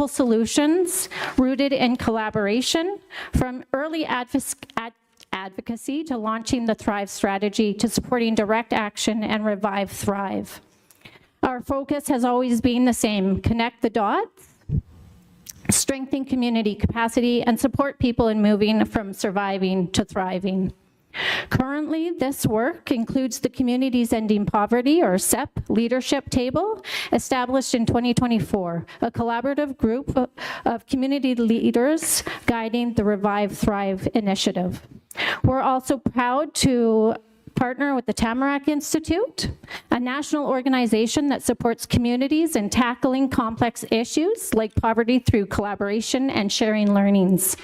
solutions rooted in collaboration, from early advocacy to launching the Thrive strategy to supporting direct action and Revive Thrive. Our focus has always been the same: connect the dots, strengthen community capacity, and support people in moving from surviving to thriving. Currently, this work includes the Communities Ending Poverty, or CEP, leadership table, established in 2024, a collaborative group of community leaders guiding the Revive Thrive initiative. We're also proud to partner with the Tamarack Institute, a national organization that supports communities in tackling complex issues like poverty through collaboration and sharing learnings.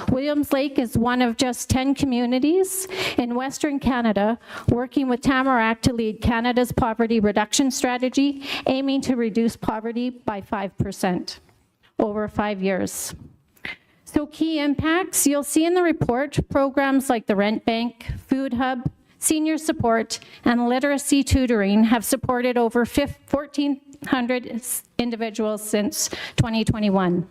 Williams Lake is one of just 10 communities in Western Canada working with Tamarack to lead Canada's poverty reduction strategy, aiming to reduce poverty by 5% over 5 years. So key impacts, you'll see in the report, programs like the Rent Bank, Food Hub, Senior Support, and Literacy Tutoring have supported over 1,400 individuals since 2021.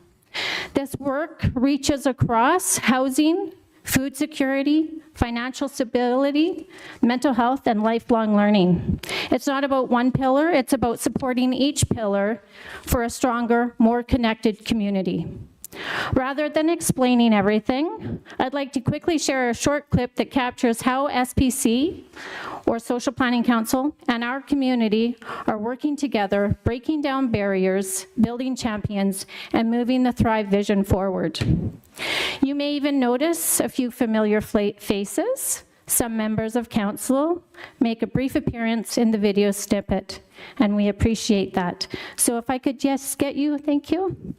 This work reaches across housing, food security, financial stability, mental health, and lifelong learning. It's not about one pillar, it's about supporting each pillar for a stronger, more connected community. Rather than explaining everything, I'd like to quickly share a short clip that captures how SPC, or Social Planning Council, and our community are working together, breaking down barriers, building champions, and moving the Thrive vision forward. You may even notice a few familiar faces. Some members of council make a brief appearance in the video snippet, and we appreciate that. So if I could just get you, thank you.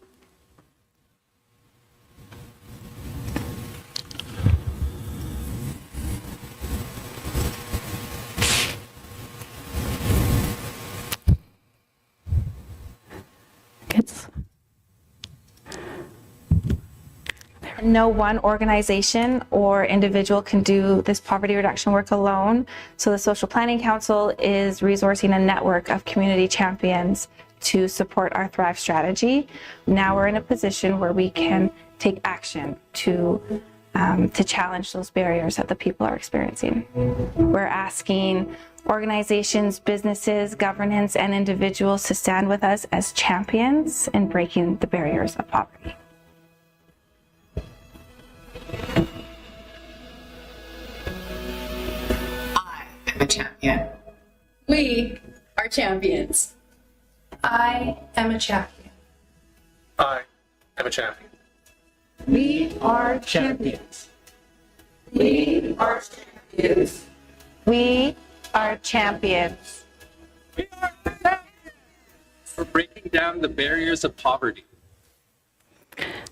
No one organization or individual can do this poverty reduction work alone. So the Social Planning Council is resourcing a network of community champions to support our Thrive strategy. Now we're in a position where we can take action to challenge those barriers that the people are experiencing. We're asking organizations, businesses, governments, and individuals to stand with us as champions in breaking the barriers of poverty. I am a champion. We are champions. I am a champion. I am a champion. We are champions. We are champions. We are champions. We are champions for breaking down the barriers of poverty.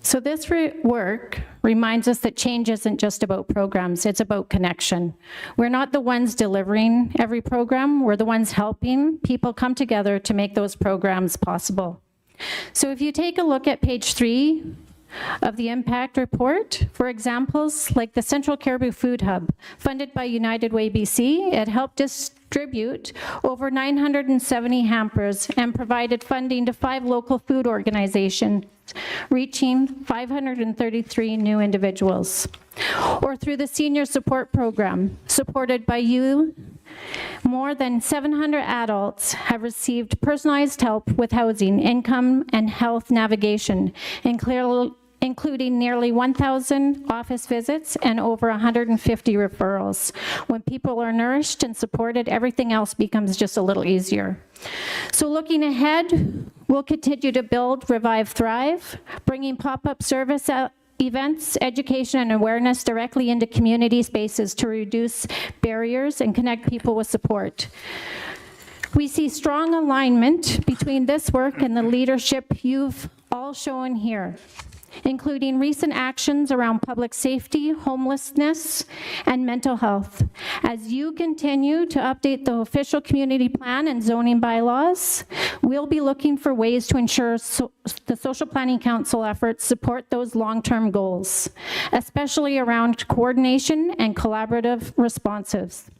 So this work reminds us that change isn't just about programs, it's about connection. We're not the ones delivering every program, we're the ones helping people come together to make those programs possible. So if you take a look at page 3 of the impact report, for examples like the Central Cariboo Food Hub, funded by United Way BC, it helped distribute over 970 hampers and provided funding to 5 local food organizations, reaching 533 new individuals. Or through the Senior Support Program, supported by you, more than 700 adults have received personalized help with housing, income, and health navigation, including nearly 1,000 office visits and over 150 referrals. When people are nourished and supported, everything else becomes just a little easier. So looking ahead, we'll continue to build Revive Thrive, bringing pop-up service events, education, and awareness directly into community spaces to reduce barriers and connect people with support. We see strong alignment between this work and the leadership you've all shown here, including recent actions around public safety, homelessness, and mental health. As you continue to update the official community plan and zoning bylaws, we'll be looking for ways to ensure the Social Planning Council efforts support those long-term goals, especially around coordination and collaborative responses.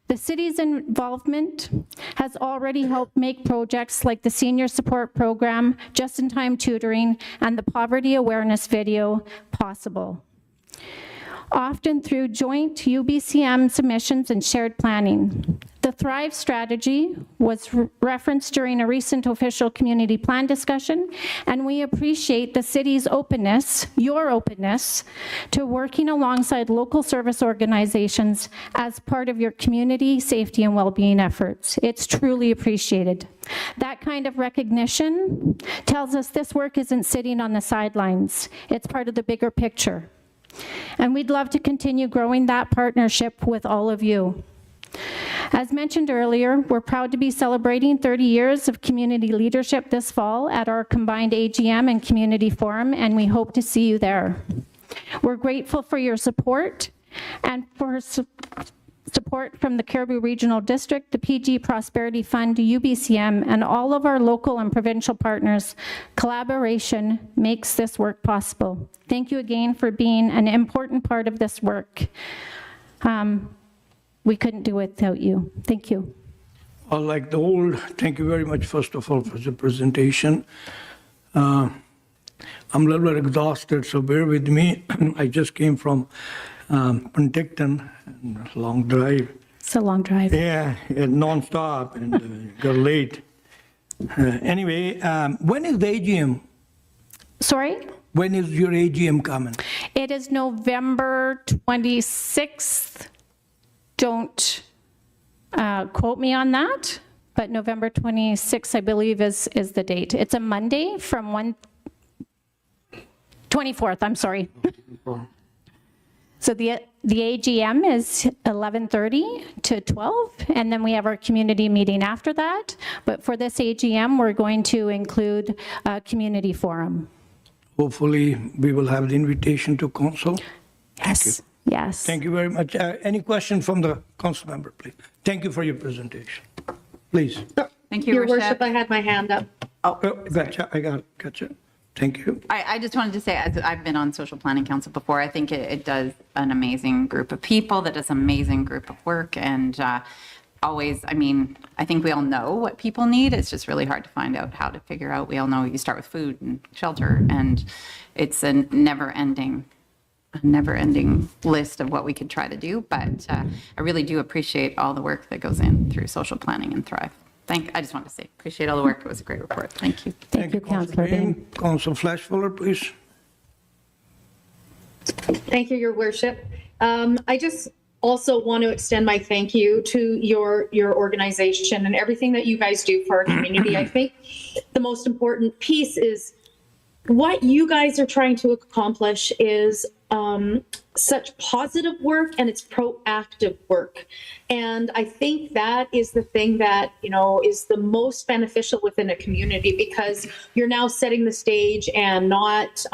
The city's involvement has already helped make projects like the Senior Support Program, Just-in-Time Tutoring, and the Poverty Awareness Video possible, often through joint UBCM submissions and shared planning. The Thrive strategy was referenced during a recent official community plan discussion, and we appreciate the city's openness, your openness, to working alongside local service organizations as part of your community safety and well-being efforts. It's truly appreciated. That kind of recognition tells us this work isn't sitting on the sidelines. It's part of the bigger picture. And we'd love to continue growing that partnership with all of you. As mentioned earlier, we're proud to be celebrating 30 years of community leadership this fall at our combined AGM and community forum, and we hope to see you there. We're grateful for your support and for support from the Cariboo Regional District, the PG Prosperity Fund, UBCM, and all of our local and provincial partners. Collaboration makes this work possible. Thank you again for being an important part of this work. We couldn't do it without you. Thank you. Well, like the old, thank you very much, first of all, for the presentation. I'm a little bit exhausted, so bear with me. I just came from Penticton, a long drive. It's a long drive. Yeah, non-stop, and got late. Anyway, when is the AGM? Sorry? When is your AGM coming? It is November 26th. Don't quote me on that, but November 26th, I believe, is the date. It's a Monday from 24th, I'm sorry. So the AGM is 11:30 to 12, and then we have our community meeting after that. But for this AGM, we're going to include a community forum. Hopefully, we will have the invitation to council. Yes. Yes. Thank you very much. Any question from the council member, please? Thank you for your presentation. Please. Thank you, Your Worship, I had my hand up. Oh, gotcha. I got it. Gotcha. Thank you. I just wanted to say, I've been on Social Planning Council before. I think it does an amazing group of people, that does an amazing group of work. And always, I mean, I think we all know what people need. It's just really hard to find out how to figure out. We all know you start with food and shelter, and it's a never-ending list of what we could try to do. But I really do appreciate all the work that goes in through social planning and Thrive. I just wanted to say, appreciate all the work. It was a great report. Thank you. Thank you, Councillor Bain. Council Flashfuller, please. Thank you, Your Worship. I just also want to extend my thank you to your organization and everything that you guys do for our community. I think the most important piece is what you guys are trying to accomplish is such positive work, and it's proactive work. And I think that is the thing that, is the most beneficial within a community, because you're now setting the stage and not,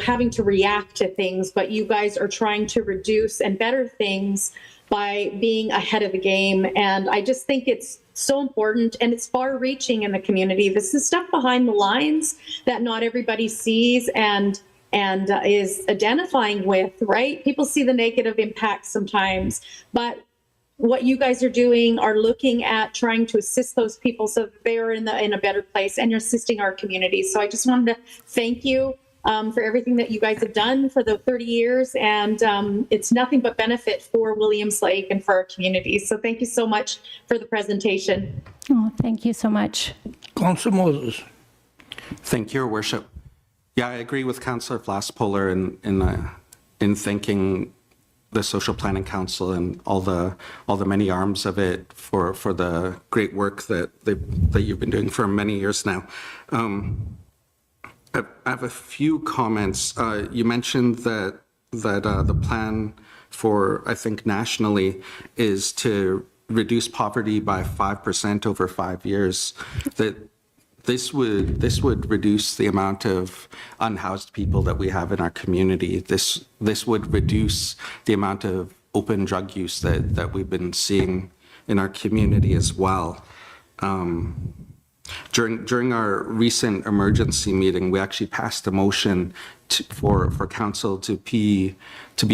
having to react to things, but you guys are trying to reduce and better things by being ahead of the game. And I just think it's so important, and it's far reaching in the community. This is stuff behind the lines that not everybody sees and is identifying with, right? People see the negative impacts sometimes, but what you guys are doing are looking at trying to assist those people so that they're in a better place, and you're assisting our community. So I just wanted to thank you for everything that you guys have done for the 30 years. And it's nothing but benefit for Williams Lake and for our community. So thank you so much for the presentation. Oh, thank you so much. Council Moses. Thank you, Your Worship. Yeah, I agree with Councillor Flaspoller in thanking the Social Planning Council and all the many arms of it for the great work that you've been doing for many years now. I have a few comments. You mentioned that the plan for, I think, nationally is to reduce poverty by 5% over 5 years. That this would reduce the amount of unhoused people that we have in our community. This would reduce the amount of open drug use that we've been seeing in our community as well. During our recent emergency meeting, we actually passed a motion for council to be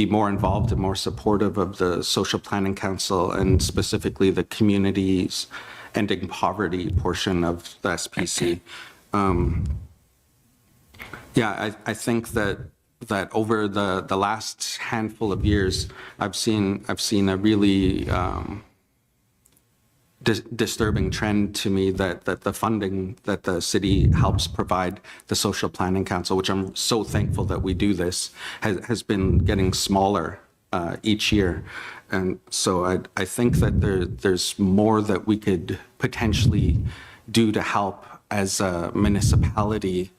more involved and more supportive of the Social Planning Council and specifically the communities ending poverty portion of the SPC. Yeah, I think that over the last handful of years, I've seen a really disturbing trend to me that the funding that the city helps provide the Social Planning Council, which I'm so thankful that we do this, has been getting smaller each year. And so I think that there's more that we could potentially do to help as a municipality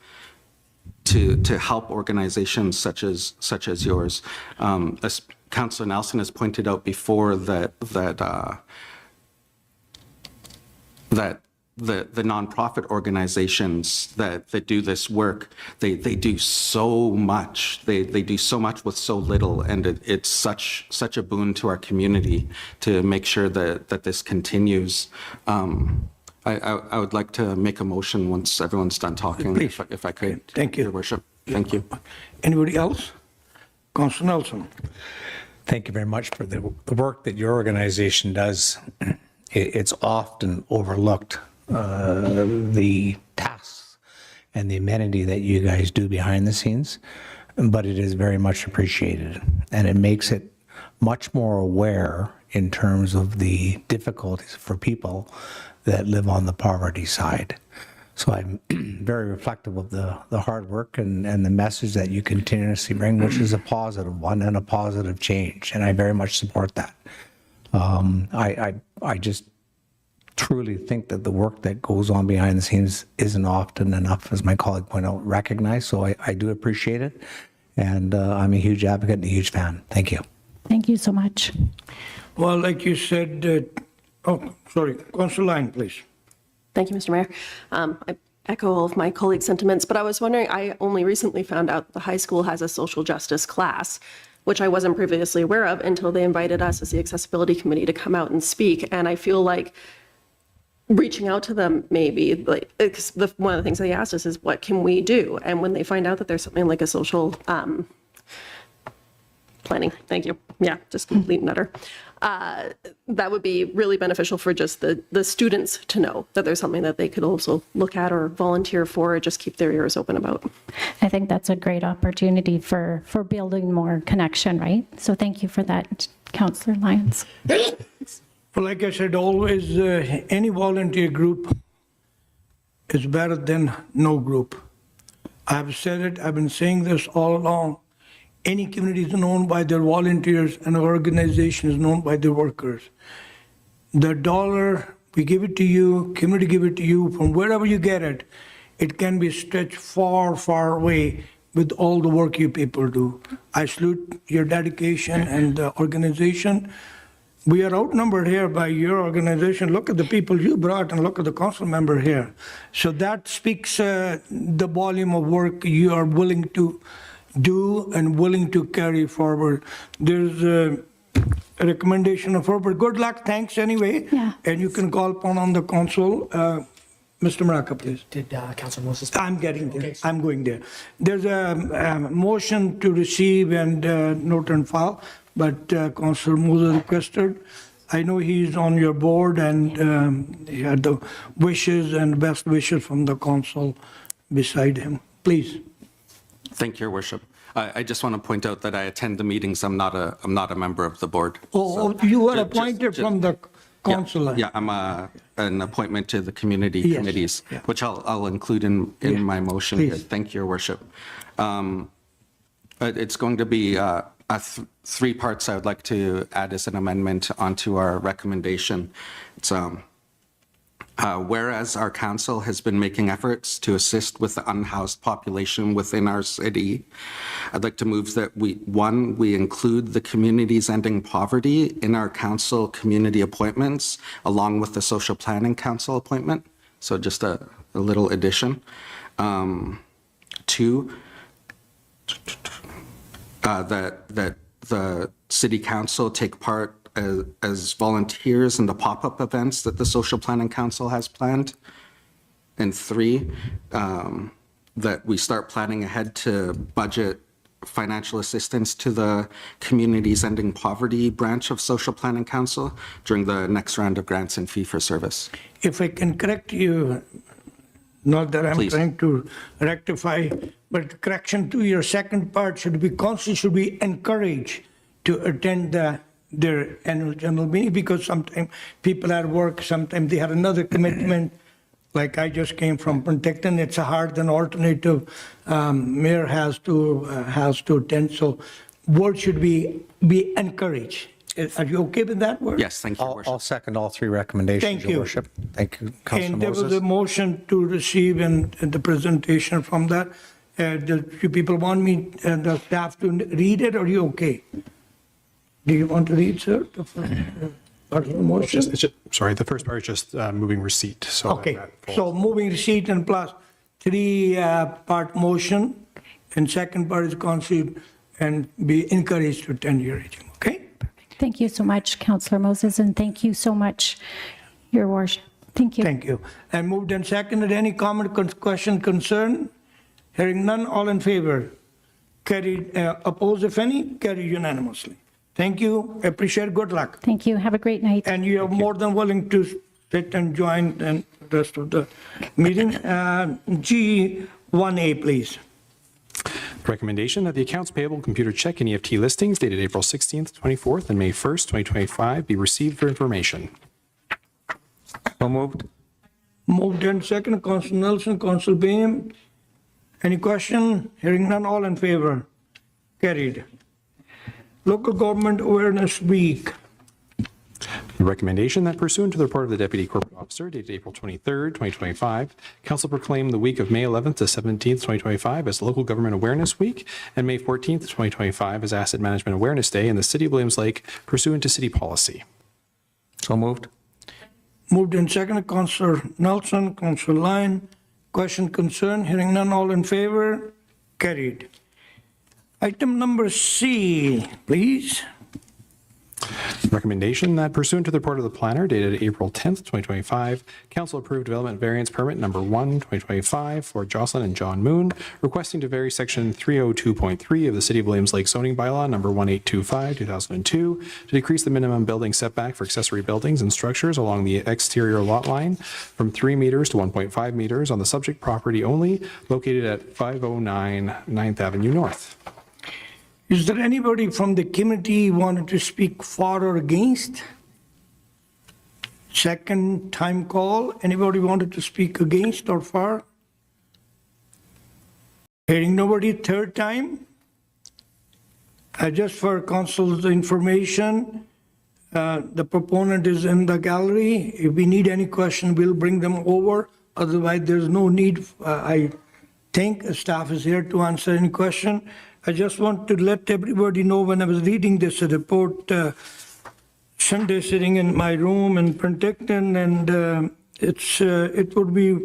to help organizations such as yours. As Councillor Nelson has pointed out before, that the nonprofit organizations that do this work, they do so much. They do so much with so little, and it's such a boon to our community to make sure that this continues. I would like to make a motion once everyone's done talking, Please. if I could. Thank you. Your Worship. Thank you. Anybody else? Councillor Nelson. Thank you very much for the work that your organization does. It's often overlooked, the tasks and the amenity that you guys do behind the scenes, but it is very much appreciated. And it makes it much more aware in terms of the difficulties for people that live on the poverty side. So I'm very reflective of the hard work and the message that you continuously bring, which is a positive one and a positive change. And I very much support that. I just truly think that the work that goes on behind the scenes isn't often enough, as my colleague pointed out, recognized. So I do appreciate it. And I'm a huge advocate and a huge fan. Thank you. Thank you so much. Well, like you said, Councillor Lyon, please. Thank you, Mr. Mayor. I echo all of my colleagues' sentiments, but I was wondering, I only recently found out the high school has a social justice class, which I wasn't previously aware of until they invited us as the accessibility committee to come out and speak. And I feel like reaching out to them, maybe, like, one of the things they asked us is, what can we do? And when they find out that there's something like a social planning, thank you. Yeah, just complete and utter. That would be really beneficial for just the students to know that there's something that they could also look at or volunteer for, or just keep their ears open about. I think that's a great opportunity for building more connection, right? So thank you for that, Councillor Lyons. Well, like I said, always any volunteer group is better than no group. I've said it, I've been saying this all along. Any community is known by their volunteers, and an organization is known by their workers. The dollar, we give it to you, community give it to you, from wherever you get it, it can be stretched far, far away with all the work you people do. I salute your dedication and the organization. We are outnumbered here by your organization. Look at the people you brought and look at the council member here. So that speaks the volume of work you are willing to do and willing to carry forward. There's a recommendation of forward. Good luck, thanks anyway. Yeah. And you can call upon on the council. Mr. Maraca, please. Did Councilor Moses? I'm getting there. Okay. I'm going there. There's a motion to receive and note and file, but Councilor Moses requested. I know he's on your board and he had the wishes and best wishes from the council beside him. Please. Thank you, Your Worship. I just want to point out that I attend the meetings. I'm not a member of the board. Oh, you were Just- appointed from the council. Yeah, I'm an appointment to the community Yes, committees, yeah. which I'll include in my motion. Please. Here. Thank you, Your Worship. It's going to be three parts I would like to add as an amendment onto our recommendation. It's whereas our council has been making efforts to assist with the unhoused population within our city, I'd like to move that we include the communities ending poverty in our council community appointments, along with the social planning council appointment. So just a little addition. 2, that the city council take part as volunteers in the pop-up events that the Social Planning Council has planned. And 3, that we start planning ahead to budget financial assistance to the Communities Ending Poverty branch of Social Planning Council during the next round of grants and fee for service. If I can correct you, not that I'm Please. trying to rectify, but correction to your second part should be council should be encouraged to attend their annual general meeting, because sometimes people are at work, sometimes they have another commitment. Like I just came from Penticton, it's a hard and alternative. Mayor has to attend, so word should be encouraged. Are you okay with that word? Yes, thank you, Your Worship. I'll second all 3 recommendations, Thank Your you. Worship. Thank you, Councillor And there was Moses. a motion to receive and the presentation from that. Do you people want me and the staff to read it, or are you okay? Do you want to read, sir? The first part of the motion? Sorry, the first part is just moving receipt. So Okay, that falls. so moving receipt and plus 3-part motion, and second part is conceived and be encouraged to attend your meeting, okay? Thank you so much, Councillor Moses, and thank you so much, Your Worship. Thank you. Thank you. And moved and seconded. Any comment, question, concern? Hearing none, all in favor? Carried. Oppose, if any? Carried unanimously. Thank you. Appreciate. Good luck. Thank you. Have a great night. And you are more than willing to sit and join and the rest of the meeting. G1A, please. Recommendation that the accounts payable computer check and EFT listings dated April 16th, 24th, and May 1st, 2025 be received for information. So moved. Moved and second. Council Nelson, Council Bain. Any question? Hearing none, all in favor? Carried. Local Government Awareness Week. The recommendation that pursuant to the report of the Deputy Corporate Officer dated April 23rd, 2025, Council proclaim the week of May 11th to 17th, 2025 as Local Government Awareness Week and May 14th, 2025 as Asset Management Awareness Day in the City of Williams Lake pursuant to city policy. So moved. Moved and seconded. Councillor Nelson, Councillor Lyon. Question, concern? Hearing none, all in favor? Carried. Item number C, please. Recommendation that pursuant to the report of the planner dated April 10th, 2025, Council approved development variance permit number 1, 2025 for Jocelyn and John Moon, requesting to vary section 302.3 of the City of Williams Lake zoning bylaw number 1825, 2002, to decrease the minimum building setback for accessory buildings and structures along the exterior lot line from 3 meters to 1.5 meters on the subject property only, located at 509 9th Avenue North. Is there anybody from the committee wanted to speak for or against? Second time call. Anybody wanted to speak against or for? Hearing nobody, third time. Just for council's information, the proponent is in the gallery. If we need any question, we'll bring them over. Otherwise, there's no need. I think staff is here to answer any question. I just want to let everybody know, when I was reading this report Sunday, sitting in my room in Penticton, and it would be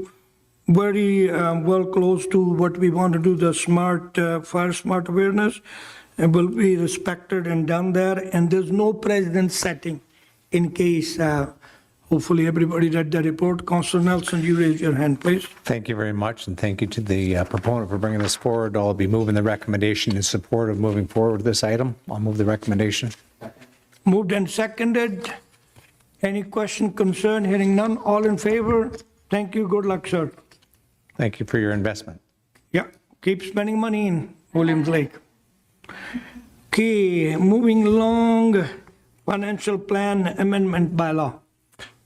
very well close to what we want to do, the smart fire smart awareness, and will be respected and done there. And there's no precedent setting in case. Hopefully everybody read the report. Councillor Nelson, you raise your hand, please. Thank you very much, and thank you to the proponent for bringing this forward. I'll be moving the recommendation in support of moving forward with this item. I'll move the recommendation. Moved and seconded. Any question, concern? Hearing none. All in favor? Thank you. Good luck, sir. Thank you for your investment. Yeah, keep spending money in Williams Lake. Okay, moving along. Financial plan amendment bylaw.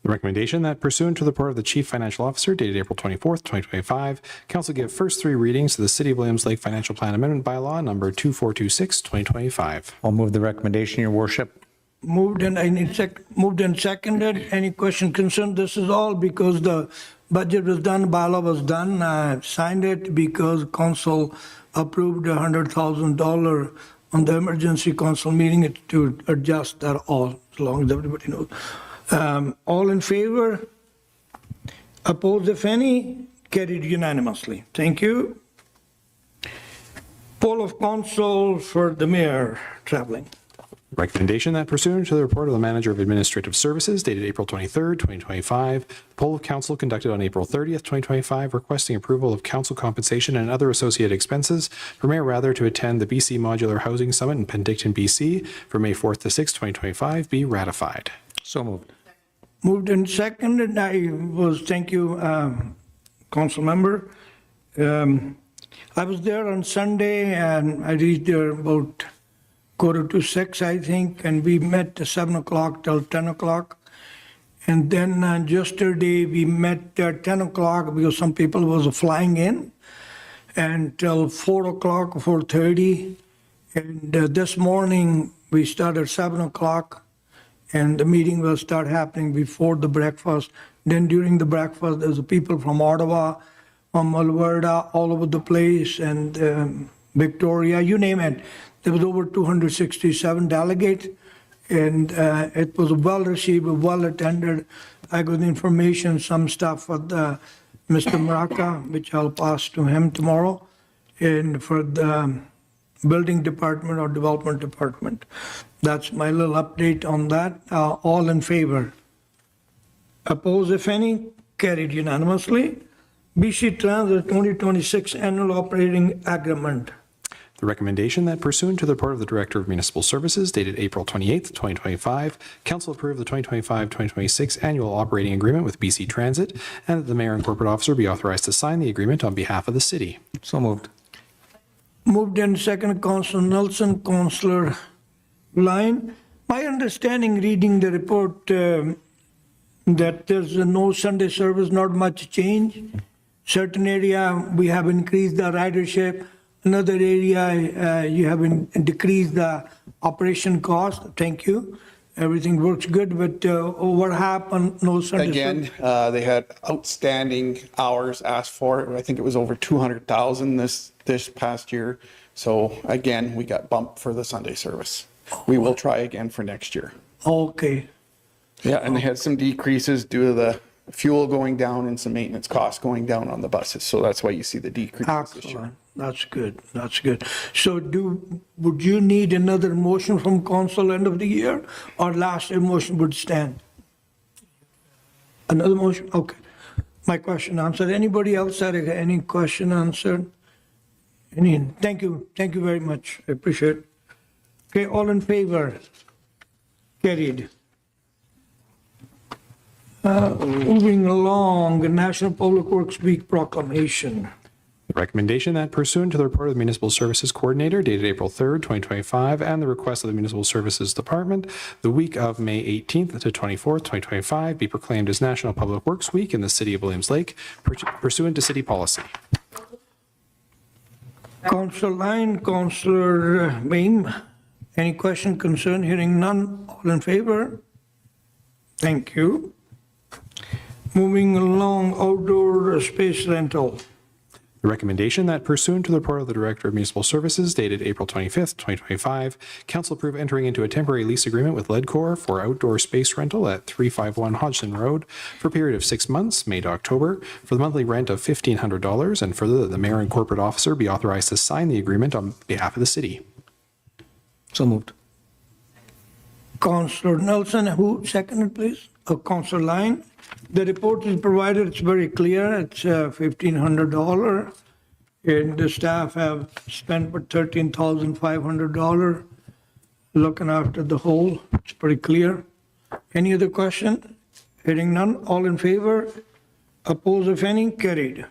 The recommendation that pursuant to the report of the Chief Financial Officer dated April 24th, 2025, Council give first 3 readings to the City of Williams Lake Financial Plan Amendment Bylaw number 2426, 2025. I'll move the recommendation, Your Worship. Moved and moved and seconded. Any question, concern? This is all because the budget was done, bylaw was done. I signed it because council approved $100,000 on the emergency council meeting to adjust that all, as long as everybody knows. All in favor? Opposed, if any? Carried unanimously. Thank you. Poll of council for the mayor traveling. Recommendation that pursuant to the report of the Manager of Administrative Services dated April 23rd, 2025, the poll of council conducted on April 30th, 2025, requesting approval of council compensation and other associated expenses for Mayor Rather to attend the BC Modular Housing Summit in Penticton, BC from May 4th to 6th, 2025 be ratified. So moved. Moved and seconded. Thank you, council member. I was there on Sunday and I reached there about 5:45, I think, and we met at 7 o'clock till 10 o'clock. And then yesterday we met at 10 o'clock because some people was flying in, and till 4 o'clock, 4:30. And this morning we started at 7 o'clock, and the meeting will start happening before the breakfast. Then during the breakfast, there's people from Ottawa, from Alberta, all over the place, and Victoria, you name it. There was over 267 delegates, and it was well received, well attended. I got information, some stuff for Mr. Maraca, which I'll pass to him tomorrow, and for the building department or development department. That's my little update on that. All in favor? Opposed, if any? Carried unanimously. BC Transit 2026 Annual Operating Agreement. The recommendation that pursuant to the report of the Director of Municipal Services dated April 28th, 2025, Council approve the 2025-2026 Annual Operating Agreement with BC Transit, and that the Mayor and Corporate Officer be authorized to sign the agreement on behalf of the city. So moved. Moved in second, Councillor Nelson, Councillor Line. My understanding, reading the report, that there's no Sunday service, not much change. Certain area, we have increased the ridership. Another area, you have decreased the operation cost. Thank you. Everything works good, but what happened? No Sunday Again, they had outstanding hours asked for. I think it was over 200,000 this past year. So again, we got bumped for the Sunday service. We will try again for next year. Okay. Yeah, and they had some decreases due to the fuel going down and some maintenance costs going down on the buses. So that's why you see the decrease this year. Excellent. That's good. That's good. So would you need another motion from council end of the year, or last year motion would stand? Another motion? Okay. My question answered. Anybody else had any question answered? Thank you. Thank you very much. I appreciate it. Okay, all in favor? Carried. Moving along, the National Public Works Week proclamation. The recommendation that pursuant to the report of the Municipal Services Coordinator dated April 3rd, 2025, and the request of the Municipal Services Department, the week of May 18th to 24th, 2025, be proclaimed as National Public Works Week in the City of Williams Lake, pursuant to city policy. Councillor Line, Councillor Bain, any question, concern? Hearing none, all in favor? Thank you. Moving along, outdoor space rental. The recommendation that pursuant to the report of the Director of Municipal Services dated April 25th, 2025, Council approve entering into a temporary lease agreement with Ledcor for outdoor space rental at 351 Hodgson Road for a period of 6 months, May to October, for the monthly rent of $1,500, and further that the Mayor and Corporate Officer be authorized to sign the agreement on behalf of the city. So moved. Councillor Nelson, who seconded, please? Councillor Line. The report is provided, it's very clear, it's $1,500, and the staff have spent about $13,500 looking after the whole. It's pretty clear. Any other question? Hearing none, all in favor? Opposed, if any? Carried.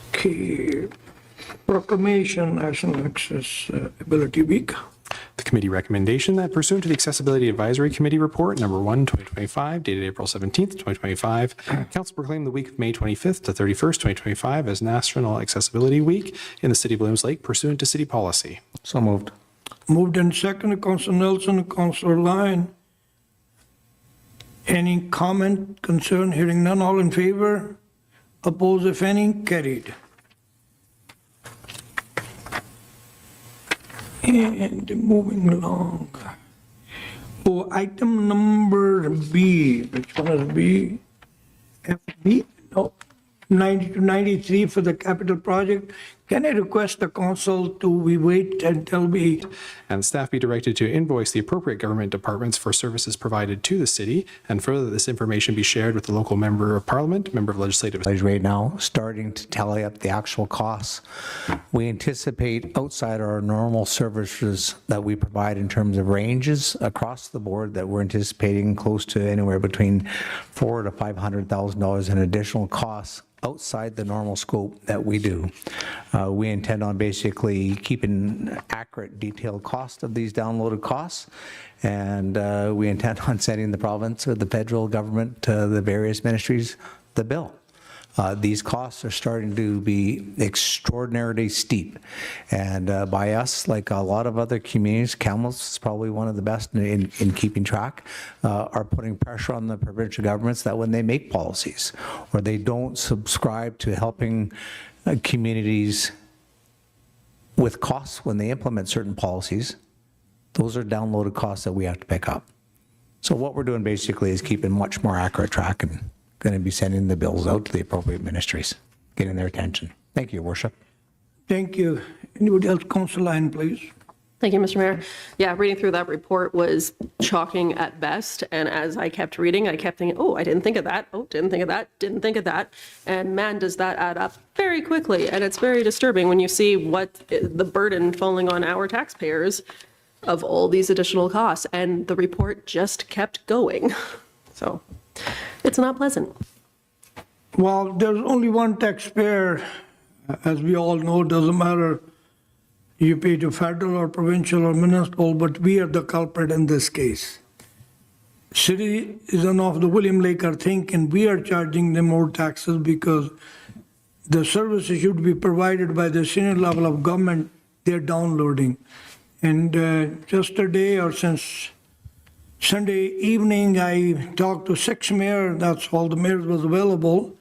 Okay. Proclamation, National Accessibility Week. The committee recommendation that pursuant to the Accessibility Advisory Committee Report number 1, 2025, dated April 17th, 2025, Council proclaim the week of May 25th to 31st, 2025 as National Accessibility Week in the City of Williams Lake pursuant to city policy. So moved. Moved and seconded, Councillor Nelson, Councillor Line. Any comment, concern? Hearing none, all in favor? Opposed, if any? Carried. And moving along. Oh, item number B, which one is B? FB? No, 90 to 93 for the capital project. Can I request the council to we wait until we, And staff be directed to invoice the appropriate government departments for services provided to the city, and further, this information be shared with the local member of parliament, member of legislative. Right now, starting to tally up the actual costs. We anticipate outside our normal services that we provide in terms of ranges across the board that we're anticipating close to anywhere between $400,000 to $500,000 in additional costs outside the normal scope that we do. We intend on basically keeping accurate, detailed cost of these downloaded costs, and we intend on sending the province or the federal government to the various ministries the bill. These costs are starting to be extraordinarily steep, and by us, like a lot of other communities, Kamloops is probably one of the best in keeping track, are putting pressure on the provincial governments that when they make policies or they don't subscribe to helping communities with costs when they implement certain policies, those are downloaded costs that we have to pick up. So what we're doing basically is keeping much more accurate track and going to be sending the bills out to the appropriate ministries, getting their attention. Thank you, Your Worship. thank you. Anybody else, Council Line, please? Thank you, Mr. Mayor. Yeah, reading through that report was shocking at best. And as I kept reading, I kept thinking, oh, I didn't think of that. Oh, didn't think of that. Didn't think of that. And man, does that add up very quickly. And it's very disturbing when you see what the burden falling on our taxpayers of all these additional costs. And the report just kept going. So it's not pleasant. Well, there's only one taxpayer, as we all know, doesn't matter you pay to federal or provincial or municipal, but we are the culprit in this case. Citizen of the William Lake are thinking we are charging them more taxes because the services should be provided by the senior level of government, they're downloading. And yesterday or since Sunday evening, I talked to 6 mayors, that's all the mayors was available.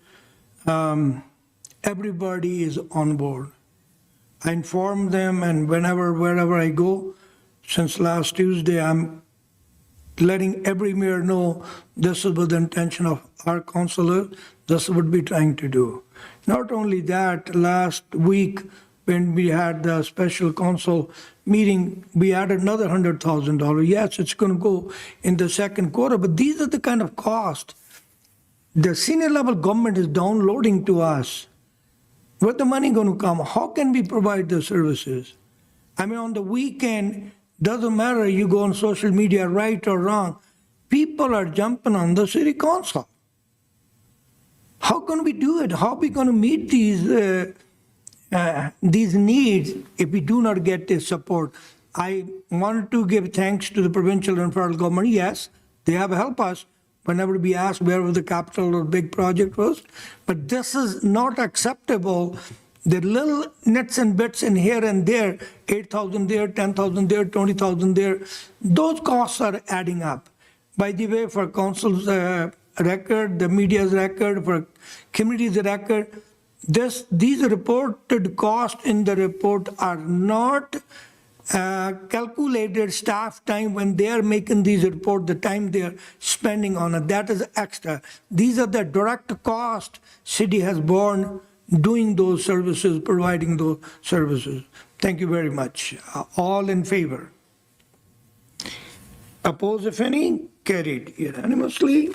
Everybody is on board. I inform them, and wherever I go, since last Tuesday, I'm letting every mayor know this is with the intention of our councillor, this is what we're trying to do. Not only that, last week, when we had the special council meeting, we added another $100,000. Yes, it's going to go in the second quarter, but these are the kind of costs the senior level government is downloading to us. Where's the money going to come? How can we provide the services? I mean, on the weekend, doesn't matter you go on social media, right or wrong, people are jumping on the city council. How can we do it? How are we going to meet these needs if we do not get this support? I wanted to give thanks to the provincial and federal government. Yes, they have helped us whenever we ask where the capital or big project was. But this is not acceptable. The little nits and bits in here and there, 8,000 there, 10,000 there, 20,000 there, those costs are adding up. By the way, for council's record, the media's record, for community's record, these reported costs in the report are not calculated staff time when they are making these reports, the time they are spending on it. That is extra. These are the direct costs city has borne doing those services, providing those services. Thank you very much. All in favor? Oppose, if any? Carried unanimously.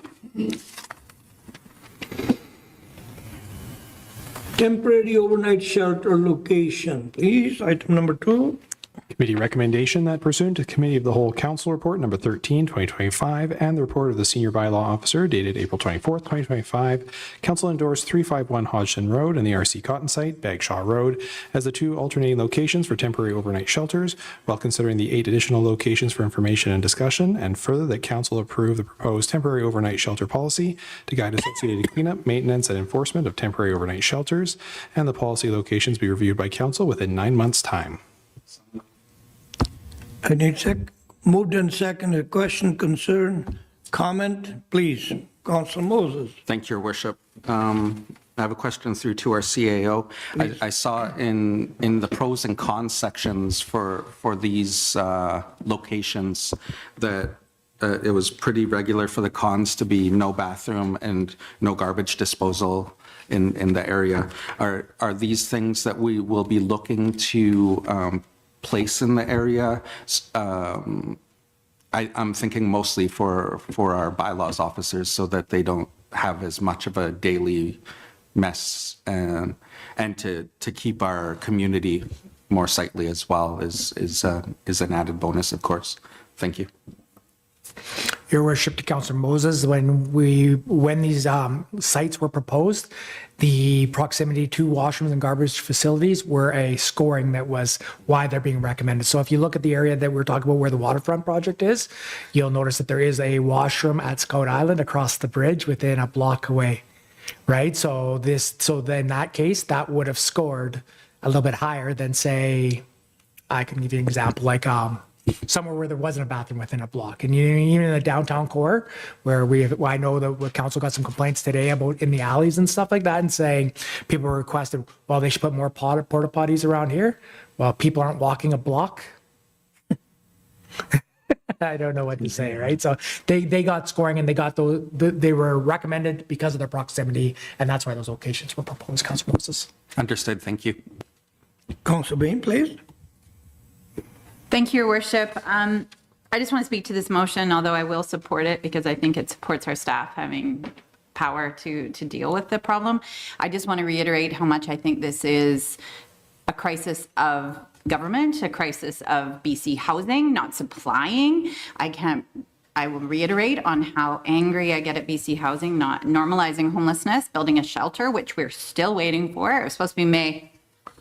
Temporary overnight shelter location, please. Item number 2. Committee recommendation that pursuant to Committee of the Whole Council Report number 13, 2025, and the report of the Senior Bylaw Officer dated April 24th, 2025, Council endorsed 351 Hodgson Road and the RC Cotton Site, Bagshaw Road, as the 2 alternating locations for temporary overnight shelters, while considering the 8 additional locations for information and discussion, and further that Council approve the proposed temporary overnight shelter policy to guide associated cleanup, maintenance, and enforcement of temporary overnight shelters, and the policy locations be reviewed by Council within 9 months' time. I need moved and seconded. Question, concern, comment, please. Council Moses. Thank you, Your Worship. I have a question through to our CAO. I saw in the pros and cons sections for these locations that it was pretty regular for the cons to be no bathroom and no garbage disposal in the area. Are these things that we will be looking to place in the area? I'm thinking mostly for our bylaws officers so that they don't have as much of a daily mess, and to keep our community more sightly as well is an added bonus, of course. Thank you. Your Worship, to Councillor Moses, when these sites were proposed, the proximity to washrooms and garbage facilities were a scoring that was why they're being recommended. So if you look at the area that we're talking about where the waterfront project is, you'll notice that there is a washroom at Scout Island across the bridge within a block away, right? So then in that case, that would have scored a little bit higher than, say, I can give you an example, like somewhere where there wasn't a bathroom within a block. And even in the downtown core, where I know that the council got some complaints today about in the alleys and stuff like that, and saying people requested, well, they should put more porta potties around here. Well, people aren't walking a block. I don't know what to say, right? So they got scoring, and they were recommended because of their proximity, and that's why those locations were proposed, Councilor Moses. Understood. Thank you. Councilor Bain, please. Thank you, Your Worship. I just want to speak to this motion, although I will support it because I think it supports our staff having power to deal with the problem. I just want to reiterate how much I think this is a crisis of government, a crisis of BC housing, not supplying. I will reiterate on how angry I get at BC Housing, not normalizing homelessness, building a shelter, which we're still waiting for. It was supposed to be May.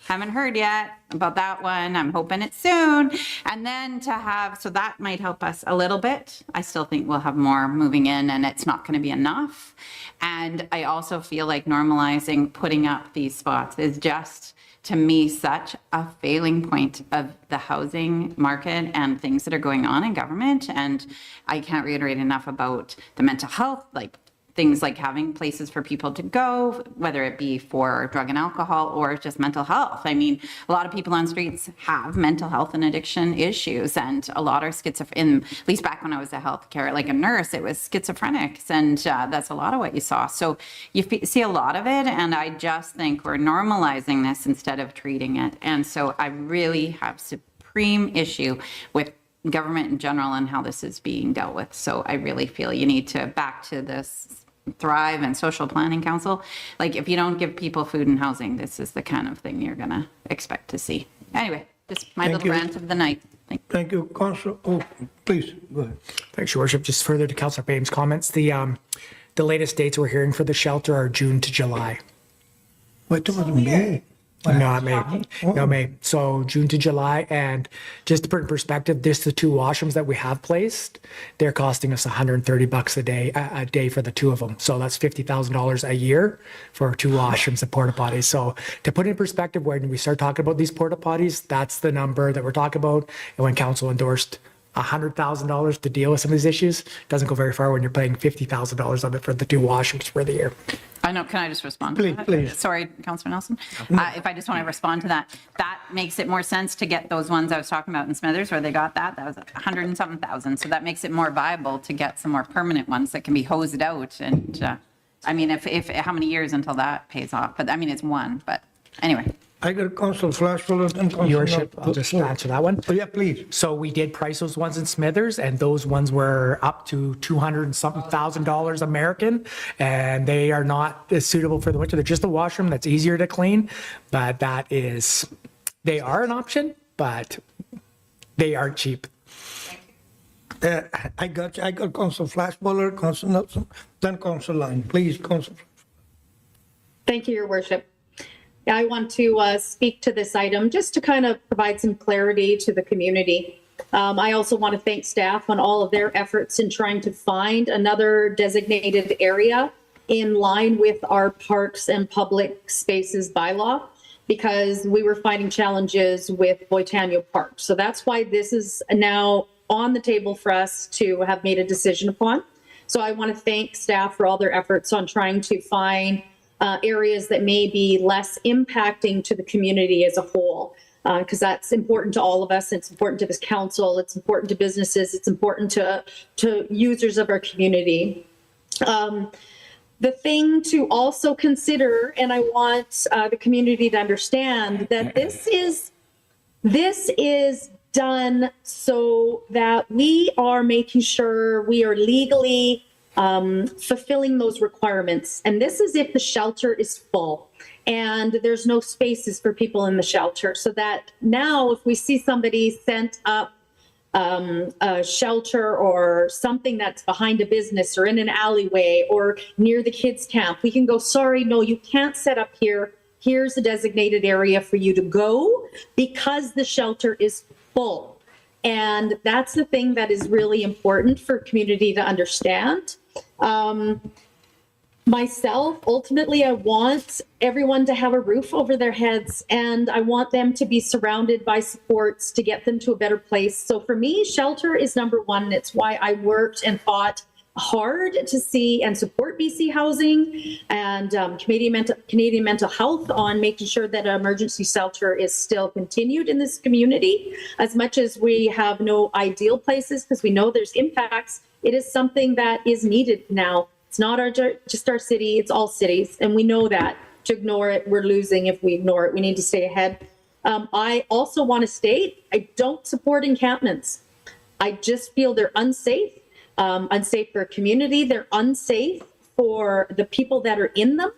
Haven't heard yet about that one. I'm hoping it's soon. And then so that might help us a little bit. I still think we'll have more moving in, and it's not going to be enough. And I also feel like normalizing putting up these spots is just, to me, such a failing point of the housing market and things that are going on in government. And I can't reiterate enough about the mental health, like things like having places for people to go, whether it be for drug and alcohol or just mental health. I mean, a lot of people on streets have mental health and addiction issues, and a lot are schizophrenic. At least back when I was a healthcare, like a nurse, it was schizophrenics, and that's a lot of what you saw. So you see a lot of it, and I just think we're normalizing this instead of treating it. And so I really have supreme issue with government in general and how this is being dealt with. So I really feel you need to back to this Thrive and Social Planning Council. Like, if you don't give people food and housing, this is the kind of thing you're gonna expect to see. Anyway, just my little rant of the night. Thank you, Councilor. Oh, please, go ahead. Thanks, Your Worship. Just further to Councilor Bain's comments, the latest dates we're hearing for the shelter are June to July. Wait, that was May. No, May. So June to July. And just to put in perspective, the two washrooms that we have placed, they're costing us $130 a day for the two of them. So that's $50,000 a year for two washrooms and porta potties. So to put in perspective, when we start talking about these porta potties, that's the number that we're talking about. And when council endorsed $100,000 to deal with some of these issues, it doesn't go very far when you're paying $50,000 of it for the two washrooms for the year. I know, can I just respond? Please, please. Sorry, Councillor Nelson. If I just want to respond to that, that makes it more sense to get those ones I was talking about in Smithers where they got that was 100 and something thousand. So that makes it more viable to get some more permanent ones that can be hosed out. And I mean, if how many years until that pays off? But I mean, it's one, but anyway. I got Councilor Flashfuller and Councilor. Your Worship, I'll just answer that one. Oh, yeah, please. So we did price those ones in Smithers, and those ones were up to $200 and something thousand American, and they are not as suitable for the winter. They're just a washroom that's easier to clean, but they are an option, but they aren't cheap. I got Councilor Flashfuller, Councilor Nelson, then Councilor Line. Please, Councilor. Thank you, Your Worship. Yeah, I want to speak to this item just to kind of provide some clarity to the community. I also want to thank staff on all of their efforts in trying to find another designated area in line with our parks and public spaces bylaw, because we were finding challenges with Boitano Park. So that's why this is now on the table for us to have made a decision upon. So I want to thank staff for all their efforts on trying to find areas that may be less impacting to the community as a whole, because that's important to all of us. It's important to this council. It's important to businesses. It's important to users of our community. the thing to also consider, and I want the community to understand that this is done so that we are making sure we are legally fulfilling those requirements. And this is if the shelter is full and there's no spaces for people in the shelter. So that now if we see somebody sent up a shelter or something that's behind a business or in an alleyway or near the kids' camp, we can go, sorry, no, you can't set up here. Here's a designated area for you to go because the shelter is full. And that's the thing that is really important for community to understand. Myself, ultimately, I want everyone to have a roof over their heads, and I want them to be surrounded by supports to get them to a better place. So for me, shelter is number one. It's why I worked and fought hard to see and support BC Housing and Canadian Mental Health on making sure that emergency shelter is still continued in this community. As much as we have no ideal places, because we know there's impacts, it is something that is needed now. It's not just our city, it's all cities. And we know that. To ignore it, we're losing if we ignore it. We need to stay ahead. I also want to state, I don't support encampments. I just feel they're unsafe. Unsafe for a community. They're unsafe for the people that are in them.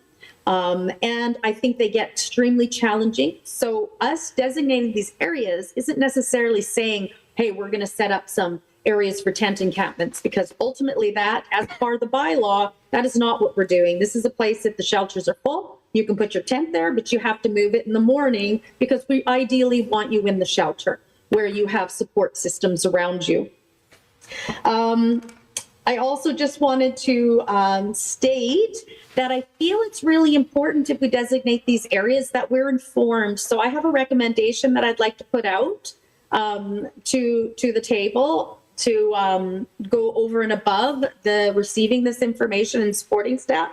And I think they get extremely challenging. So us designating these areas isn't necessarily saying, hey, we're going to set up some areas for tent encampments, because ultimately that, as part of the bylaw, that is not what we're doing. This is a place that the shelters are full. You can put your tent there, but you have to move it in the morning because we ideally want you in the shelter where you have support systems around you. I also just wanted to state that I feel it's really important if we designate these areas that we're informed. So I have a recommendation that I'd like to put out to the table to go over and above the receiving this information and supporting staff.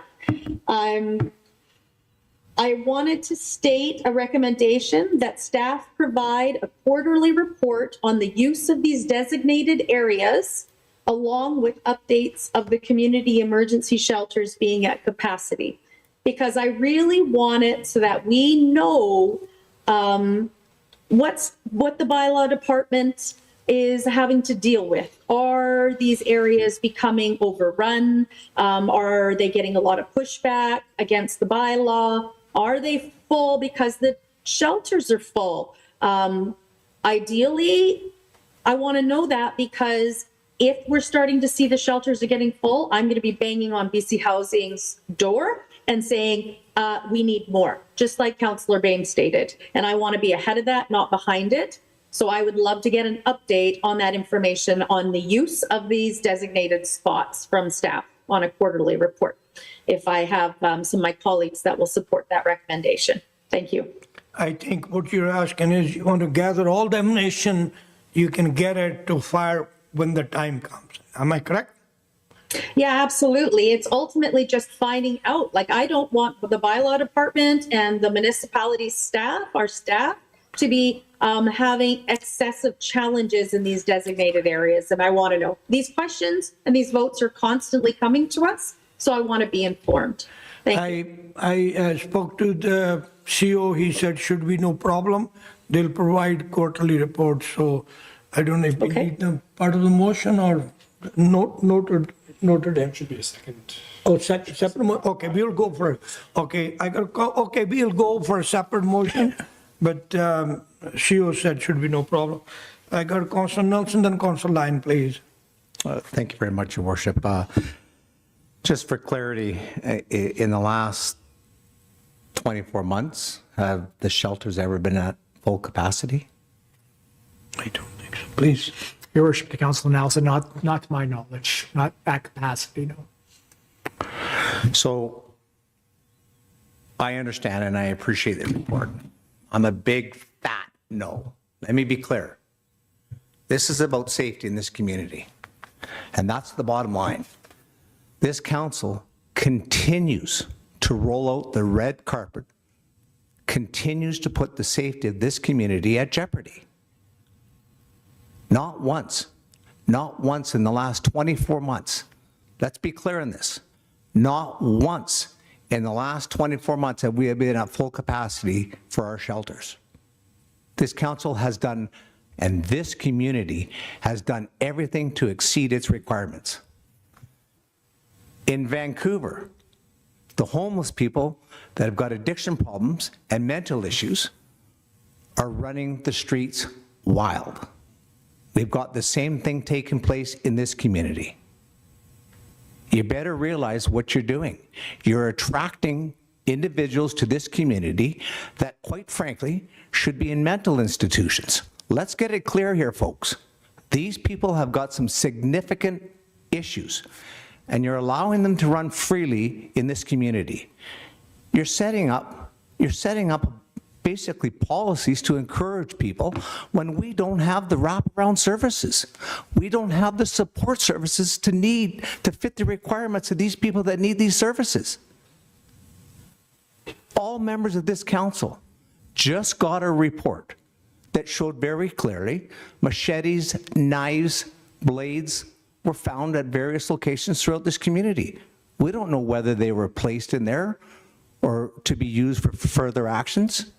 I wanted to state a recommendation that staff provide a quarterly report on the use of these designated areas, along with updates of the community emergency shelters being at capacity. Because I really want it so that we know what the bylaw department is having to deal with. Are these areas becoming overrun? Are they getting a lot of pushback against the bylaw? Are they full because the shelters are full? Ideally, I want to know that, because if we're starting to see the shelters are getting full, I'm going to be banging on BC Housing's door and saying, we need more, just like Councillor Bain stated. And I want to be ahead of that, not behind it. So I would love to get an update on that information on the use of these designated spots from staff on a quarterly report, if I have some of my colleagues that will support that recommendation. Thank you. I think what you're asking is you want to gather all the ammunition you can get it to fire when the time comes. Am I correct? Yeah, absolutely. It's ultimately just finding out. Like, I don't want the bylaw department and the municipality staff, our staff, to be having excessive challenges in these designated areas. And I want to know. These questions and these votes are constantly coming to us, so I want to be informed. Thank you. I spoke to the CEO. He said should be no problem. They'll provide quarterly reports. So I don't know if we need them part of the motion or noted in. Should be a second. Oh, separate motion. Okay, we'll go for it. Okay, we'll go for a separate motion. But CEO said should be no problem. I got Councillor Nelson, then Councillor Lyon, please. Thank you very much, Your Worship. Just for clarity, in the last 24 months, have the shelters ever been at full capacity? I don't think so. Please. Your Worship, to Councillor Nelson, not to my knowledge, not at capacity, no. So I understand and I appreciate the report. I'm a big fat no. Let me be clear. This is about safety in this community. And that's the bottom line. This council continues to roll out the red carpet, continues to put the safety of this community at jeopardy. Not once in the last 24 months. Let's be clear on this. Not once in the last 24 months have we been at full capacity for our shelters. This council has done, and this community has done everything to exceed its requirements. In Vancouver, the homeless people that have got addiction problems and mental issues are running the streets wild. We've got the same thing taking place in this community. You better realize what you're doing. You're attracting individuals to this community that, quite frankly, should be in mental institutions. Let's get it clear here, folks. These people have got some significant issues, and you're allowing them to run freely in this community. You're setting up basically policies to encourage people when we don't have the wraparound services. We don't have the support services to fit the requirements of these people that need these services. All members of this council just got a report that showed very clearly machetes, knives, blades were found at various locations throughout this community. We don't know whether they were placed in there or to be used for further actions.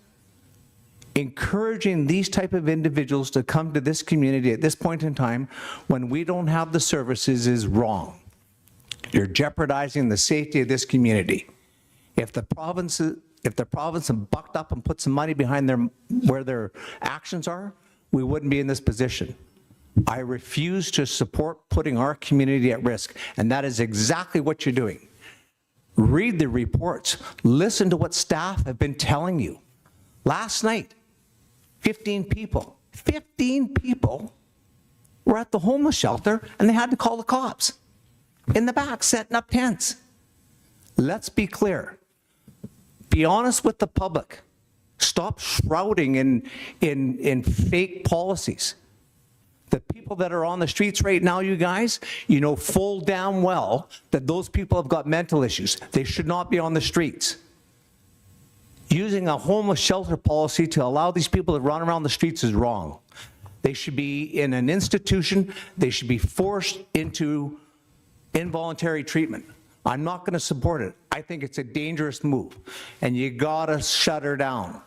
Encouraging these type of individuals to come to this community at this point in time when we don't have the services is wrong. You're jeopardizing the safety of this community. If the province bucked up and put some money behind where their actions are, we wouldn't be in this position. I refuse to support putting our community at risk, and that is exactly what you're doing. Read the reports. Listen to what staff have been telling you. Last night, 15 people were at the homeless shelter, and they had to call the cops in the back setting up tents. Let's be clear. Be honest with the public. Stop shrouding in fake policies. The people that are on the streets right now, you guys, you know full damn well that those people have got mental issues. They should not be on the streets. Using a homeless shelter policy to allow these people to run around the streets is wrong. They should be in an institution. They should be forced into involuntary treatment. I'm not going to support it. I think it's a dangerous move, and you gotta shut her down.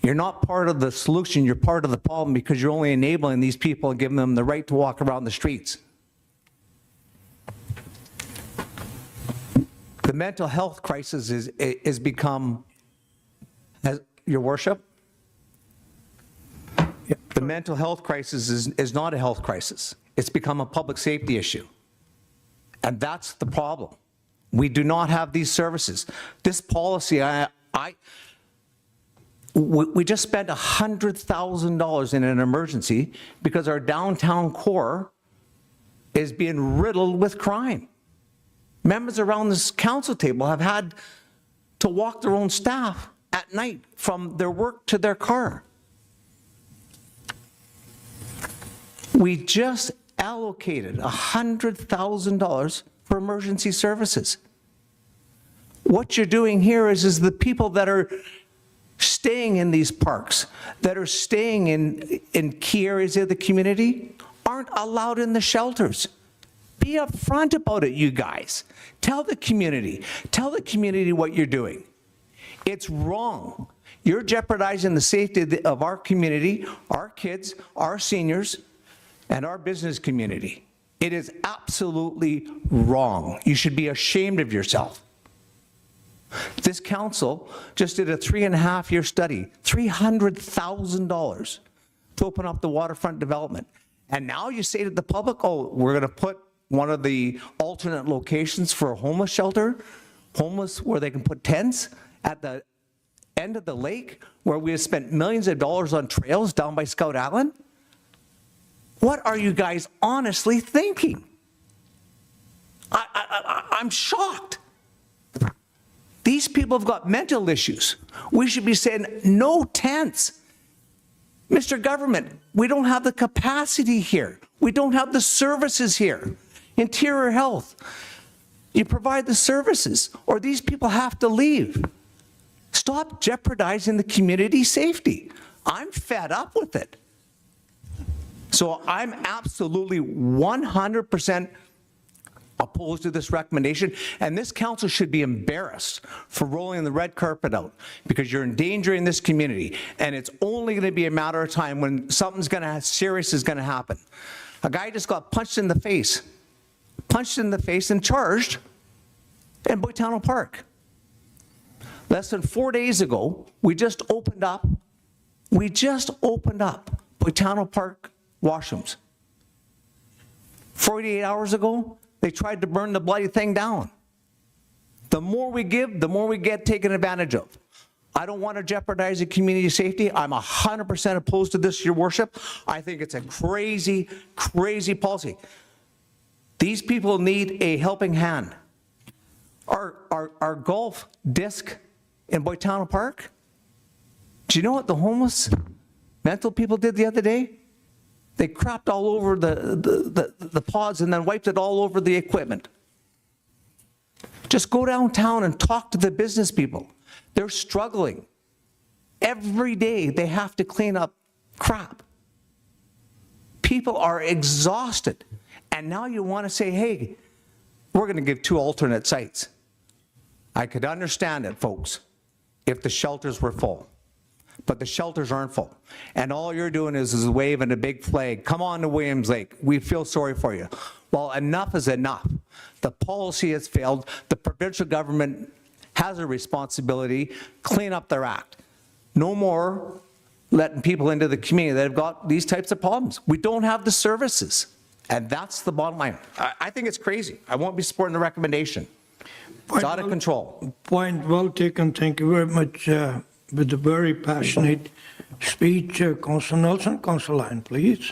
You're not part of the solution, you're part of the problem because you're only enabling these people and giving them the right to walk around the streets. The mental health crisis is become, Your Worship, the mental health crisis is not a health crisis. It's become a public safety issue. And that's the problem. We do not have these services. This policy, we just spent $100,000 in an emergency because our downtown core is being riddled with crime. Members around this council table have had to walk their own staff at night from their work to their car. We just allocated $100,000 for emergency services. What you're doing here is the people that are staying in these parks, that are staying in key areas of the community, aren't allowed in the shelters. Be upfront about it, you guys. Tell the community what you're doing. It's wrong. You're jeopardizing the safety of our community, our kids, our seniors, and our business community. It is absolutely wrong. You should be ashamed of yourself. This council just did a 3.5-year study, $300,000 to open up the waterfront development. And now you say to the public, oh, we're going to put one of the alternate locations for a homeless shelter, where they can put tents at the end of the lake, where we have spent millions of dollars on trails down by Scout Island. What are you guys honestly thinking? I'm shocked. These people have got mental issues. We should be saying no tents. Mr. Government, we don't have the capacity here. We don't have the services here. Interior Health, you provide the services, or these people have to leave. Stop jeopardizing the community safety. I'm fed up with it. So I'm absolutely 100% opposed to this recommendation, and this council should be embarrassed for rolling the red carpet out because you're endangering this community, and it's only going to be a matter of time when something's going to serious is going to happen. A guy just got punched in the face and charged in Boitano Park. Less than 4 days ago, we just opened up Boitano Park washrooms. 48 hours ago, they tried to burn the bloody thing down. The more we give, the more we get taken advantage of. I don't want to jeopardize the community safety. I'm 100% opposed to this, Your Worship. I think it's a crazy, crazy policy. These people need a helping hand. Our golf disc in Boitano Park, do you know what the homeless mental people did the other day? They crapped all over the pods and then wiped it all over the equipment. Just go downtown and talk to the business people. They're struggling. Every day they have to clean up crap. People are exhausted. And now you want to say, hey, we're going to give 2 alternate sites. I could understand it, folks, if the shelters were full. But the shelters aren't full. And all you're doing is waving a big flag. Come on to Williams Lake. We feel sorry for you. Well, enough is enough. The policy has failed. The provincial government has a responsibility. Clean up their act. No more letting people into the community that have got these types of problems. We don't have the services. And that's the bottom line. I think it's crazy. I won't be supporting the recommendation. It's out of control. Point well taken. Thank you very much. With a very passionate speech, Councillor Nelson. Councillor Lyon, please.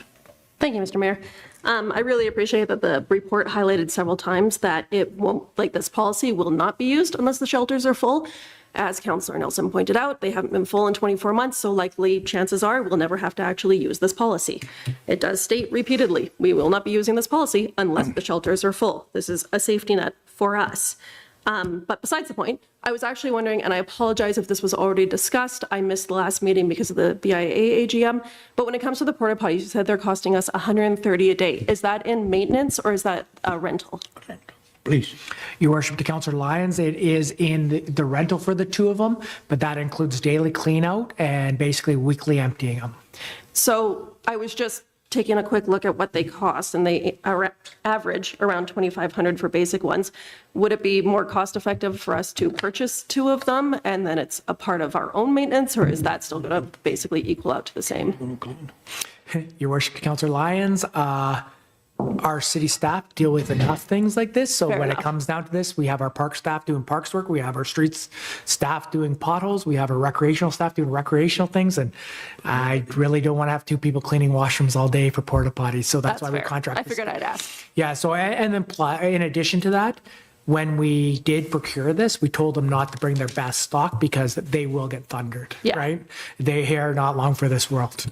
Thank you, Mr. Mayor. I really appreciate that the report highlighted several times that it won't, like this policy will not be used unless the shelters are full. As Councillor Nelson pointed out, they haven't been full in 24 months, so likely chances are we'll never have to actually use this policy. It does state repeatedly, we will not be using this policy unless the shelters are full. This is a safety net for us. But besides the point, I was actually wondering, and I apologize if this was already discussed, I missed the last meeting because of the BIA AGM, but when it comes to the porta potties, you said they're costing us $130 a day. Is that in maintenance or is that a rental? Please. Your Worship, to Councillor Lyons, it is in the rental for the 2 of them, but that includes daily clean out and basically weekly emptying them. So I was just taking a quick look at what they cost, and they average around $2,500 for basic ones. Would it be more cost effective for us to purchase 2 of them and then it's a part of our own maintenance, or is that still going to basically equal out to the same? Your Worship, to Councillor Lyons, our city staff deal with enough things like this. So when it comes down to this, we have our park staff doing parks work. We have our streets staff doing potholes. We have our recreational staff doing recreational things. And I really don't want to have 2 people cleaning washrooms all day for porta potties. So that's why we contract. I figured I'd ask. Yeah. So, and then in addition to that, when we did procure this, we told them not to bring their best stock because they will get thundered, right? They are not long for this world.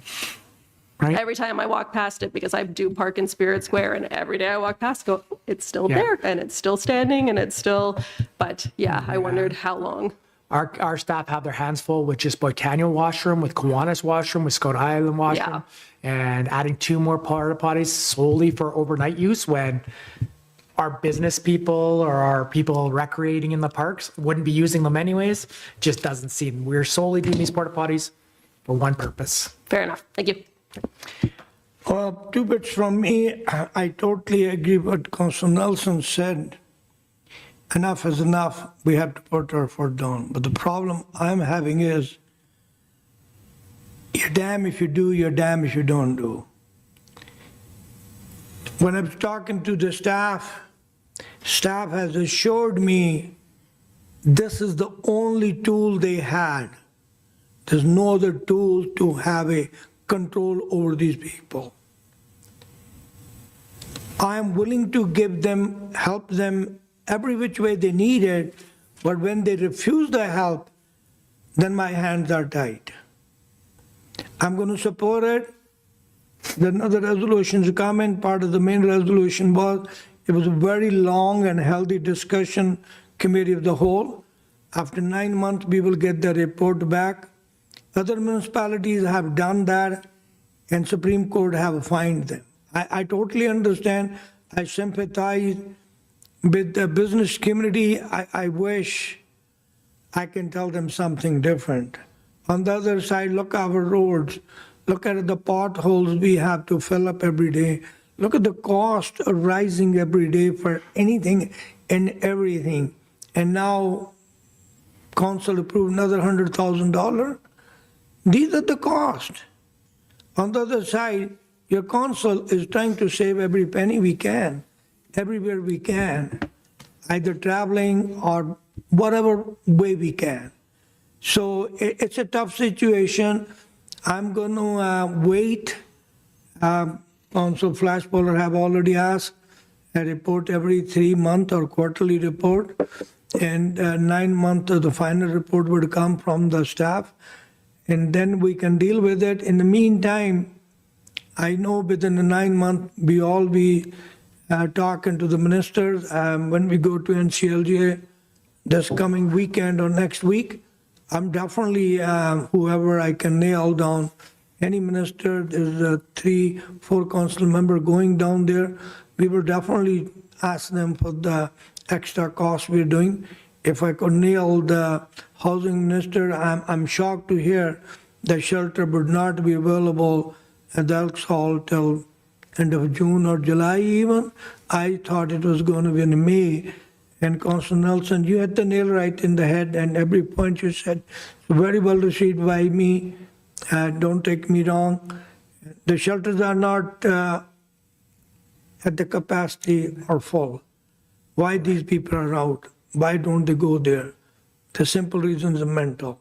Right. Every time I walk past it, because I do park in Spirit Square, and every day I walk past, go, it's still there, and it's still standing, and it's still, but I wondered how long. Our staff have their hands full with just Boitano washroom, with Kiwanis washroom, with Scott Island washroom, and adding 2 more porta potties solely for overnight use when our business people or our people recreating in the parks wouldn't be using them anyways. Just doesn't seem. We're solely doing these porta potties for one purpose. Fair enough. Thank you. 2 bits from me. I totally agree with what Councillor Nelson said. Enough is enough. We have to put our foot down. But the problem I'm having is, you're damned if you do, you're damned if you don't do. When I'm talking to the staff has assured me this is the only tool they had. There's no other tool to have a control over these people. I am willing to give them, help them every which way they need it, but when they refuse the help, then my hands are tied. I'm going to support it. Then other resolutions comment, part of the main resolution was, it was a very long and healthy discussion, committee of the whole. After 9 months, we will get the report back. Other municipalities have done that, and Supreme Court have fined them. I totally understand. I sympathize with the business community, I wish I can tell them something different. On the other side, look our roads, look at the potholes we have to fill up every day. Look at the cost of rising every day for anything and everything. And now council approved another $100,000. These are the costs. On the other side, your council is trying to save every penny we can, everywhere we can, either traveling or whatever way we can. So it's a tough situation. I'm going to wait. Council Flash Poller have already asked a report every 3 months or quarterly report, and 9 months of the final report would come from the staff, and then we can deal with it. In the meantime, I know within the 9 months, we all be talking to the ministers. When we go to NCLGA this coming weekend or next week, I'm definitely, whoever I can nail down, any minister, there's a 3-4 council member going down there, we will definitely ask them for the extra cost we're doing. If I could nail the housing minister, I'm shocked to hear the shelter would not be available at the Elks Hall till end of June or July even. I thought it was going to be in May. And Councilor Nelson, you had the nail right in the head, and every point you said, very well received by me. Don't take me wrong. The shelters are not at the capacity or full. Why these people are out? Why don't they go there? The simple reason is mental.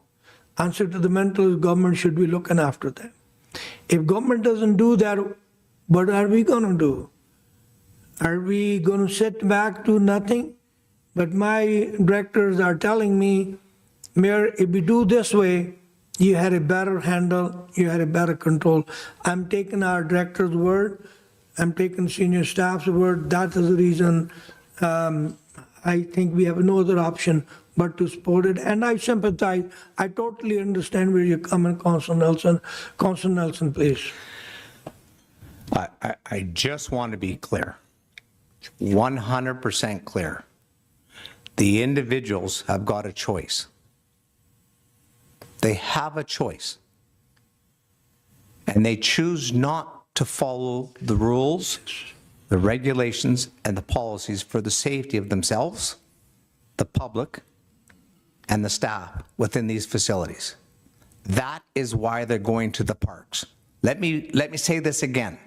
Answer to the mental is government should be looking after them. If government doesn't do that, what are we going to do? Are we going to sit back, do nothing? But my directors are telling me, Mayor, if we do this way, you had a better handle, you had a better control. I'm taking our director's word, I'm taking senior staff's word. That is the reason I think we have no other option but to support it. And I sympathize. I totally understand where you're coming, Councilor Nelson. Councilor Nelson, please. I just want to be clear, 100% clear. The individuals have got a choice. They have a choice. And they choose not to follow the rules, the regulations, and the policies for the safety of themselves, the public, and the staff within these facilities. That is why they're going to the parks. Let me say this again.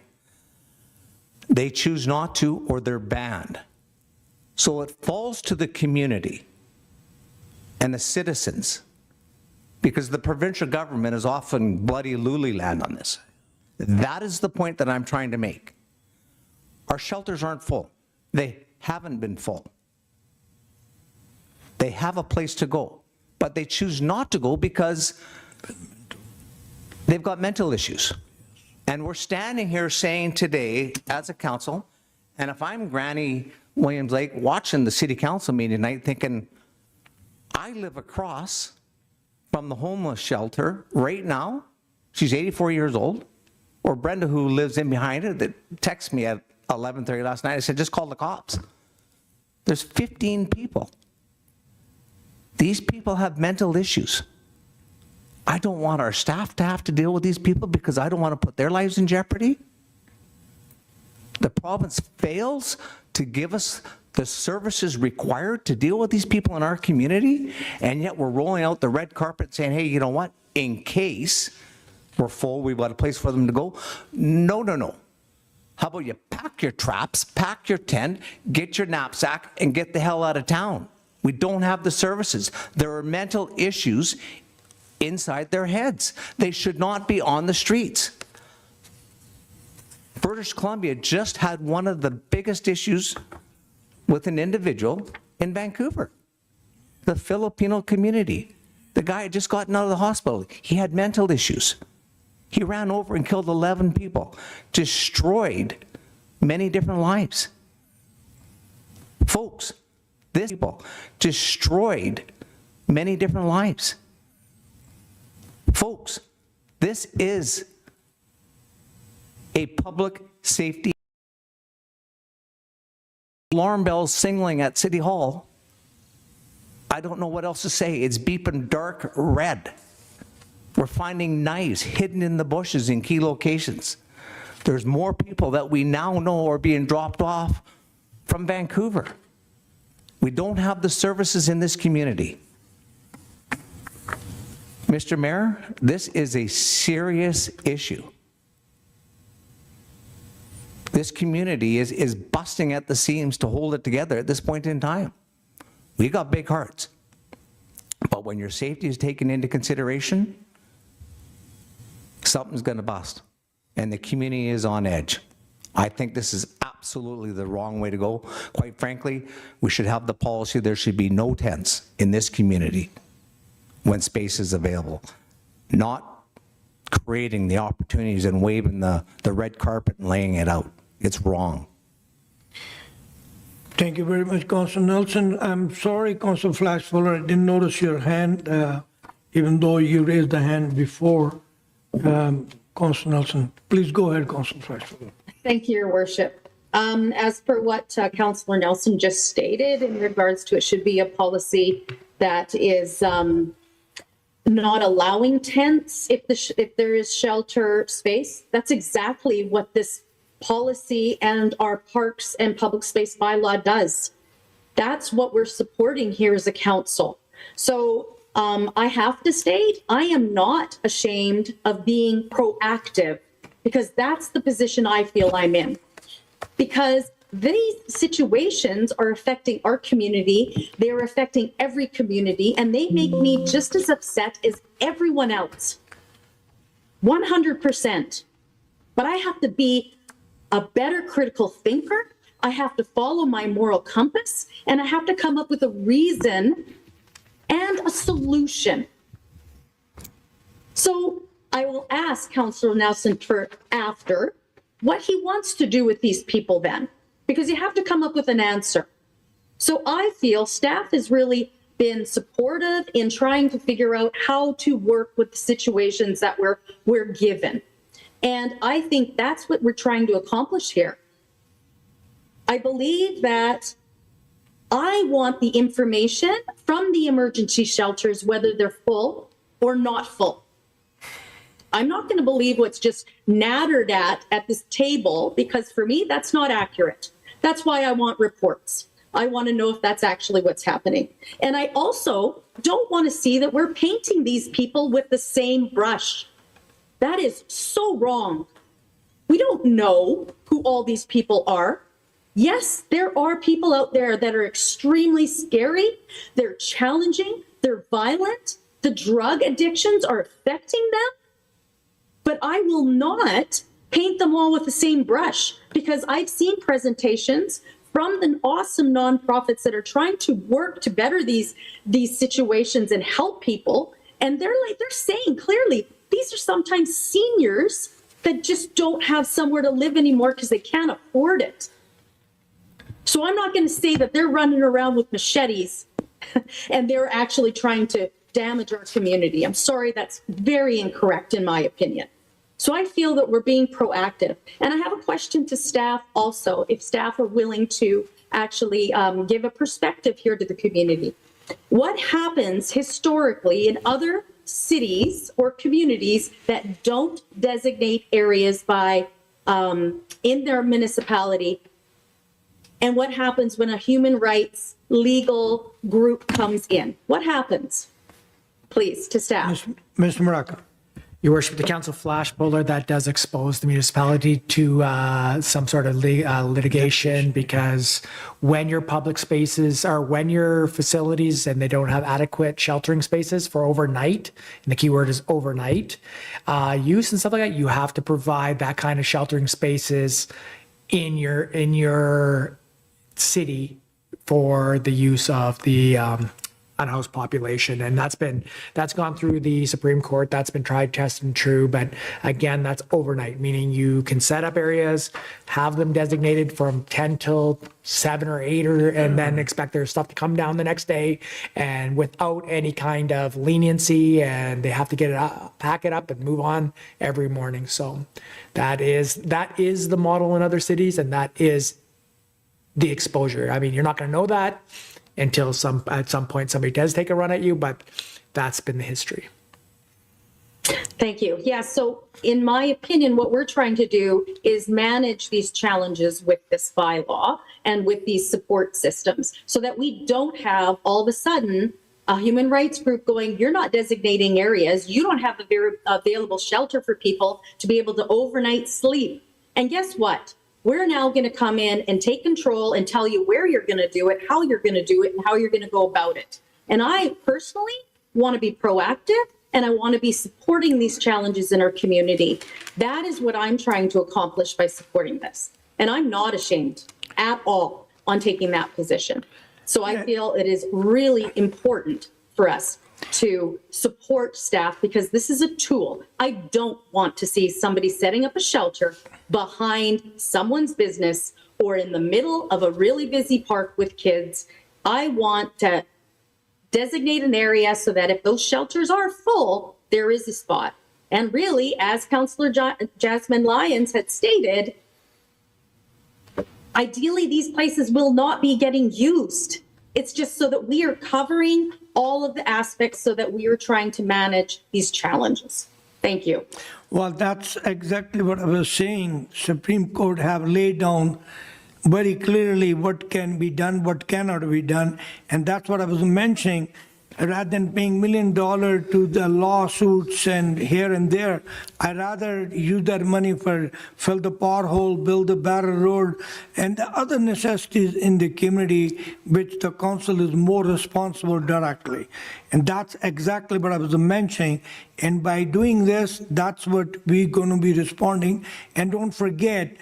They choose not to, or they're banned. So it falls to the community and the citizens, because the provincial government is often bloody loolie land on this. That is the point that I'm trying to make. Our shelters aren't full. They haven't been full. They have a place to go, but they choose not to go because they've got mental issues. And we're standing here saying today as a council, and if I'm Granny Williams Lake watching the city council meeting tonight thinking, I live across from the homeless shelter right now. She's 84 years old. Or Brenda, who lives in behind it, that texted me at 11:30 last night. I said, just call the cops. There's 15 people. These people have mental issues. I don't want our staff to have to deal with these people because I don't want to put their lives in jeopardy. The province fails to give us the services required to deal with these people in our community, and yet we're rolling out the red carpet saying, hey, you know what, in case we're full, we've got a place for them to go. No, no, no. How about you pack your traps, pack your tent, get your knapsack, and get the hell out of town? We don't have the services. There are mental issues inside their heads. They should not be on the streets. British Columbia just had one of the biggest issues with an individual in Vancouver, the Filipino community. The guy had just gotten out of the hospital. He had mental issues. He ran over and killed 11 people, destroyed many different lives. Folks, this people destroyed many different lives. Folks, this is a public safety alarm bells signaling at City Hall. I don't know what else to say. It's beeping dark red. We're finding knives hidden in the bushes in key locations. There's more people that we now know are being dropped off from Vancouver. We don't have the services in this community. Mr. Mayor, this is a serious issue. This community is busting at the seams to hold it together at this point in time. We got big hearts. But when your safety is taken into consideration, something's going to bust. And the community is on edge. I think this is absolutely the wrong way to go. Quite frankly, we should have the policy there should be no tents in this community when space is available. Not creating the opportunities and waving the red carpet and laying it out. It's wrong. Thank you very much, Councilor Nelson. I'm sorry, Councilor Flashfuller, I didn't notice your hand, even though you raised the hand before. Councilor Nelson, please go ahead, Councilor Flashfuller. Thank you, Your Worship. As per what Councilor Nelson just stated in regards to it should be a policy that is not allowing tents if there is shelter space. That's exactly what this policy and our parks and public space bylaw does. That's what we're supporting here as a council. So I have to state, I am not ashamed of being proactive, because that's the position I feel I'm in. Because these situations are affecting our community, they're affecting every community, and they make me just as upset as everyone else. 100%. But I have to be a better critical thinker. I have to follow my moral compass, and I have to come up with a reason and a solution. So I will ask Councillor Nelson for after what he wants to do with these people then, because you have to come up with an answer. So I feel staff has really been supportive in trying to figure out how to work with the situations that we're given. And I think that's what we're trying to accomplish here. I believe that I want the information from the emergency shelters, whether they're full or not full. I'm not going to believe what's just nattered at this table, because for me, that's not accurate. That's why I want reports. I want to know if that's actually what's happening. And I also don't want to see that we're painting these people with the same brush. That is so wrong. We don't know who all these people are. Yes, there are people out there that are extremely scary. They're challenging. They're violent. The drug addictions are affecting them. But I will not paint them all with the same brush, because I've seen presentations from the awesome nonprofits that are trying to work to better these situations and help people. And they're saying clearly, these are sometimes seniors that just don't have somewhere to live anymore because they can't afford it. So I'm not going to say that they're running around with machetes and they're actually trying to damage our community. I'm sorry, that's very incorrect in my opinion. So I feel that we're being proactive. And I have a question to staff also, if staff are willing to actually give a perspective here to the community. What happens historically in other cities or communities that don't designate areas by in their municipality? And what happens when a human rights legal group comes in? What happens? Please, to staff. Mr. Maraca. Your Worship, the Council Flashfuller, that does expose the municipality to some sort of litigation, because when your public spaces or when your facilities and they don't have adequate sheltering spaces for overnight, and the key word is overnight, use and stuff like that, you have to provide that kind of sheltering spaces in your city for the use of the unhoused population. And that's gone through the Supreme Court. That's been tried, tested, and true. But again, that's overnight, meaning you can set up areas, have them designated from 10 till 7 or 8, and then expect their stuff to come down the next day, and without any kind of leniency, and they have to get it up, pack it up, and move on every morning. So that is the model in other cities, and that is the exposure. I mean, you're not going to know that until at some point somebody does take a run at you, but that's been the history. Thank you. Yeah, so in my opinion, what we're trying to do is manage these challenges with this bylaw and with these support systems so that we don't have all of a sudden a human rights group going, you're not designating areas, you don't have available shelter for people to be able to overnight sleep. And guess what? We're now going to come in and take control and tell you where you're going to do it, how you're going to do it, and how you're going to go about it. And I personally want to be proactive, and I want to be supporting these challenges in our community. That is what I'm trying to accomplish by supporting this. And I'm not ashamed at all on taking that position. So I feel it is really important for us to support staff because this is a tool. I don't want to see somebody setting up a shelter behind someone's business or in the middle of a really busy park with kids. I want to designate an area so that if those shelters are full, there is a spot. And really, as Councillor Jasmine Lyons had stated, ideally, these places will not be getting used. It's just so that we are covering all of the aspects so that we are trying to manage these challenges. Thank you. Well, that's exactly what I was saying. Supreme Court have laid down very clearly what can be done, what cannot be done. And that's what I was mentioning. Rather than paying $1 million to the lawsuits and here and there, I'd rather use that money for fill the pothole, build a better road, and the other necessities in the community, which the council is more responsible directly. And that's exactly what I was mentioning. And by doing this, that's what we're going to be responding. And don't forget,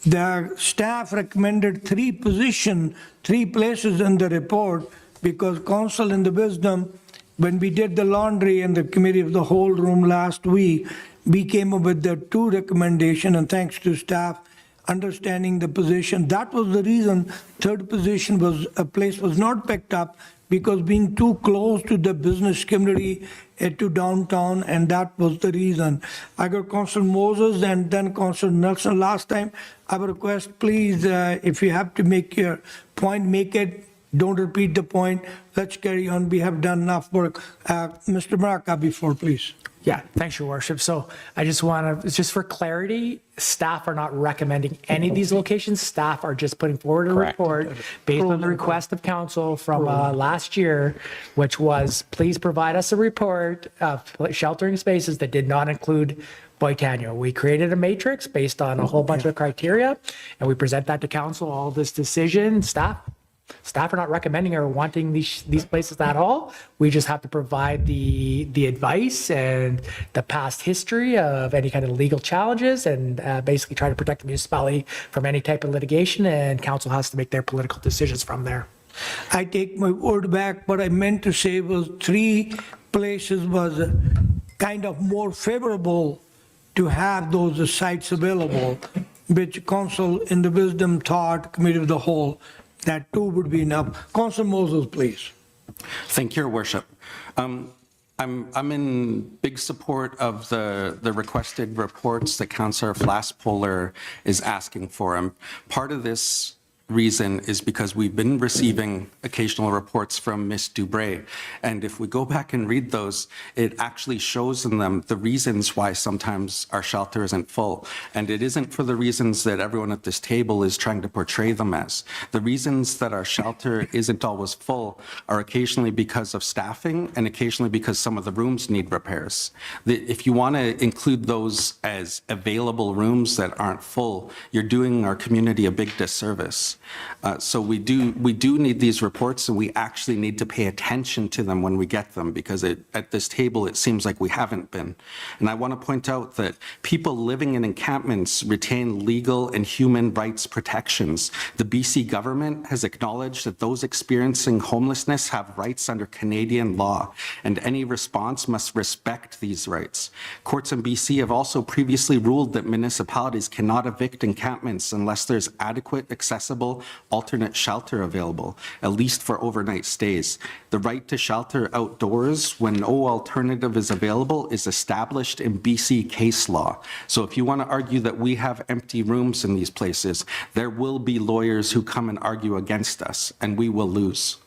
the staff recommended 3 places in the report, because council in the wisdom, when we did the laundry in the committee of the whole room last week, we came up with the 2 recommendations, and thanks to staff understanding the position. That was the reason 3rd position was a place was not picked up, because being too close to the business community to downtown, and that was the reason. I got Councillor Moses and then Councillor Nelson last time. I would request, please, if you have to make your point, make it. Don't repeat the point. Let's carry on. We have done enough work. Mr. Baraka, before, please. Yeah, thanks, Your Worship. So I just want to, just for clarity, staff are not recommending any of these locations. Staff are just putting forward a report based on the request of council from last year, which was, please provide us a report of sheltering spaces that did not include Boitano. We created a matrix based on a whole bunch of criteria, and we present that to council, all this decision. Staff are not recommending or wanting these places at all. We just have to provide the advice and the past history of any kind of legal challenges, and basically try to protect the municipality from any type of litigation, and council has to make their political decisions from there. I take my word back. What I meant to say was 3 places was kind of more favorable to have those sites available, which council in the wisdom thought, committee of the whole, that 2 would be enough. Councillor Moses, please. Thank you, Your Worship. I'm in big support of the requested reports that Councillor Flaspohler is asking for. Part of this reason is because we've been receiving occasional reports from Ms. Dubray. And if we go back and read those, it actually shows in them the reasons why sometimes our shelter isn't full. And it isn't for the reasons that everyone at this table is trying to portray them as. The reasons that our shelter isn't always full are occasionally because of staffing and occasionally because some of the rooms need repairs. If you want to include those as available rooms that aren't full, you're doing our community a big disservice. So we do need these reports, and we actually need to pay attention to them when we get them, because at this table it seems like we haven't been. And I want to point out that people living in encampments retain legal and human rights protections. The BC government has acknowledged that those experiencing homelessness have rights under Canadian law, and any response must respect these rights. Courts in BC have also previously ruled that municipalities cannot evict encampments unless there's adequate, accessible, available, alternate shelter available, at least for overnight stays. The right to shelter outdoors when no alternative is available is established in BC case law. So if you want to argue that we have empty rooms in these places, there will be lawyers who come and argue against us, and we will lose.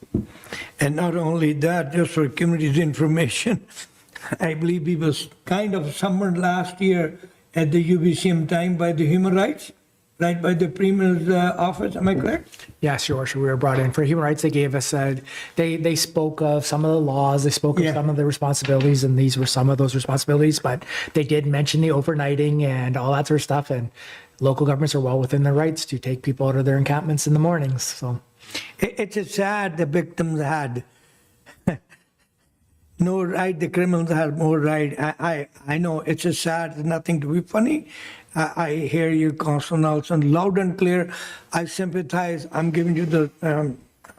And not only that, just for community's information, I believe he was kind of summoned last year at the UBCM time by the Human Rights, right, by the Premier's office, am I correct? Yes, Your Worship, we were brought in for human rights. They gave us, they spoke of some of the laws, they spoke of Yeah. some of the responsibilities, and these were some of those responsibilities, but they did mention the overnighting and all that sort of stuff, and local governments are well within their rights to take people out of their encampments in the mornings, so. It's a sad the victims had no right, the criminals had more right. I know it's a sad, nothing to be funny. I hear you, Councilor Nelson, loud and clear. I sympathize. I'm giving you the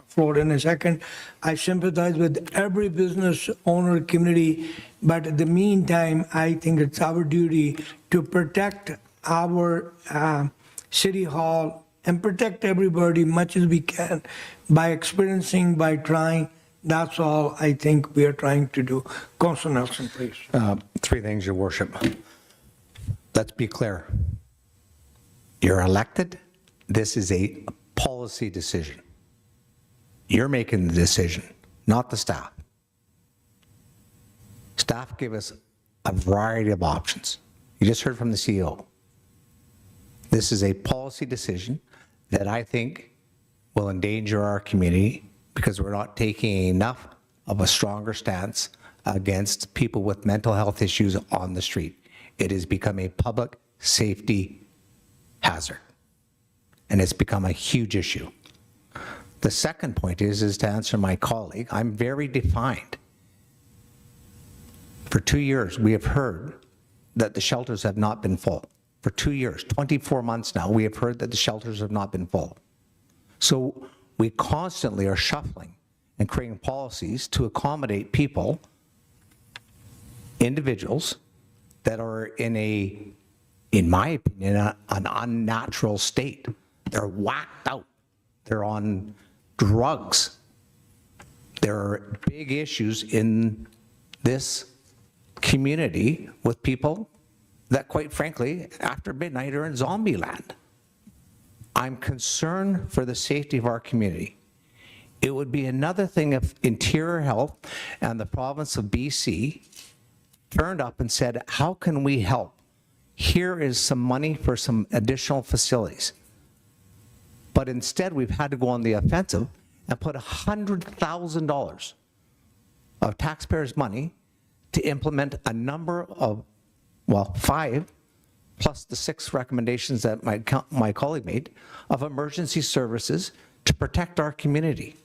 floor in a second. I sympathize with every business owner community, but in the meantime, I think it's our duty to protect our city hall and protect everybody much as we can by experiencing, by trying. That's all I think we are trying to do. Councilor Nelson, please. Three things, Your Worship. Let's be clear. You're elected. This is a policy decision. You're making the decision, not the staff. Staff give us a variety of options. You just heard from the CEO. This is a policy decision that I think will endanger our community because we're not taking enough of a stronger stance against people with mental health issues on the street. It has become a public safety hazard, and it's become a huge issue. The second point is to answer my colleague, I'm very defined. For 2 years, we have heard that the shelters have not been full. For 2 years, 24 months now, we have heard that the shelters have not been full. So we constantly are shuffling and creating policies to accommodate people, individuals that are in my opinion, an unnatural state. They're whacked out. They're on drugs. There are big issues in this community with people that, quite frankly, after midnight are in zombie land. I'm concerned for the safety of our community. It would be another thing if Interior Health and the province of BC turned up and said, how can we help? Here is some money for some additional facilities. But instead, we've had to go on the offensive and put $100,000 of taxpayers' money to implement a number of, well, 5 plus the 6 recommendations that my colleague made of emergency services to protect our community.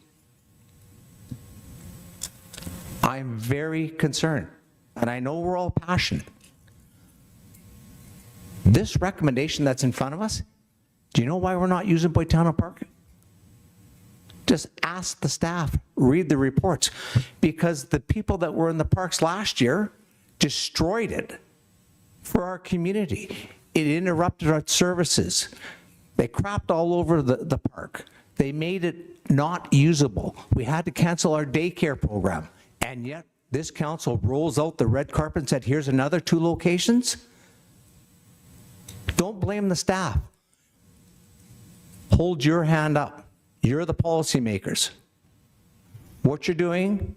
I'm very concerned, and I know we're all passionate. This recommendation that's in front of us, do you know why we're not using Boitano Park? Just ask the staff, read the reports, because the people that were in the parks last year destroyed it for our community. It interrupted our services. They crapped all over the park. They made it not usable. We had to cancel our daycare program. And yet this council rolls out the red carpet and said, here's another 2 locations. Don't blame the staff. Hold your hand up. You're the policymakers. What you're doing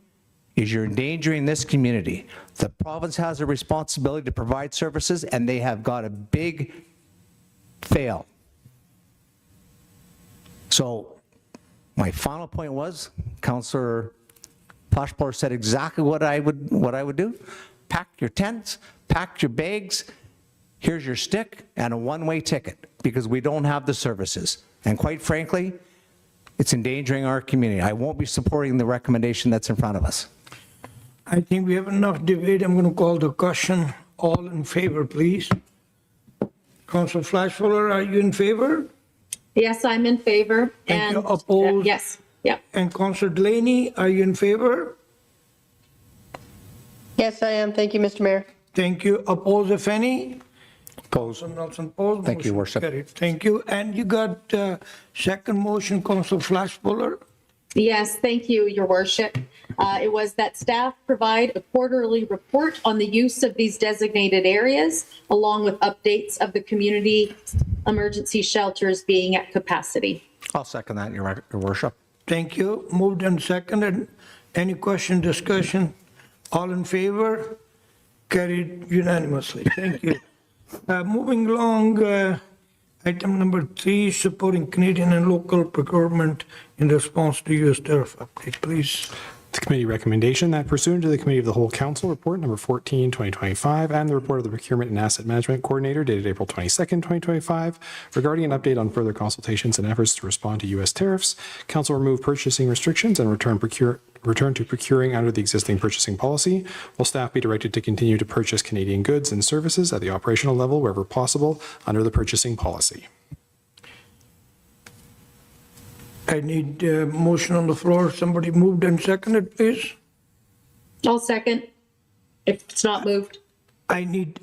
is you're endangering this community. The province has a responsibility to provide services, and they have got a big fail. So my final point was, Councillor Poshpour said exactly what I would do. Pack your tents, pack your bags, here's your stick and a one-way ticket, because we don't have the services. And quite frankly, it's endangering our community. I won't be supporting the recommendation that's in front of us. I think we have enough debate. I'm going to call the question. All in favor, please. Councilor Flashfuller, are you in favor? Yes, I'm in favor. Thank you. And Opposed? yes, yep. And Councilor Delaney, are you in favor? Yes, I am. Thank you, Mr. Mayor. Thank you. Oppose, if any? Opposed? Council Nelson opposed. Thank you, Motion Worship. carried. Thank you. And you got second motion, Council Flash Fuller. Yes, thank you, Your Worship. It was that staff provide a quarterly report on the use of these designated areas, along with updates of the community emergency shelters being at capacity. I'll second that, Your Worship. Thank you. Moved and seconded. Any question, discussion? All in favor? Carried unanimously. Thank you. Moving along, item number 3, supporting Canadian and local procurement in response to U.S. tariff update, please. The committee recommendation that pursuant to the Committee of the Whole Council Report number 14, 2025, and the report of the Procurement and Asset Management Coordinator dated April 22nd, 2025, regarding an update on further consultations and efforts to respond to U.S. tariffs, Council remove purchasing restrictions and return to procuring under the existing purchasing policy, while staff be directed to continue to purchase Canadian goods and services at the operational level wherever possible under the purchasing policy. I need a motion on the floor. Somebody moved and seconded, please. I'll second, if it's not moved. I need,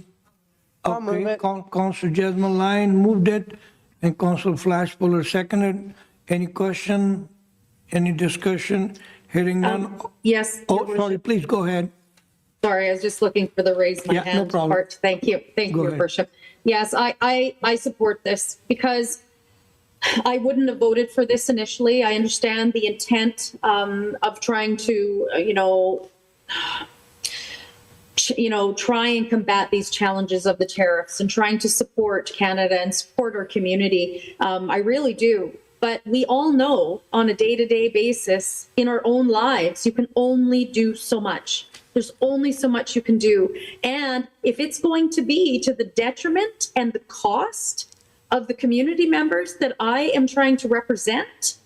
okay, Council Jasmine Lyon moved it, and Council Flash Fuller seconded. Any question, any discussion? Hearing none. Yes. Your Oh, Worship. sorry, please go ahead. Sorry, I was just looking for the raise my Yeah, no hand problem. part. Thank you. Thank Go you, Your ahead. Worship. Yes, I support this because I wouldn't have voted for this initially. I understand the intent of trying to, try and combat these challenges of the tariffs and trying to support Canada and support our community. I really do. But we all know on a day-to-day basis in our own lives, you can only do so much. There's only so much you can do. And if it's going to be to the detriment and the cost of the community members that I am trying to represent,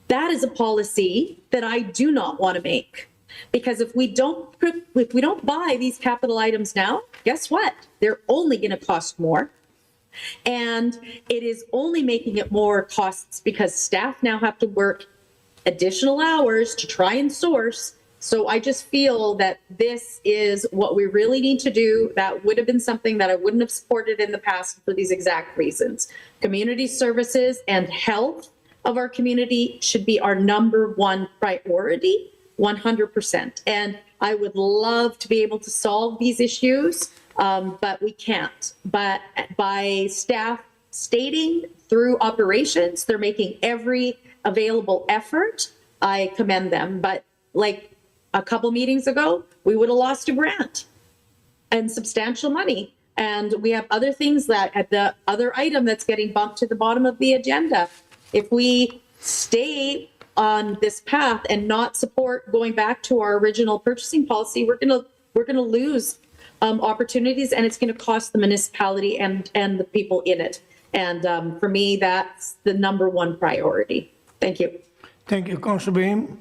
that is a policy that I do not want to make. Because if we don't buy these capital items now, guess what? They're only going to cost more. And it is only making it more costs because staff now have to work additional hours to try and source. So I just feel that this is what we really need to do. That would have been something that I wouldn't have supported in the past for these exact reasons. Community services and health of our community should be our number one priority, 100%. And I would love to be able to solve these issues, but we can't. But by staff stating through operations, they're making every available effort. I commend them. But like a couple meetings ago, we would have lost a grant and substantial money. And we have other things that at the other item that's getting bumped to the bottom of the agenda. If we stay on this path and not support going back to our original purchasing policy, we're gonna lose opportunities, and it's going to cost the municipality and the people in it. And for me, that's the number one priority. Thank you. Thank you, Council Beam.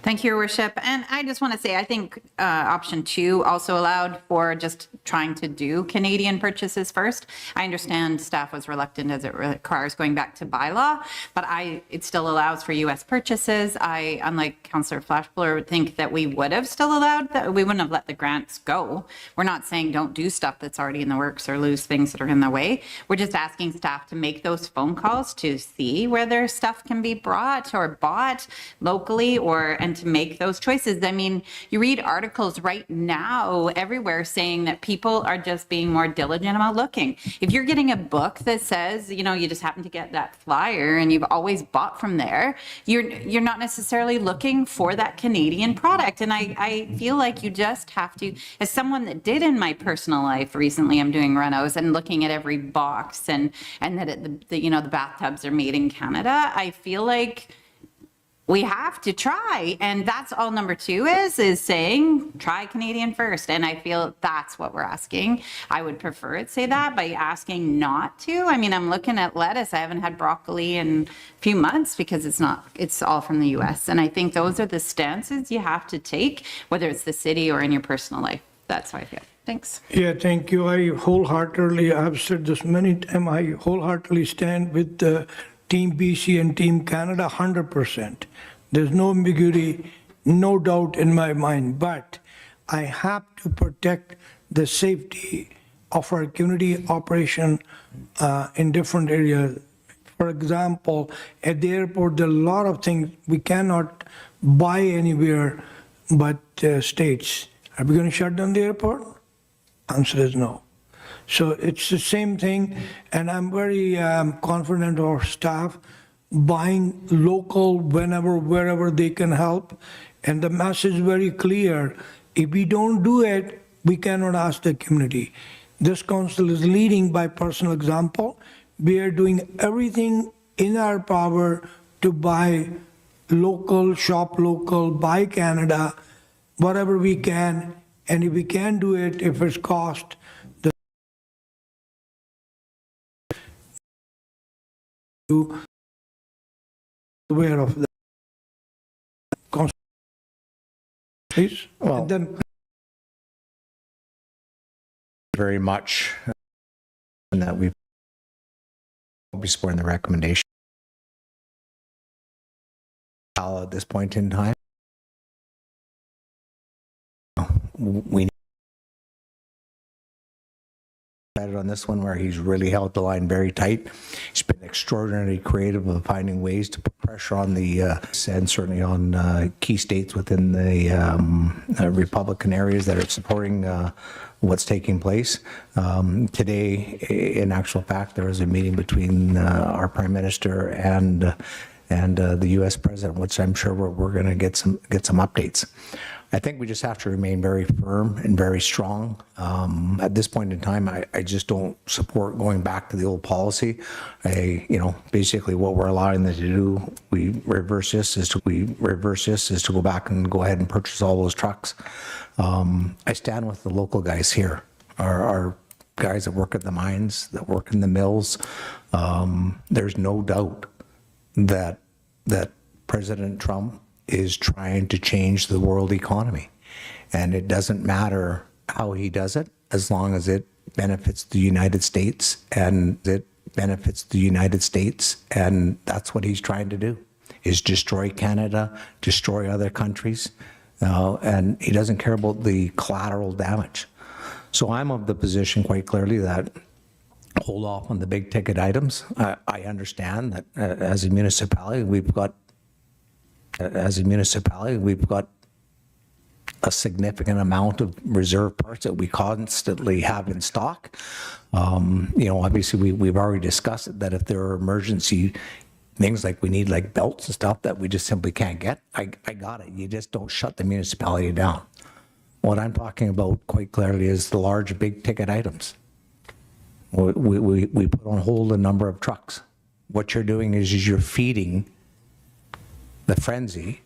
Thank you, Your Worship. And I just want to say, I think option 2 also allowed for just trying to do Canadian purchases first. I understand staff was reluctant as it requires going back to bylaw, but it still allows for U.S. purchases. I, unlike Councillor Flash Fuller, would think that we would have still allowed that. We wouldn't have let the grants go. We're not saying don't do stuff that's already in the works or lose things that are in the way. We're just asking staff to make those phone calls to see whether stuff can be brought or bought locally and to make those choices. I mean, you read articles right now everywhere saying that people are just being more diligent about looking. If you're getting a book that says, you just happen to get that flyer and you've always bought from there, you're not necessarily looking for that Canadian product. And I feel like you just have to, as someone that did in my personal life recently, I'm doing renos and looking at every box and that the bathtubs are made in Canada. I feel like we have to try. And that's all number 2 is saying, try Canadian first. And I feel that's what we're asking. I would prefer it say that by asking not to. I mean, I'm looking at lettuce. I haven't had broccoli in a few months because it's all from the US. And I think those are the stances you have to take, whether it's the city or in your personal life. That's how I feel. Thanks. Yeah, thank you. I've said this many times, I wholeheartedly stand with Team BC and Team Canada 100%. There's no ambiguity, no doubt in my mind, but I have to protect the safety of our community operation in different areas. For example, at the airport, there are a lot of things we cannot buy anywhere but states. Are we going to shut down the airport? Answer is no. So it's the same thing, and I'm very confident of our staff buying local whenever, wherever they can help. And the message is very clear. If we don't do it, we cannot ask the community. This council is leading by personal example. We are doing everything in our power to buy local, shop local, buy Canada, whatever we can. And if we can do it, if it's cost, aware of that. Please. Well, Then very much and that we will be supporting the recommendation at this point in time. We on this one where he's really held the line very tight. He's been extraordinarily creative of finding ways to put pressure on the and certainly on key states within the Republican areas that are supporting what's taking place. Today, in actual fact, there was a meeting between our Prime Minister and the U.S. President, which I'm sure we're going to get some updates. I think we just have to remain very firm and very strong. At this point in time, I just don't support going back to the old policy. Basically what we're allowing them to do, we reverse this is to go back and go ahead and purchase all those trucks. I stand with the local guys here, our guys that work at the mines, that work in the mills. There's no doubt that President Trump is trying to change the world economy. And it doesn't matter how he does it, as long as it benefits the United States, and and that's what he's trying to do, is destroy Canada, destroy other countries, and he doesn't care about the collateral damage. So I'm of the position quite clearly that hold off on the big ticket items. I understand that as a municipality, we've got a significant amount of reserve parts that we constantly have in stock. Obviously we've already discussed it, that if there are emergency things like we need like belts and stuff that we just simply can't get, I got it. You just don't shut the municipality down. What I'm talking about quite clearly is the large big ticket items. We put on hold a number of trucks. What you're doing is you're feeding the frenzy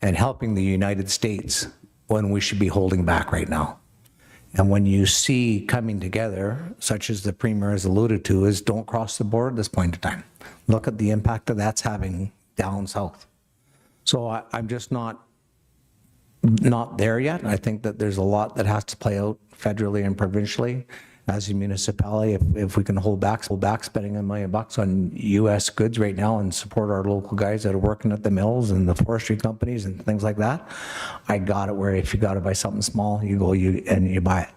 and helping the United States when we should be holding back right now. And when you see coming together, such as the Premier has alluded to, is don't cross the border at this point in time. Look at the impact that that's having down south. So I'm just not there yet. I think that there's a lot that has to play out federally and provincially. As a municipality, if we can hold back spending $1 million on U.S. goods right now and support our local guys that are working at the mills and the forestry companies and things like that, I got it where if you got to buy something small, you go and you buy it.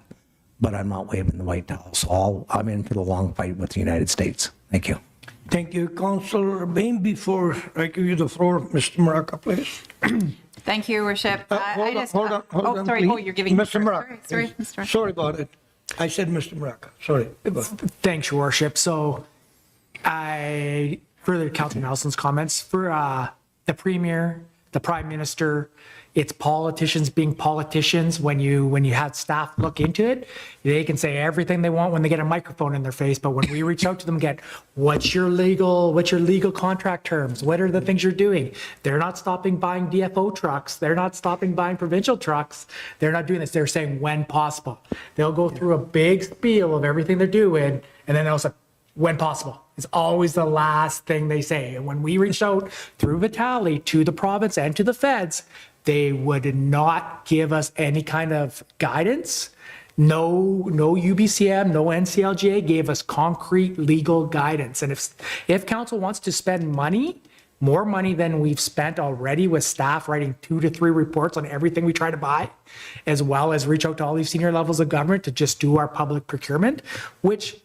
But I'm not waving the white towel, so I'm in for the long fight with the United States. Thank you. thank you, Councillor Bain. Before I give you the floor, Mr. Maraca, please. Thank you, Your Worship. Hold on, Sorry. please. Oh, you're giving Mr. Maraca. Sorry, Mr. Sorry about it. I said Mr. Maraca. Sorry. Thanks, Your Worship. So I further Councilor Nelson's comments for the Premier, the Prime Minister. It's politicians being politicians. When you have staff look into it, they can say everything they want when they get a microphone in their face. But when we reach out to them, get what's your legal contract terms? What are the things you're doing? They're not stopping buying DFO trucks. They're not stopping buying provincial trucks. They're not doing this. They're saying when possible. They'll go through a big spiel of everything they're doing, and then they'll say when possible. It's always the last thing they say. And when we reached out through Vitali to the province and to the feds, they would not give us any kind of guidance. No UBCM, no NCLGA gave us concrete legal guidance. And if council wants to spend money more money than we've spent already with staff writing 2 to 3 reports on everything we try to buy, as well as reach out to all these senior levels of government to just do our public procurement, which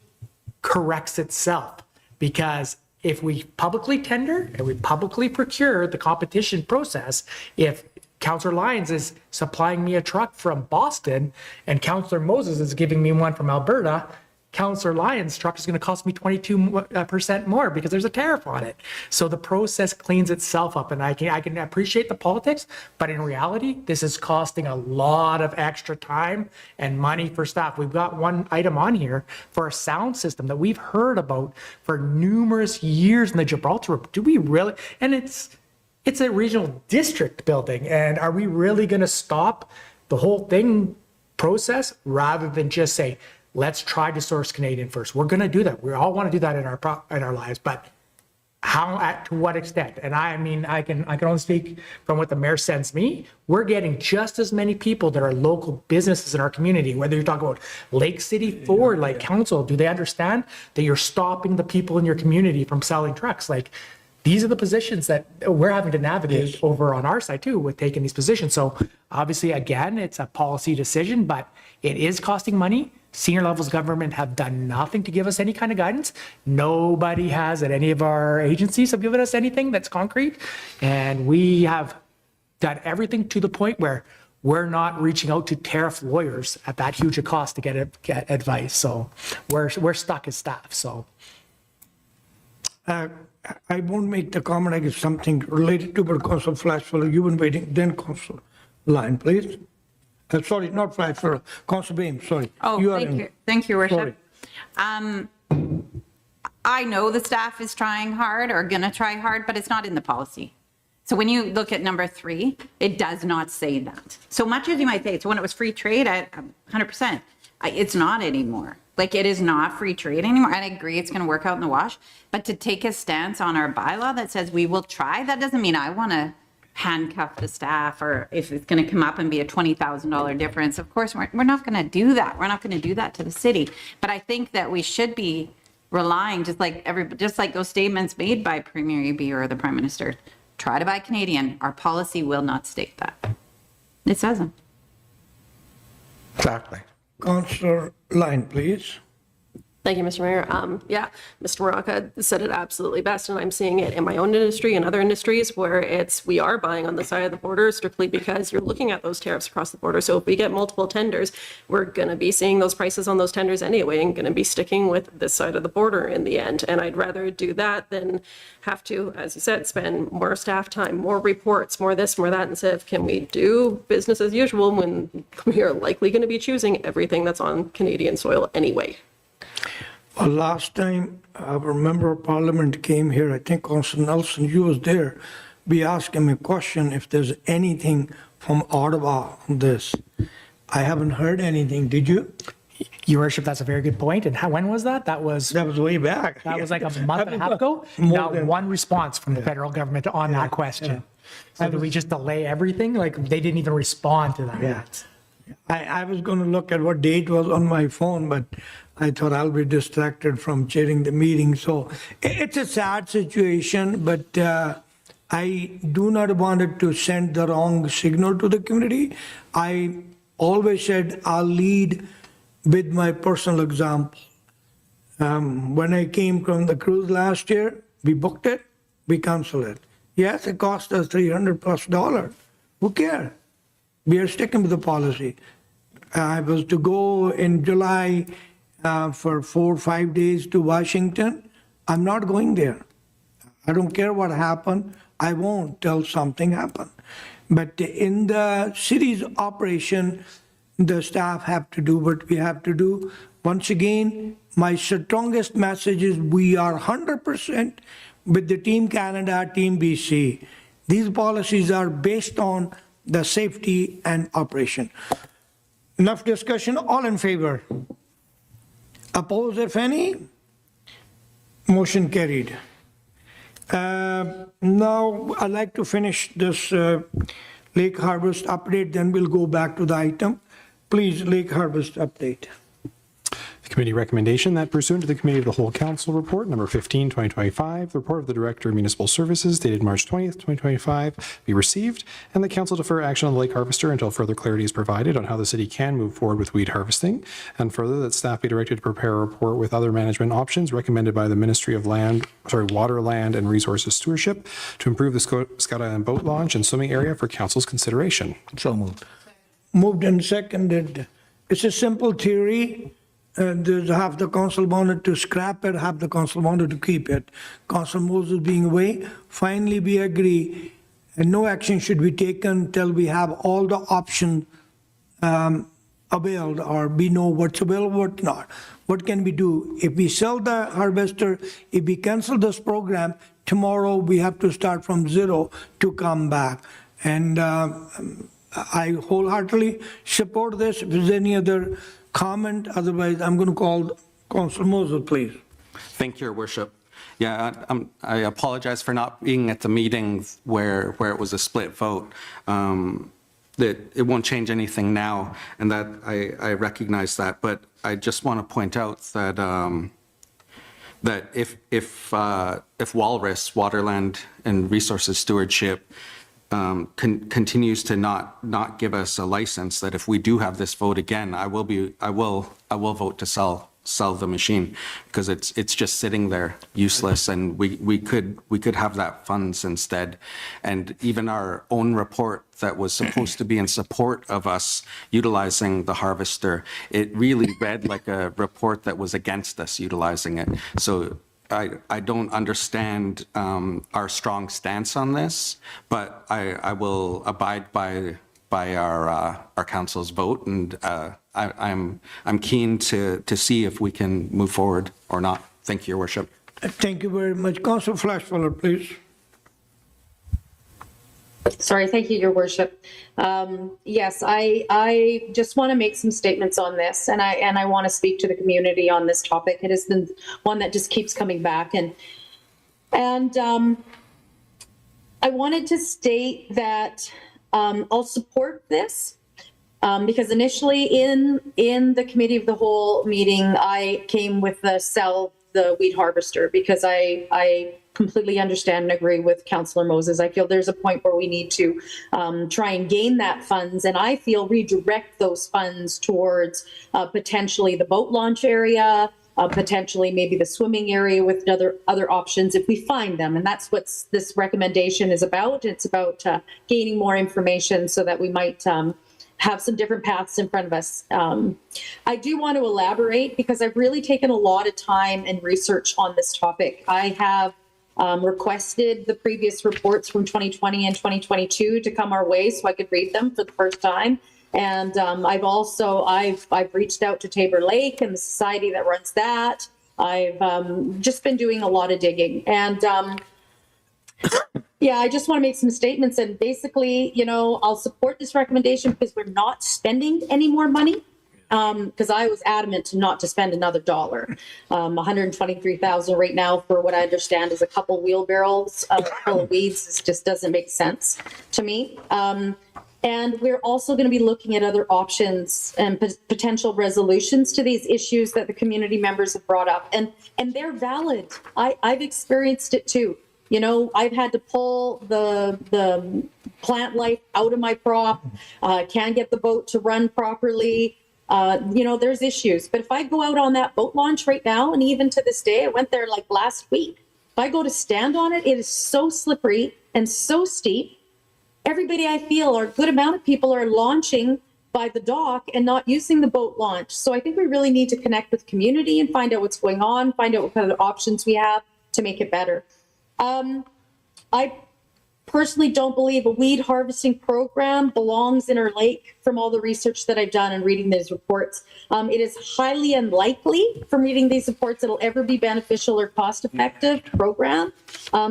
corrects itself. Because if we publicly tender and we publicly procure the competition process, if Councillor Lyons is supplying me a truck from Boston and Councillor Moses is giving me one from Alberta, Councillor Lyons' truck is going to cost me 22% more because there's a tariff on it. So the process cleans itself up, and I can appreciate the politics, but in reality, this is costing a lot of extra time and money for staff. We've got one item on here for a sound system that we've heard about for numerous years in the Gibraltar. Do we really? And it's a regional district building, and are we really going to stop the whole thing process rather than just say, let's try to source Canadian first? We're going to do that. We all want to do that in our lives, but to what extent? And I mean, I can only speak from what the mayor sends me. We're getting just as many people that are local businesses in our community, whether you're talking about Lake City Ford, like council, do they understand that you're stopping the people in your community from selling trucks? Like, these are the positions that we're having to navigate over on our side too with taking these positions. So obviously, again, it's a policy decision, but it is costing money. Senior levels of government have done nothing to give us any kind of guidance. Nobody has at any of our agencies have given us anything that's concrete. And we have done everything to the point where we're not reaching out to tariff lawyers at that huge a cost to get advice. So we're stuck as staff. So I won't make the comment. I guess something related to, but Councillor Flashfellow, you've been waiting. Then Councillor Lyon, please. Sorry, not Flashfellow. Councillor Bain, sorry. Oh, thank you. Thank you, Worship. I know the staff is trying hard or going to try hard, but it's not in the policy. So when you look at number 3, it does not say that. So much as you might say, so when it was free trade at 100%, it's not anymore. Like, it is not free trade anymore. And I agree it's going to work out in the wash. But to take a stance on our bylaw that says we will try, that doesn't mean I want to handcuff the staff, or if it's going to come up and be a $20,000 difference. Of course, we're not going to do that. We're not going to do that to the city. But I think that we should be relying, just like those statements made by Premier Eby or the Prime Minister, try to buy Canadian. Our policy will not state that. It doesn't. Exactly. Councillor Lyon, please. Thank you, Mr. Mayor. Yeah, Mr. Maraca said it absolutely best, and I'm seeing it in my own industry and other industries where we are buying on the side of the border strictly because you're looking at those tariffs across the border. So if we get multiple tenders, we're going to be seeing those prices on those tenders anyway and going to be sticking with this side of the border in the end. And I'd rather do that than have to, as you said, spend more staff time, more reports, more this, more that, instead of can we do business as usual when we are likely going to be choosing everything that's on Canadian soil anyway. Well, last time our member of parliament came here, I think Councillor Nelson, you was there. We asked him a question if there's anything from Ottawa on this. I haven't heard anything. Did you? Your Worship, that's a very good point. And when was that? That was way back. That was like a month and a half ago. Not one response from the federal government on that question. So did we just delay everything? Like, they didn't even respond to that. Yeah. I was going to look at what date was on my phone, but I thought I'll be distracted from chairing the meeting. So it's a sad situation, but I do not want it to send the wrong signal to the community. I always said I'll lead with my personal example. When I came from the cruise last year, we booked it, we canceled it. Yes, it cost us $300+. Who cares? We are sticking with the policy. I was to go in July for 4 or 5 days to Washington. I'm not going there. I don't care what happened. I won't till something happened. But in the city's operation, the staff have to do what we have to do. Once again, my strongest message is we are 100% with the Team Canada, Team BC. These policies are based on the safety and operation. Enough discussion. All in favor? Oppose, if any? Motion carried. Now, I'd like to finish this Lake Harvest update, then we'll go back to the item. Please, Lake Harvest update. The Committee recommendation that pursuant to the Committee of the Whole Council Report number 15, 2025, the report of the Director of Municipal Services dated March 20th, 2025 be received, and the Council defer action on the lake harvester until further clarity is provided on how the city can move forward with weed harvesting, and further that staff be directed to prepare a report with other management options recommended by the Ministry of Water, Land and Resources Stewardship to improve the Scout Island boat launch and swimming area for Council's consideration. So moved. Moved and seconded. It's a simple theory. There's half the council wanted to scrap it, half the council wanted to keep it. Council Moses being away, finally we agree, and no action should be taken till we have all the options availed, or we know what's available, what's not. What can we do? If we sell the harvester, if we cancel this program, tomorrow we have to start from zero to come back. And I wholeheartedly support this. If there's any other comment, otherwise I'm going to call Councilor Moses, please. Thank you, Your Worship. Yeah, I apologize for not being at the meeting where it was a split vote. That it won't change anything now, and that I recognize that. But I just want to point out that that if Walrus Waterland and Resources Stewardship continues to not give us a license, that if we do have this vote again, I will vote to sell the machine, because it's just sitting there useless, and we could have that funds instead. And even our own report that was supposed to be in support of us utilizing the harvester, it really read like a report that was against us utilizing it. So I don't understand our strong stance on this, but I will abide by our council's vote, and I'm keen to see if we can move forward or not. Thank you, Your Worship. Thank you very much. Councilor Flashfeller, please. Sorry, thank you, Your Worship. Yes, I just want to make some statements on this, and I want to speak to the community on this topic. It has been one that just keeps coming back, and I wanted to state that I'll support this because initially in the Committee of the Whole meeting, I came with the sell the weed harvester, because I completely understand and agree with Councillor Moses. I feel there's a point where we need to try and gain that funds, and I feel redirect those funds towards potentially the boat launch area, potentially maybe the swimming area with other options if we find them. And that's what this recommendation is about. It's about gaining more information so that we might have some different paths in front of us. I do want to elaborate because I've really taken a lot of time and research on this topic. I have requested the previous reports from 2020 and 2022 to come our way so I could read them for the first time. And I've reached out to Tabor Lake and the society that runs that. I've just been doing a lot of digging, and yeah, I just want to make some statements. And basically, I'll support this recommendation because we're not spending any more money. Because I was adamant not to spend another dollar. 123,000 right now, for what I understand, is a couple wheelbarrows full of weeds. This just doesn't make sense to me. And we're also going to be looking at other options and potential resolutions to these issues that the community members have brought up. And they're valid. I've experienced it too. I've had to pull the plant life out of my prop, can't get the boat to run properly. There's issues. But if I go out on that boat launch right now, and even to this day, I went there like last week. If I go to stand on it, it is so slippery and so steep. Everybody, I feel, or a good amount of people are launching by the dock and not using the boat launch. So I think we really need to connect with community and find out what's going on, find out what kind of options we have to make it better. I personally don't believe a weed harvesting program belongs in our lake from all the research that I've done and reading these reports. It is highly unlikely from reading these reports it'll ever be beneficial or cost-effective program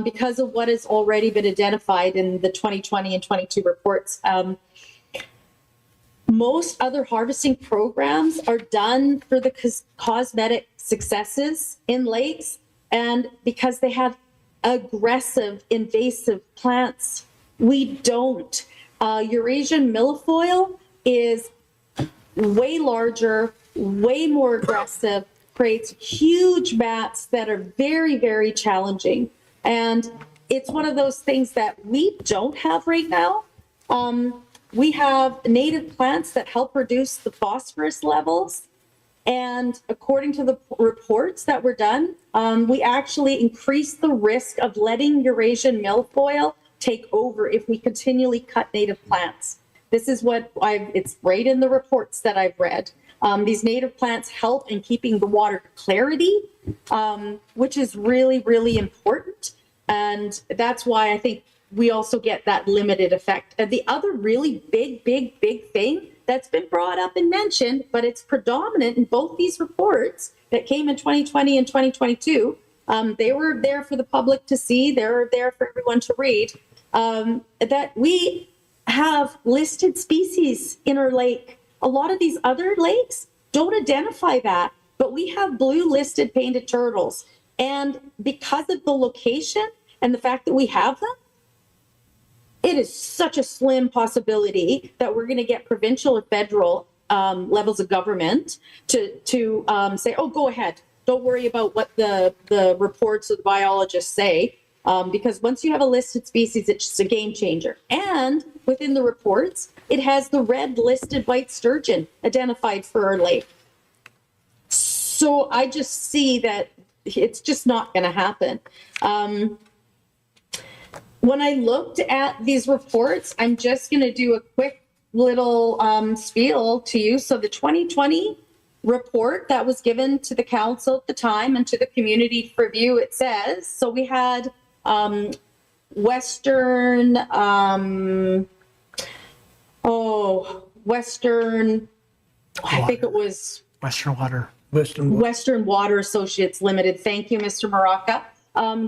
because of what has already been identified in the 2020 and 22 reports. Most other harvesting programs are done for the cosmetic successes in lakes, and because they have aggressive invasive plants. We don't. Eurasian milfoil is way larger, way more aggressive, creates huge mats that are very, very challenging. And it's one of those things that we don't have right now. We have native plants that help reduce the phosphorus levels. And according to the reports that were done, we actually increase the risk of letting Eurasian milfoil take over if we continually cut native plants. This is what it's right in the reports that I've read. These native plants help in keeping the water clarity, which is really, really important. And that's why I think we also get that limited effect. And the other really big thing that's been brought up and mentioned, but it's predominant in both these reports that came in 2020 and 2022. They were there for the public to see, they're there for everyone to read, that we have listed species in our lake. A lot of these other lakes don't identify that, but we have blue listed painted turtles. And because of the location and the fact that we have them, it is such a slim possibility that we're going to get provincial or federal levels of government to say, oh, go ahead. Don't worry about what the reports of the biologists say, because once you have a listed species, it's just a game changer. And within the reports, it has the red listed white sturgeon identified for our lake. So I just see that it's just not going to happen. When I looked at these reports, I'm just going to do a quick little spiel to you. So the 2020 report that was given to the council at the time and to the community for review, it says, so we had Western, I think it was Western Water Associates Limited. Thank you, Mr. Maraca.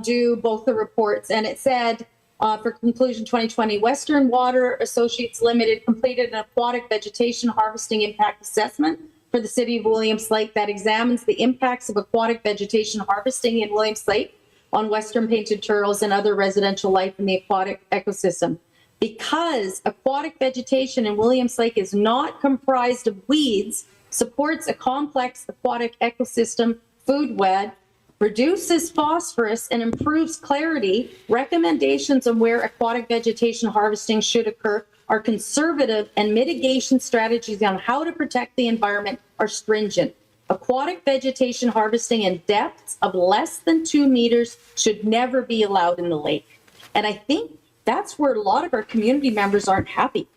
Do both the reports. And it said, for conclusion 2020, Western Water Associates Limited completed an aquatic vegetation harvesting impact assessment for the city of Williams Lake that examines the impacts of aquatic vegetation harvesting in Williams Lake on Western painted turtles and other residential life in the aquatic ecosystem. Because aquatic vegetation in Williams Lake is not comprised of weeds, supports a complex aquatic ecosystem, food web, reduces phosphorus, and improves clarity, recommendations on where aquatic vegetation harvesting should occur are conservative, and mitigation strategies on how to protect the environment are stringent. Aquatic vegetation harvesting in depths of less than 2 meters should never be allowed in the lake. And I think that's where a lot of our community members aren't happy.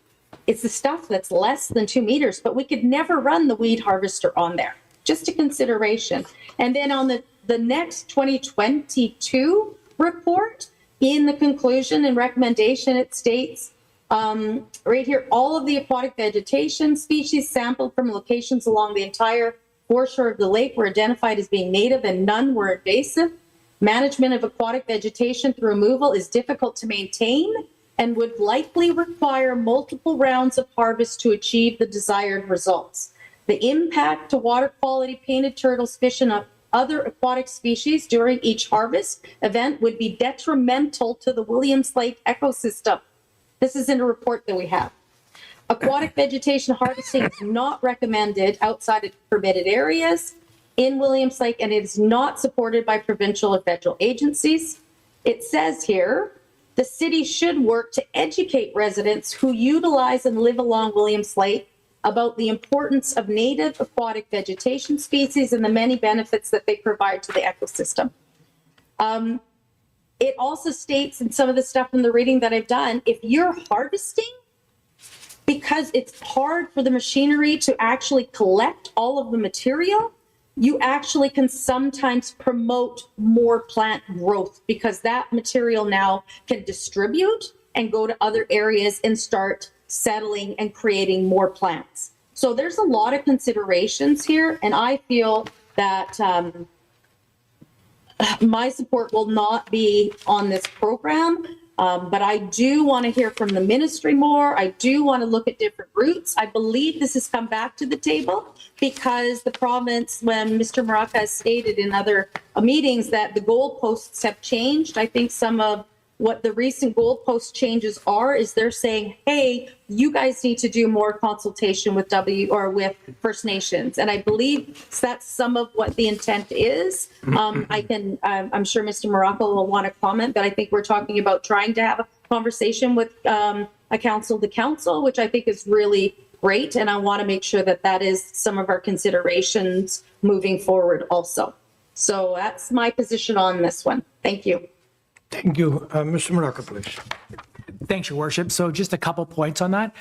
It's the stuff that's less than 2 meters, but we could never run the weed harvester on there. Just a consideration. And then on the next 2022 report, in the conclusion and recommendation, it states right here, all of the aquatic vegetation species sampled from locations along the entire foreshore of the lake were identified as being native and none were invasive. Management of aquatic vegetation through removal is difficult to maintain and would likely require multiple rounds of harvest to achieve the desired results. The impact to water quality, painted turtles, fish, and other aquatic species during each harvest event would be detrimental to the Williams Lake ecosystem. This is in a report that we have. Aquatic vegetation harvesting is not recommended outside of permitted areas in Williams Lake, and it is not supported by provincial or federal agencies. It says here, the city should work to educate residents who utilize and live along Williams Lake about the importance of native aquatic vegetation species and the many benefits that they provide to the ecosystem. It also states in some of the stuff in the reading that I've done, if you're harvesting, because it's hard for the machinery to actually collect all of the material, you actually can sometimes promote more plant growth because that material now can distribute and go to other areas and start settling and creating more plants. So there's a lot of considerations here, and I feel that my support will not be on this program, but I do want to hear from the ministry more. I do want to look at different routes. I believe this has come back to the table because the province, when Mr. Maraca has stated in other meetings that the goalposts have changed, I think some of what the recent goalpost changes are is they're saying, hey, you guys need to do more consultation with with First Nations. And I believe that's some of what the intent is. I'm sure Mr. Morocco will want to comment, but I think we're talking about trying to have a conversation with a council to council, which I think is really great. And I want to make sure that that is some of our considerations moving forward also. So that's my position on this one. Thank you. Thank you. Mr. Morocco, please. Thanks, Your Worship. So just a couple points on that.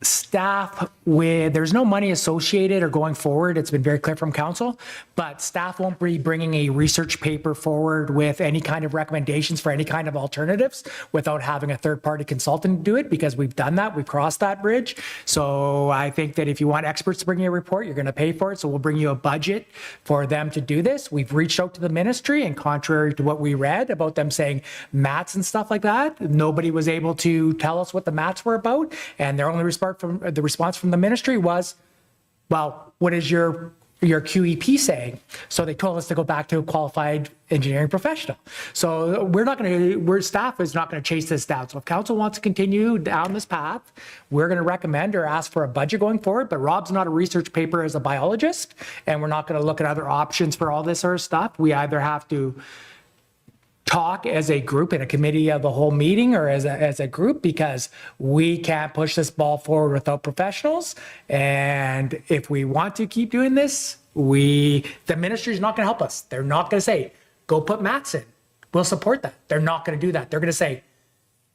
Staff, there's no money associated or going forward. It's been very clear from council, but staff won't be bringing a research paper forward with any kind of recommendations for any kind of alternatives without having a third-party consultant do it, because we've done that. We've crossed that bridge. So I think that if you want experts to bring you a report, you're going to pay for it. So we'll bring you a budget for them to do this. We've reached out to the ministry, and contrary to what we read about them saying mats and stuff like that, nobody was able to tell us what the mats were about. And their only response from the ministry was, well, what is your QEP saying? So they told us to go back to a qualified engineering professional. So staff is not going to chase this down. So if council wants to continue down this path, we're going to recommend or ask for a budget going forward. But Rob's not a research paper as a biologist, and we're not going to look at other options for all this sort of stuff. We either have to talk as a group in a committee of the whole meeting or as a group, because we can't push this ball forward without professionals. And if we want to keep doing this, the ministry is not going to help us. They're not going to say, go put mats in. We'll support that. They're not going to do that. They're going to say,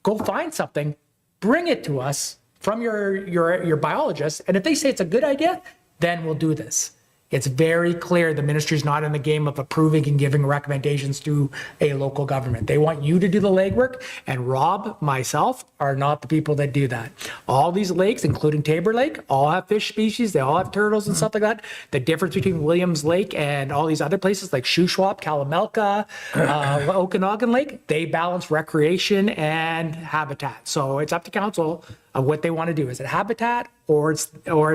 go find something, bring it to us from your biologist. And if they say it's a good idea, then we'll do this. It's very clear the ministry is not in the game of approving and giving recommendations to a local government. They want you to do the legwork, and Rob, myself, are not the people that do that. All these lakes, including Tabor Lake, all have fish species. They all have turtles and stuff like that. The difference between Williams Lake and all these other places like Shuswap, Calamelca, Okanagan Lake, they balance recreation and habitat. So it's up to council of what they want to do. Is it habitat or it's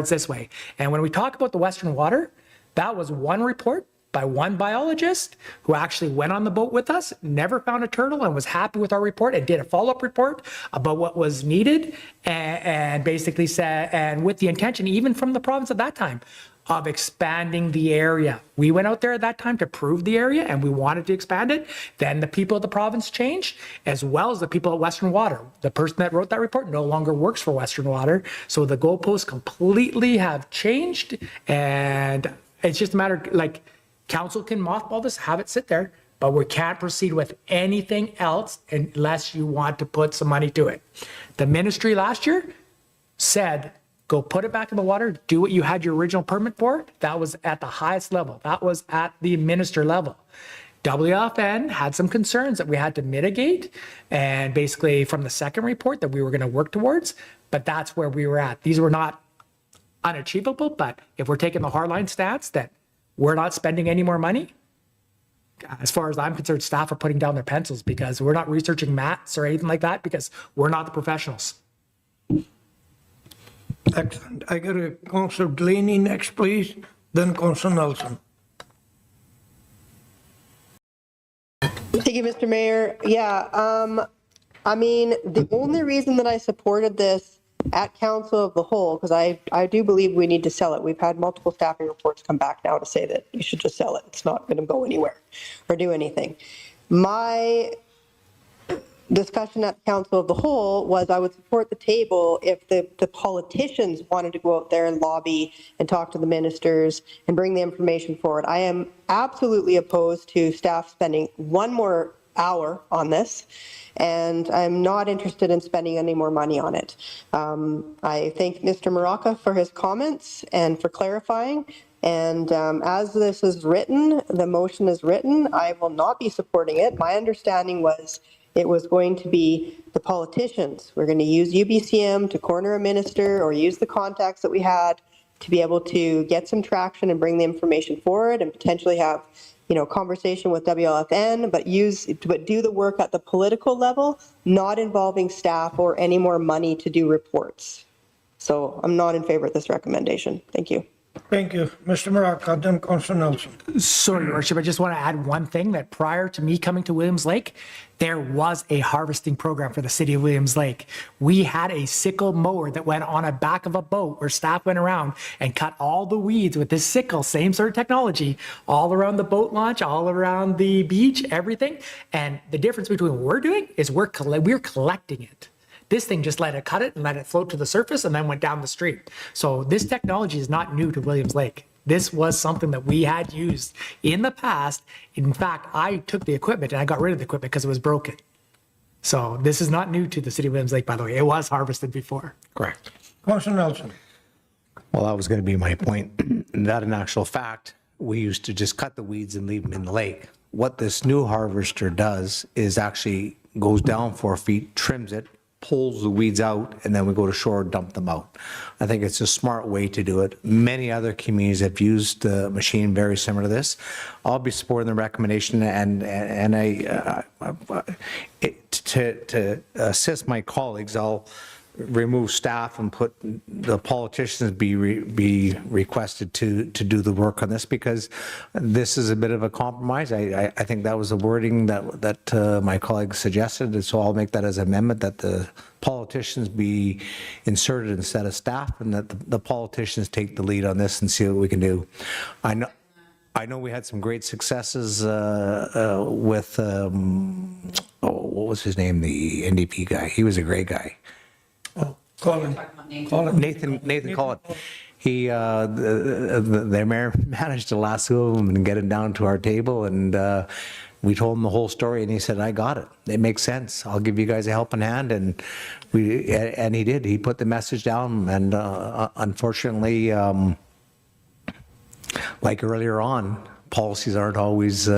this way? And when we talk about the Western Water, that was one report by one biologist who actually went on the boat with us, never found a turtle, and was happy with our report and did a follow-up report about what was needed, and basically said, and with the intention, even from the province at that time, of expanding the area. We went out there at that time to prove the area, and we wanted to expand it. Then the people of the province changed, as well as the people at Western Water. The person that wrote that report no longer works for Western Water, so the goalposts completely have changed, and it's just a matter, like, council can mothball this, have it sit there, but we can't proceed with anything else unless you want to put some money to it. The ministry last year said, go put it back in the water, do what you had your original permit for. That was at the highest level. That was at the minister level. WFN had some concerns that we had to mitigate, and basically from the second report that we were going to work towards, but that's where we were at. These were not unachievable, but if we're taking the hardline stance that we're not spending any more money, as far as I'm concerned, staff are putting down their pencils, because we're not researching mats or anything like that, because we're not the professionals. Excellent. I got a Councillor Delaney next, please, then Councillor Nelson. Thank you, Mr. Mayor. Yeah, I mean, the only reason that I supported this at Council of the Whole, because I do believe we need to sell it. We've had multiple staffing reports come back now to say that you should just sell it. It's not going to go anywhere or do anything. My discussion at Council of the Whole was I would support the table if the politicians wanted to go out there and lobby and talk to the ministers and bring the information forward. I am absolutely opposed to staff spending one more hour on this, and I'm not interested in spending any more money on it. I thank Mr. Morocco for his comments and for clarifying. And as this is written, the motion is written, I will not be supporting it. My understanding was it was going to be the politicians. We're going to use UBCM to corner a minister or use the contacts that we had to be able to get some traction and bring the information forward and potentially have, you know, conversation with WLFN, but do the work at the political level, not involving staff or any more money to do reports. So I'm not in favor of this recommendation. Thank you. Thank you. Mr. Maraca, then Councilor Nelson. Sorry, Your Worship, I just want to add one thing, that prior to me coming to Williams Lake, there was a harvesting program for the city of Williams Lake. We had a sickle mower that went on a back of a boat where staff went around and cut all the weeds with this sickle, same sort of technology, all around the boat launch, all around the beach, everything. And the difference between what we're doing is we're collecting it. This thing just let it cut it and let it float to the surface and then went down the stream. So this technology is not new to Williams Lake. This was something that we had used in the past. In fact, I took the equipment and I got rid of the equipment because it was broken. So this is not new to the city of Williams Lake, by the way. It was harvested before. Correct. Councilor Nelson. Well, that was going to be my point. That in actual fact, we used to just cut the weeds and leave them in the lake. What this new harvester does is actually goes down 4 feet, trims it, pulls the weeds out, and then we go to shore and dump them out. I think it's a smart way to do it. Many other communities have used the machine very similar to this. I'll be supporting the recommendation, and to assist my colleagues, I'll remove staff and put the politicians be requested to do the work on this, because this is a bit of a compromise. I think that was the wording that my colleague suggested, and so I'll make that as an amendment, that the politicians be inserted instead of staff, and that the politicians take the lead on this and see what we can do. I know we had some great successes with what was his name, the NDP guy. He was a great guy. Colin. Nathan Collin. He, the mayor managed to lasso him and get him down to our table, and we told him the whole story, and he said, "I got it. It makes sense. I'll give you guys a helping hand." And he did. He put the message down, and unfortunately, like earlier on, policies aren't always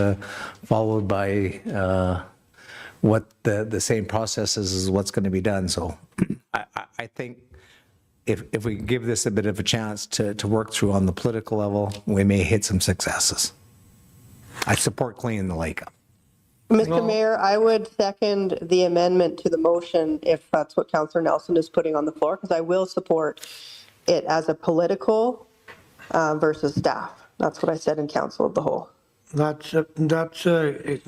followed by what the same process is what's going to be done. So I think if we give this a bit of a chance to work through on the political level, we may hit some successes. I support cleaning the lake up. Mr. Mayor, I would second the amendment to the motion if that's what Councillor Nelson is putting on the floor, because I will support it as a political versus staff. That's what I said in Council of the Whole. That's a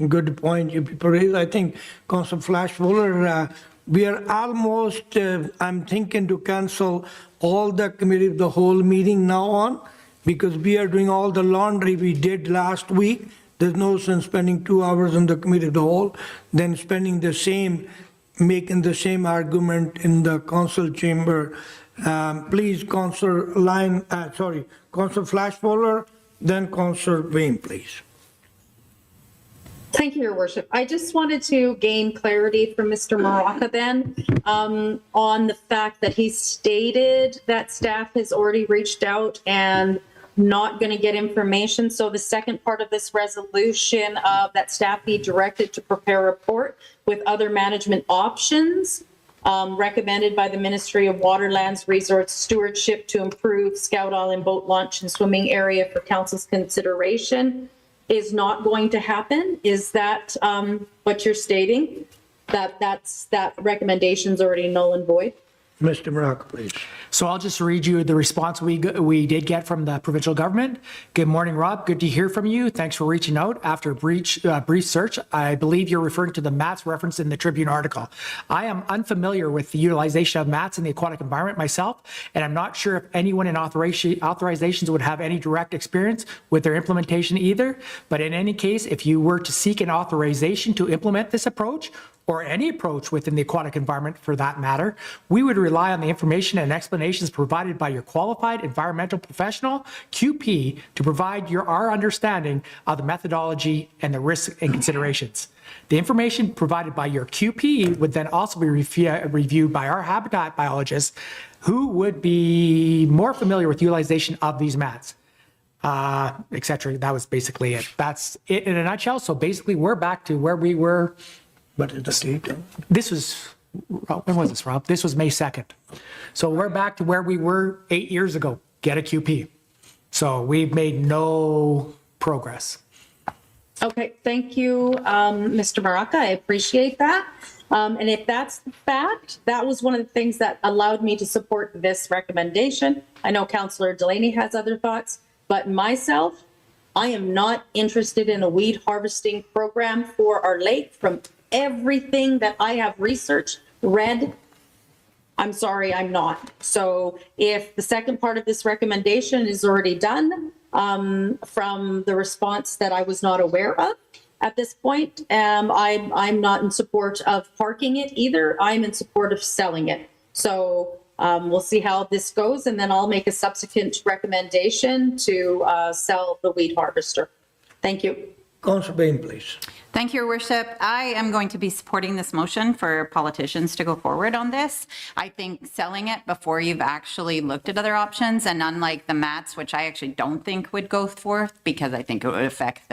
good point you people raised. I think Councillor Flash Fuller, we are almost, I'm thinking to cancel all the committee of the whole meeting now on, because we are doing all the laundry we did last week. There's no sense spending 2 hours in the committee of the whole, then spending the same, making the same argument in the council chamber. Please, Councillor Councillor Flash Fuller, then Councillor Wayne, please. Thank you, Your Worship. I just wanted to gain clarity from Mr. Maraca then on the fact that he stated that staff has already reached out and not going to get information. So the second part of this resolution, that staff be directed to prepare a report with other management options recommended by the Ministry of Waterlands Resource Stewardship to improve Scout Island boat launch and swimming area for council's consideration, is not going to happen. Is that what you're stating? That recommendation's already null and void? Mr. Maraca, please. So I'll just read you the response we did get from the provincial government. Good morning, Rob. Good to hear from you. Thanks for reaching out. After a brief search, I believe you're referring to the mats referenced in the Tribune article. I am unfamiliar with the utilization of mats in the aquatic environment myself, and I'm not sure if anyone in authorizations would have any direct experience with their implementation either. But in any case, if you were to seek an authorization to implement this approach, or any approach within the aquatic environment for that matter, we would rely on the information and explanations provided by your qualified environmental professional, QP, to provide our understanding of the methodology and the risks and considerations. The information provided by your QP would then also be reviewed by our habitat biologists, who would be more familiar with utilization of these mats, etc. That was basically it. That's it in a nutshell. So basically, we're back to where we were. What is the date? This was, when was this, Rob? This was May 2nd. So we're back to where we were 8 years ago. Get a QP. So we've made no progress. Okay, thank you, Mr. Maraca. I appreciate that. And if that's the fact, that was one of the things that allowed me to support this recommendation. I know Councillor Delaney has other thoughts, but myself, I am not interested in a weed harvesting program for our lake. From everything that I have researched, read, I'm sorry, I'm not. So if the second part of this recommendation is already done, from the response that I was not aware of at this point, I'm not in support of parking it either. I'm in support of selling it. So we'll see how this goes, and then I'll make a subsequent recommendation to sell the weed harvester. Thank you. Councillor Bain, please. Thank you, Your Worship. I am going to be supporting this motion for politicians to go forward on this. I think selling it before you've actually looked at other options, and unlike the mats, which I actually don't think would go forth because I think it would affect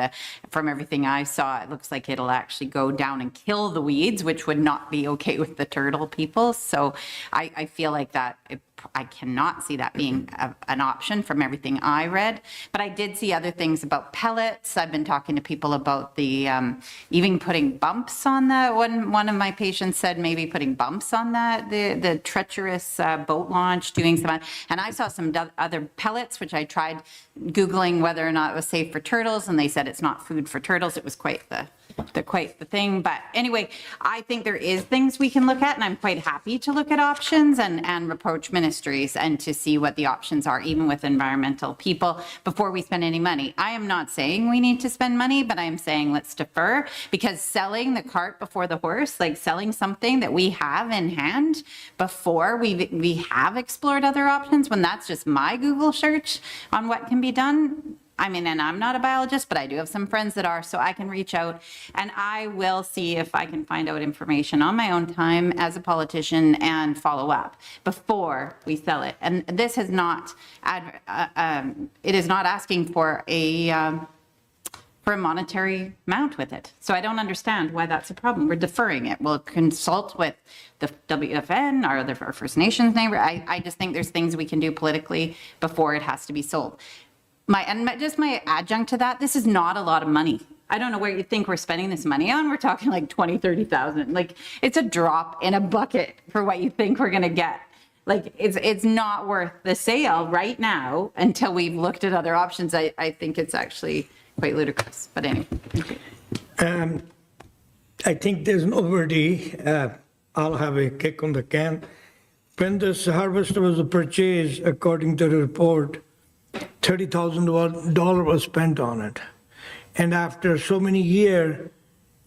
from everything I saw, it looks like it'll actually go down and kill the weeds, which would not be okay with the turtle people. So I feel like that I cannot see that being an option from everything I read. But I did see other things about pellets. I've been talking to people about the even putting bumps on the one of my patients said maybe putting bumps on the treacherous boat launch, doing some, and I saw some other pellets which I tried Googling whether or not it was safe for turtles, and they said it's not food for turtles. It was quite the thing. But anyway, I think there is things we can look at, and I'm quite happy to look at options and approach ministries and to see what the options are, even with environmental people, before we spend any money. I am not saying we need to spend money, but I am saying let's defer, because selling the cart before the horse, like selling something that we have in hand before we have explored other options, when that's just my Google search on what can be done. I mean, and I'm not a biologist, but I do have some friends that are, so I can reach out and I will see if I can find out information on my own time as a politician and follow up before we sell it. And this is not, it is not asking for a monetary amount with it. So I don't understand why that's a problem. We're deferring it. We'll consult with the WFN, our First Nations neighbor. I just think there's things we can do politically before it has to be sold. My adjunct to that, this is not a lot of money. I don't know where you think we're spending this money on. We're talking like 20, 30,000. Like, it's a drop in a bucket for what you think we're gonna get. Like, it's not worth the sale right now until we've looked at other options. I think it's actually quite ludicrous, but anyway. I think there's nobody, I'll have a kick on the can. When this harvester was purchased, according to the report, $30,000 was spent on it. And after so many years,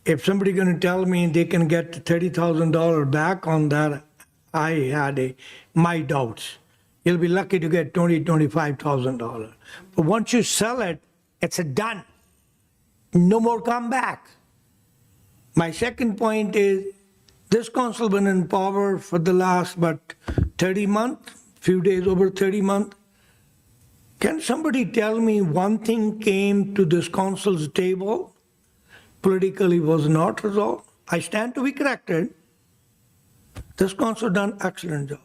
if somebody going to tell me they can get $30,000 back on that, I had my doubts. You'll be lucky to get $20,000, $25,000. But once you sell it, it's a done. No more come back. My second point is, this council been in power for the last, 30 months, few days over 30 months. Can somebody tell me one thing came to this council's table, politically was not resolved? I stand to be corrected. This council done excellent job.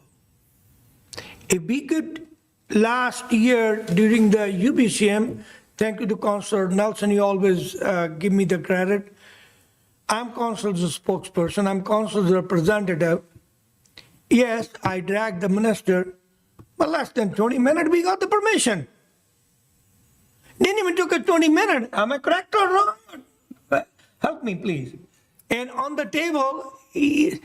If we could, last year during the UBCM, thank you to Councillor Nelson, you always give me the credit. I'm council's spokesperson, I'm council's representative. Yes, I dragged the minister, but less than 20 minutes, we got the permission. Didn't even took a 20 minutes. Am I correct or wrong? Help me, please. And on the table, we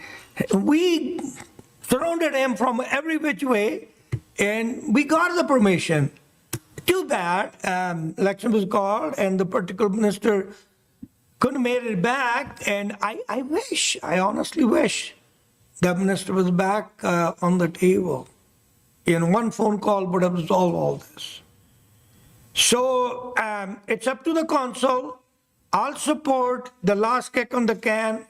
surrounded him from every which way, and we got the permission. Too bad, election was called, and the particular minister couldn't make it back, and I honestly wish the minister was back on the table. In one phone call would have resolved all this. So it's up to the council. I'll support the last kick on the can.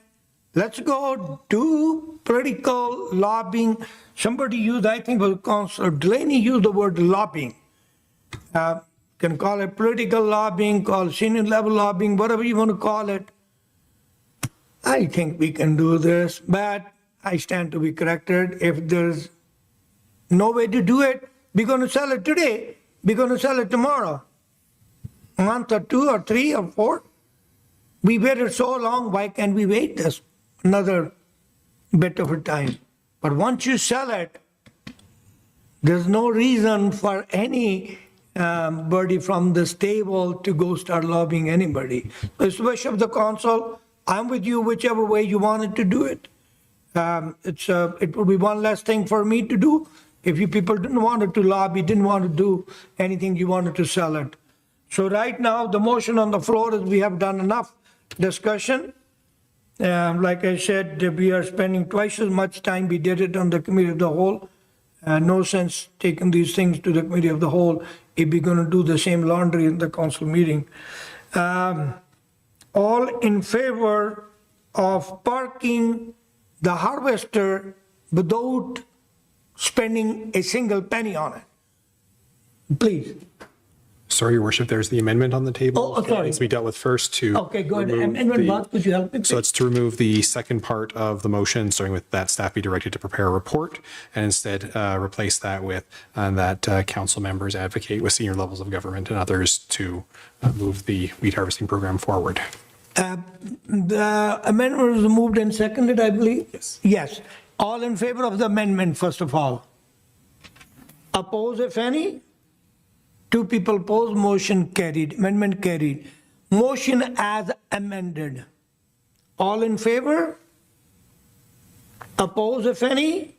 Let's go do political lobbying. Somebody used, I think it was Councillor Delaney used the word lobbying. Can call it political lobbying, call it senior level lobbying, whatever you want to call it. I think we can do this, but I stand to be corrected. If there's no way to do it, we're going to sell it today. We're going to sell it tomorrow. A month or 2 or 3 or 4. We waited so long, why can't we wait this another bit of a time. But once you sell it, there's no reason for any body from this table to go start lobbying anybody. It's the wish of the council. I'm with you whichever way you wanted to do it. It will be one less thing for me to do. If you people didn't want to lobby, didn't want to do anything, you wanted to sell it. So right now, the motion on the floor is we have done enough discussion. Like I said, we are spending twice as much time we did it on the committee of the whole. No sense taking these things to the committee of the whole if we're going to do the same laundry in the council meeting. All in favor of parking the harvester without spending a single penny on it? Please. Sorry, Your Worship, there's the amendment on the table. Oh, sorry. It needs to be dealt with first to. Okay, go ahead. remove Amendment the- what? Could you help me? So it's to remove the second part of the motion, starting with that staff be directed to prepare a report, and instead replace that with that council members advocate with senior levels of government and others to move the wheat harvesting program forward. The amendment was moved and seconded, I believe? Yes. Yes. All in favor of the amendment, first of all? Oppose, if any? 2 people oppose, motion carried, amendment carried. Motion as amended. All in favor? Oppose, if any?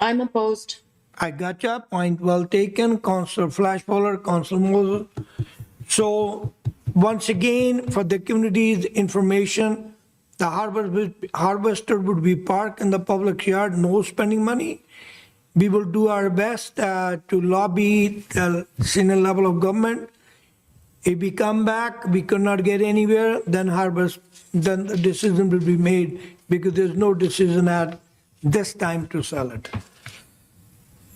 I'm opposed. I got your point well taken, Councillor Flashballer, Councillor Moses. So once again, for the community's information, the harvester would be parked in the public yard, no spending money. We will do our best to lobby the senior level of government. If we come back, we could not get anywhere, then then the decision will be made because there's no decision at this time to sell it.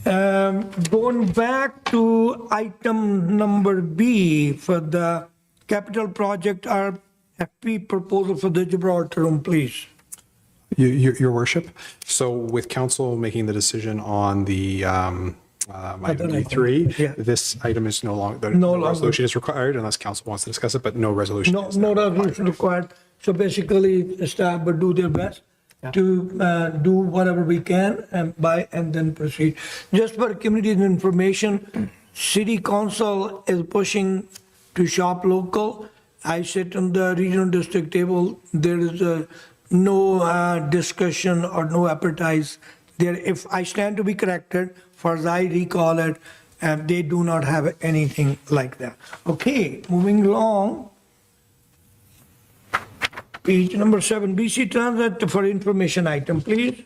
Going back to item number B for the capital project RFP proposal for the Gibraltar room, please. Your Worship, so with council making the decision on the item D3, yeah. this item is no longer, No no longer. resolution is required unless council wants to discuss it, but no resolution. No, is no now resolution required. So basically, the staff will do their best to do whatever we can and then proceed. Just for community information, city council is pushing to shop local. I sit on the regional district table. There is no discussion or no appetite there. If I stand to be corrected, far as I recall it, they do not have anything like that. Okay, moving along. Page number 7, BC Transit for information item, please.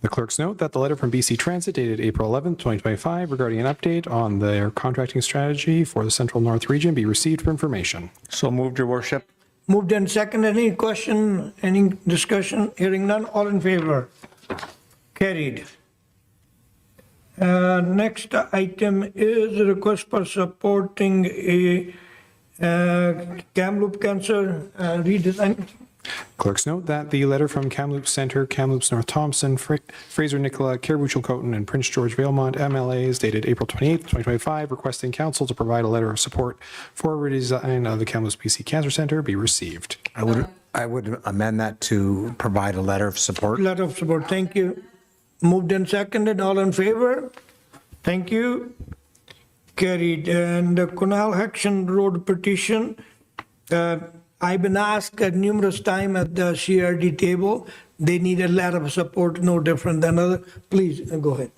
The clerks note that the letter from BC Transit dated April 11th, 2025 regarding an update on their contracting strategy for the Central North region be received for information. So moved, Your Worship. Moved and second. Any question, any discussion? Hearing none, all in favor? Carried. Next item is a request for supporting a Kamloops Cancer redesign. Clerks note that the letter from Kamloops Center, Kamloops North Thompson, Fraser Nicola, Caribou Chilcotin, and Prince George Valemont MLAs dated April 28th, 2025, requesting council to provide a letter of support for a redesign of the Kamloops BC Cancer Center be received. I would amend that to provide a letter of support. Letter of support, thank you. Moved and seconded, all in favor? Thank you. Carried. And the Kunal Haxon Road petition, I've been asked numerous times at the CRD table, they need a letter of support, no different than other. Please, go ahead.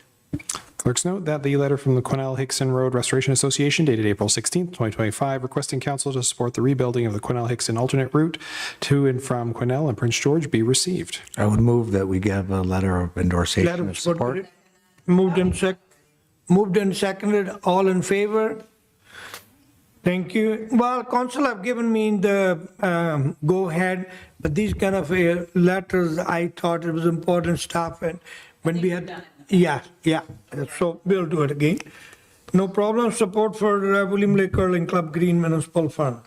Clerks note that the letter from the Quesnel Hickson Road Restoration Association dated April 16th, 2025, requesting council to support the rebuilding of the Quesnel Hickson alternate route to and from Quesnel and Prince George be received. I would move that we give a letter of endorsement Letter of of support. Moved and seconded, all in favor? Thank you. Well, council have given me the go ahead, but these kind of letters, I thought it was important stuff. And when we had, yeah. So we'll do it again. No problem. Support for William Lake Curling Club Green Municipal Fund.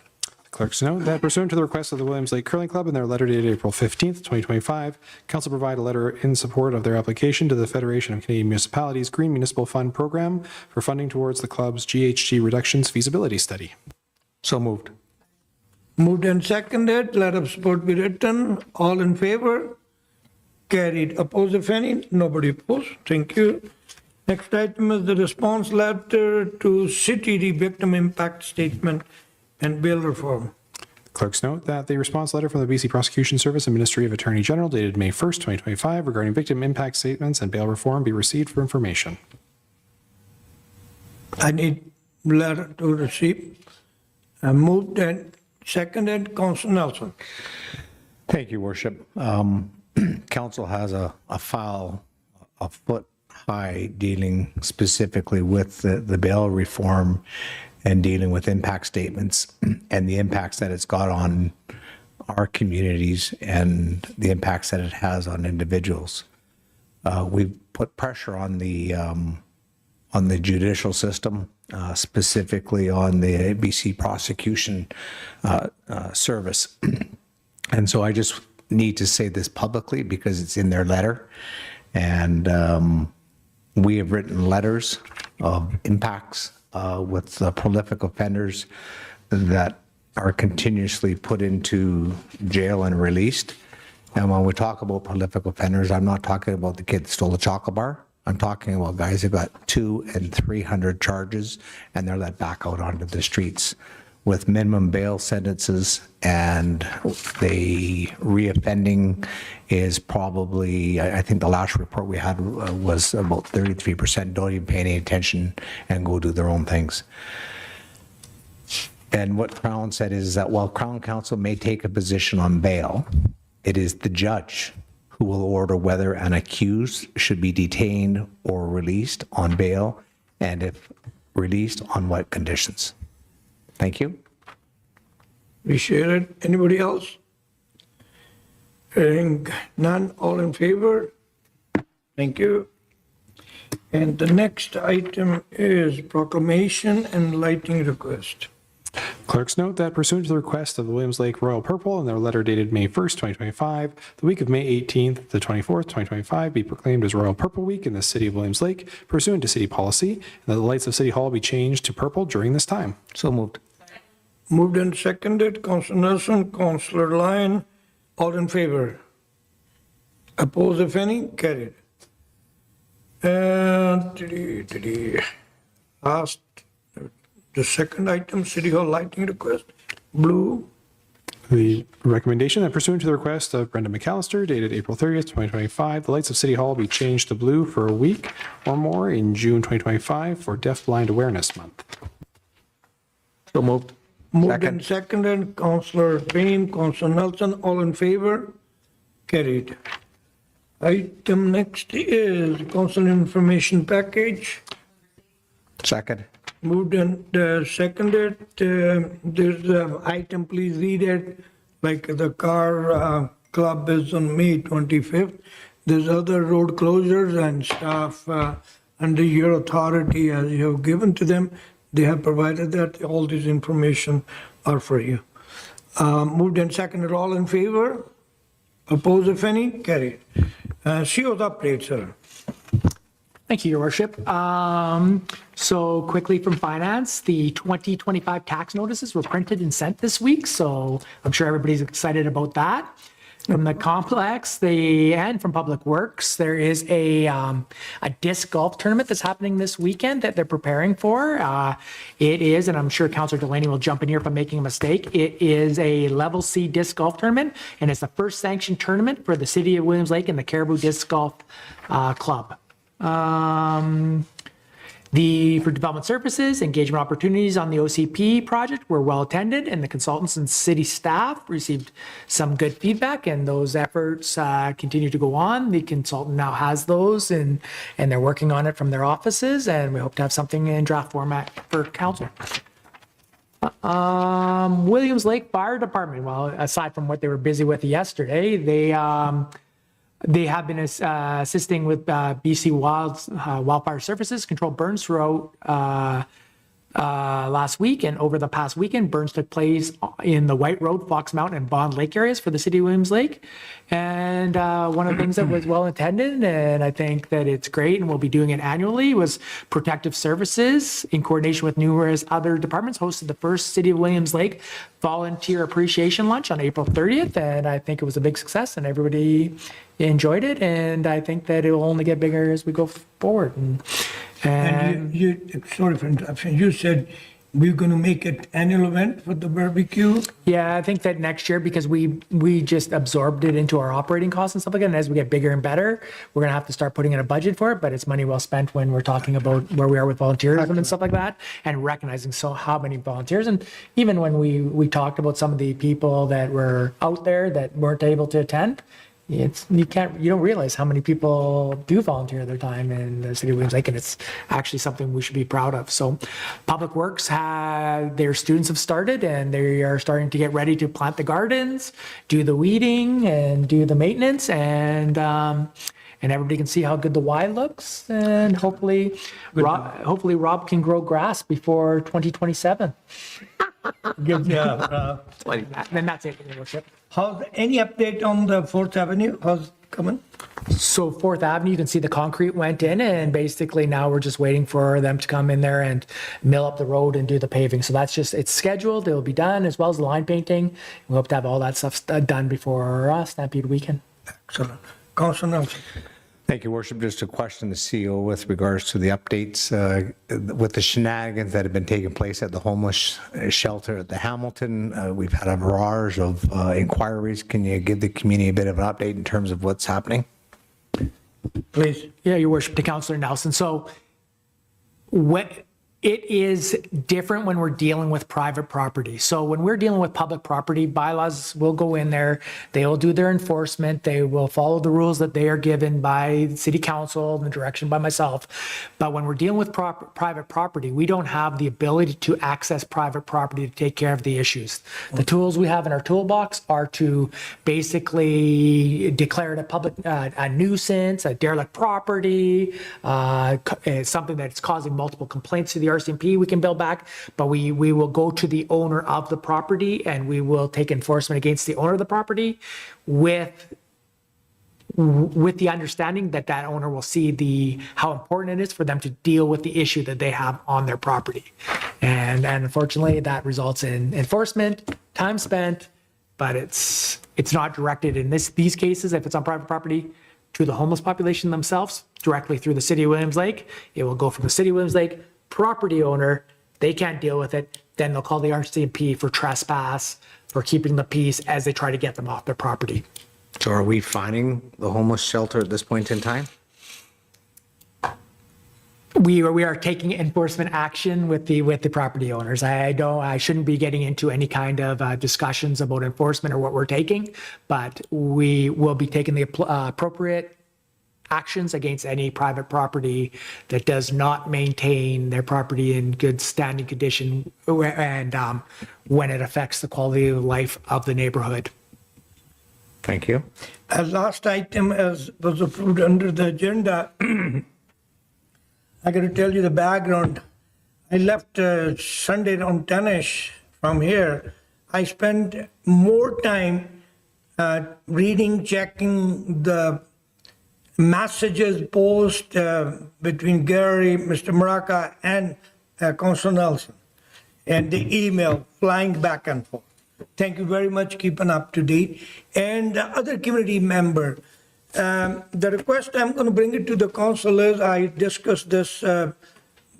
Clerks note that pursuant to the request of the Williams Lake Curling Club in their letter dated April 15th, 2025, council provide a letter in support of their application to the Federation of Canadian Municipalities Green Municipal Fund Program for funding towards the club's GHG reductions feasibility study. So moved. Moved and seconded. Letter of support be written. All in favor? carried. Oppose if any? Nobody opposed. Thank you. Next item is the response letter to city victim impact statement and bail reform. Clerks note that the response letter from the BC Prosecution Service and Ministry of Attorney General dated May 1st, 2025 regarding victim impact statements and bail reform be received for information. I need letter to receive. Moved and seconded. Council Nelson. Thank you, Worship. Council has a file a foot high dealing specifically with the bail reform and dealing with impact statements and the impacts that it's got on our communities and the impacts that it has on individuals. We've put pressure on the judicial system, specifically on the BC Prosecution Service. And so I just need to say this publicly because it's in their letter. And we have written letters of impacts with prolific offenders that are continuously put into jail and released. And when we talk about prolific offenders, I'm not talking about the kid that stole the chocolate bar. I'm talking about guys who got 200 and 300 charges and they're let back out onto the streets with minimum bail sentences, and the reoffending is probably, I think the last report we had was about 33% don't even pay any attention and go do their own things. And what Crown said is that while Crown Counsel may take a position on bail, it is the judge who will order whether an accused should be detained or released on bail, and if released, on what conditions. Thank you. Appreciate it. Anybody else? Hearing none, all in favor? Thank you. And the next item is proclamation and lighting request. Clerks note that pursuant to the request of the Williams Lake Royal Purple and their letter dated May 1st, 2025, the week of May 18th to 24th, 2025 be proclaimed as Royal Purple Week in the city of Williams Lake pursuant to city policy, and that the lights of City Hall be changed to purple during this time. So moved. Moved and seconded. Councillor Nelson, Councillor Lyon, all in favor? Oppose if any? Carried. And last, the second item, City Hall lighting request, blue. The recommendation that pursuant to the request of Brenda McAllister dated April 30th, 2025, the lights of City Hall be changed to blue for a week or more in June 2025 for Deaf Blind Awareness Month. So moved. Moved and seconded. Councillor Payne, Councillor Nelson, all in favor? Carried. Item next is council information package. Second. Moved and seconded. There's an item, please read it, like the car club is on May 25th. There's other road closures and stuff under your authority as you have given to them. They have provided that all this information are for you. Moved and seconded, all in favor? Oppose if any? Carried. CO's update, sir. Thank you, Your Worship. So quickly from Finance, the 2025 tax notices were printed and sent this week, so I'm sure everybody's excited about that. From the complex, and from Public Works, there is a disc golf tournament that's happening this weekend that they're preparing for. It is, and I'm sure Councillor Delaney will jump in here if I'm making a mistake, it is a Level C disc golf tournament, and it's the first sanctioned tournament for the City of Williams Lake and the Caribou Disc Golf Club. For development services, engagement opportunities on the OCP project were well attended, and the consultants and city staff received some good feedback, and those efforts continue to go on. The consultant now has those, and they're working on it from their offices, and we hope to have something in draft format for council. Williams Lake Fire Department, well, aside from what they were busy with yesterday, they have been assisting with BC Wildfire Services controlled burns throughout last week, and over the past weekend, burns took place in the White Road, Fox Mountain, and Bond Lake areas for the city of Williams Lake. And one of the things that was well attended, and I think that it's great, and we'll be doing it annually, was Protective Services, in coordination with numerous other departments, hosted the first City of Williams Lake volunteer appreciation lunch on April 30th, and I think it was a big success, and everybody enjoyed it, and I think that it will only get bigger as we go forward. And sorry for interruption, you said we're going to make it annual event for the barbecue? Yeah, I think that next year, because we just absorbed it into our operating costs and stuff like that, and as we get bigger and better, we're gonna have to start putting in a budget for it, but it's money well spent when we're talking about where we are with volunteerism and stuff like that, and recognizing how many volunteers, and even when we talked about some of the people that were out there that weren't able to attend, you don't realize how many people do volunteer their time in the city of Williams Lake, and it's actually something we should be proud of. So Public Works their students have started, and they are starting to get ready to plant the gardens, do the weeding, and do the maintenance, and everybody can see how good the Y looks, and hopefully Rob can grow grass before 2027. Good job. Then that's it, Your Worship. Any update on the 4th Avenue? How's it coming? So 4th Avenue, you can see the concrete went in, and basically now we're just waiting for them to come in there and mill up the road and do the paving. So it's scheduled, it'll be done, as well as the line painting. We hope to have all that stuff done before Stampede weekend. Excellent. Councilor Nelson. Thank you, Worship. Just a question to CEO with regards to the updates with the shenanigans that have been taking place at the homeless shelter at the Hamilton. We've had a barrage of inquiries. Can you give the community a bit of an update in terms of what's happening? Please. Yeah, Your Worship, to Councillor Nelson. So it is different when we're dealing with private property. So when we're dealing with public property, bylaws will go in there, they will do their enforcement, they will follow the rules that they are given by the city council and the direction by myself. But when we're dealing with private property, we don't have the ability to access private property to take care of the issues. The tools we have in our toolbox are to basically declare it a nuisance, a derelict property, something that's causing multiple complaints to the RCMP, we can build back, but we will go to the owner of the property and we will take enforcement against the owner of the property with the understanding that that owner will see how important it is for them to deal with the issue that they have on their property. And unfortunately, that results in enforcement, time spent, but it's not directed in these cases, if it's on private property, to the homeless population themselves, directly through the city of Williams Lake. It will go from the city of Williams Lake, property owner, they can't deal with it, then they'll call the RCMP for trespass, for keeping the peace as they try to get them off their property. So are we finding the homeless shelter at this point in time? We are taking enforcement action with the property owners. I shouldn't be getting into any kind of discussions about enforcement or what we're taking, but we will be taking the appropriate actions against any private property that does not maintain their property in good standing condition and when it affects the quality of life of the neighborhood. Thank you. Last item was approved under the agenda. I got to tell you the background. I left Sunday on 10ish from here. I spent more time reading, checking the messages post between Gary, Mr. Maraca, and Councilor Nelson, and the email flying back and forth. Thank you very much, keeping up to date. And the other community member, the request, I'm going to bring it to the council is, I discussed this,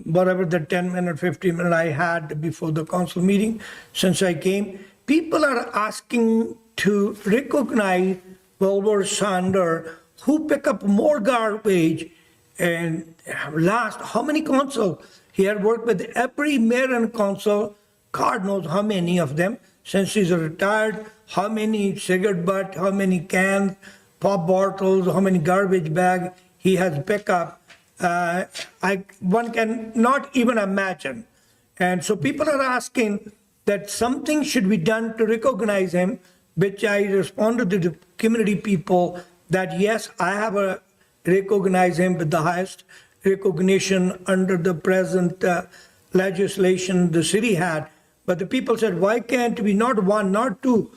whatever the 10-minute, 15-minute I had before the council meeting since I came. People are asking to recognize Wilbur Sander, who pick up more garbage. And how many council? He had worked with every mayor and council, God knows how many of them, since he's retired, how many cigarette butt, how many cans, pop bottles, how many garbage bags he has picked up. One can not even imagine. And so people are asking that something should be done to recognize him, which I responded to the community people that yes, I have recognize him with the highest recognition under the present legislation the city had. But the people said, why can't we, not one, not two,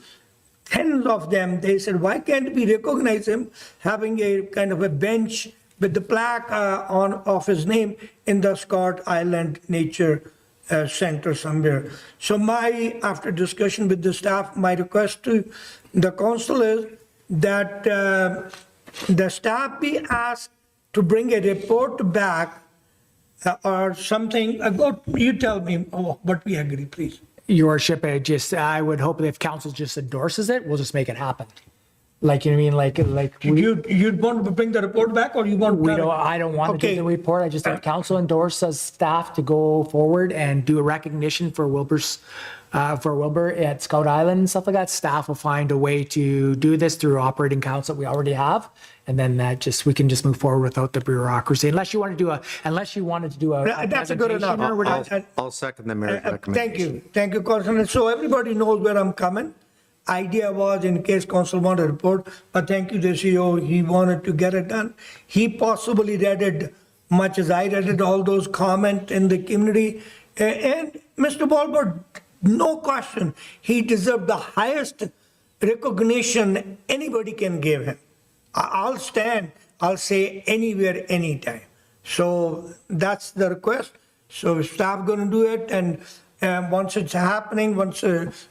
tens of them, they said, why can't we recognize him having a kind of a bench with the plaque of his name in the Scott Island Nature center somewhere. So after discussion with the staff, my request to the council is that the staff be asked to bring a report back or something. You tell me what we agree, please. Your worship, I would hope that if council just endorses it, we'll just make it happen. Like, you know what I mean? Like You'd want to bring the report back, or you want? I don't want to do the report. I just have council endorse as staff to go forward and do a recognition for Wilbur at Scout Island and stuff like that. Staff will find a way to do this through operating council that we already have. And then we can just move forward without the bureaucracy, unless you wanted to do a That's good enough. I'll second the mayor's recommendation. Thank you, Councilor. So everybody knows where I'm coming. Idea was in case council wanted a report, but thank you to CEO, he wanted to get it done. He possibly read it much as I read it, all those comments in the community. And Mr. Walbert, no question, he deserved the highest recognition anybody can give him. I'll say anywhere, anytime. So that's the request. So staff going to do it, and once it's happening, once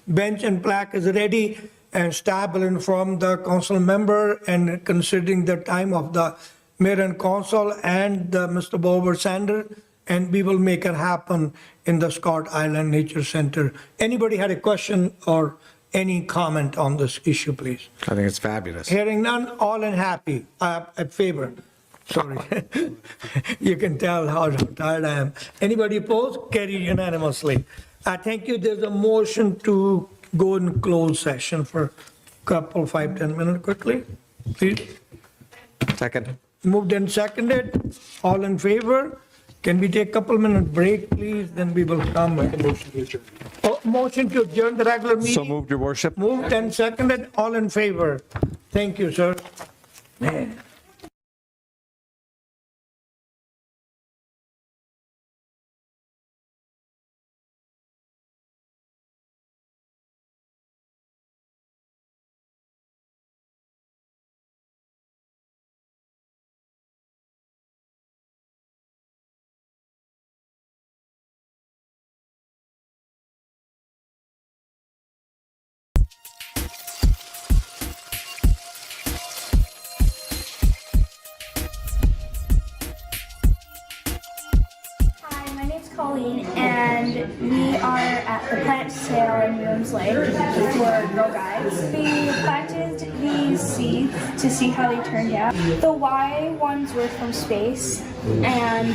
bench and plaque is ready, and staff will inform the council member, and considering the time of the mayor and council and Mr. Bober Sander, and we will make it happen in the Scott Island Nature Center. Anybody had a question or any comment on this issue, please? I think it's fabulous. Hearing none, all in happy, at favor. Sorry. You can tell how tired I am. Anybody opposed? Carried unanimously. Thank you. There's a motion to go in closed session for a couple, 5-10 minutes quickly, please. Second. Moved and seconded. All in favor? Can we take a couple minute break, please? Then we will come. Motion to adjourn the regular meeting. So moved, your worship. Moved and seconded. All in favor? Thank you, sir. Man. Colleen, and we are at the plant sale in Williams Lake for Girl Guides. We planted these seeds to see how they turned out. The Y ones were from space, and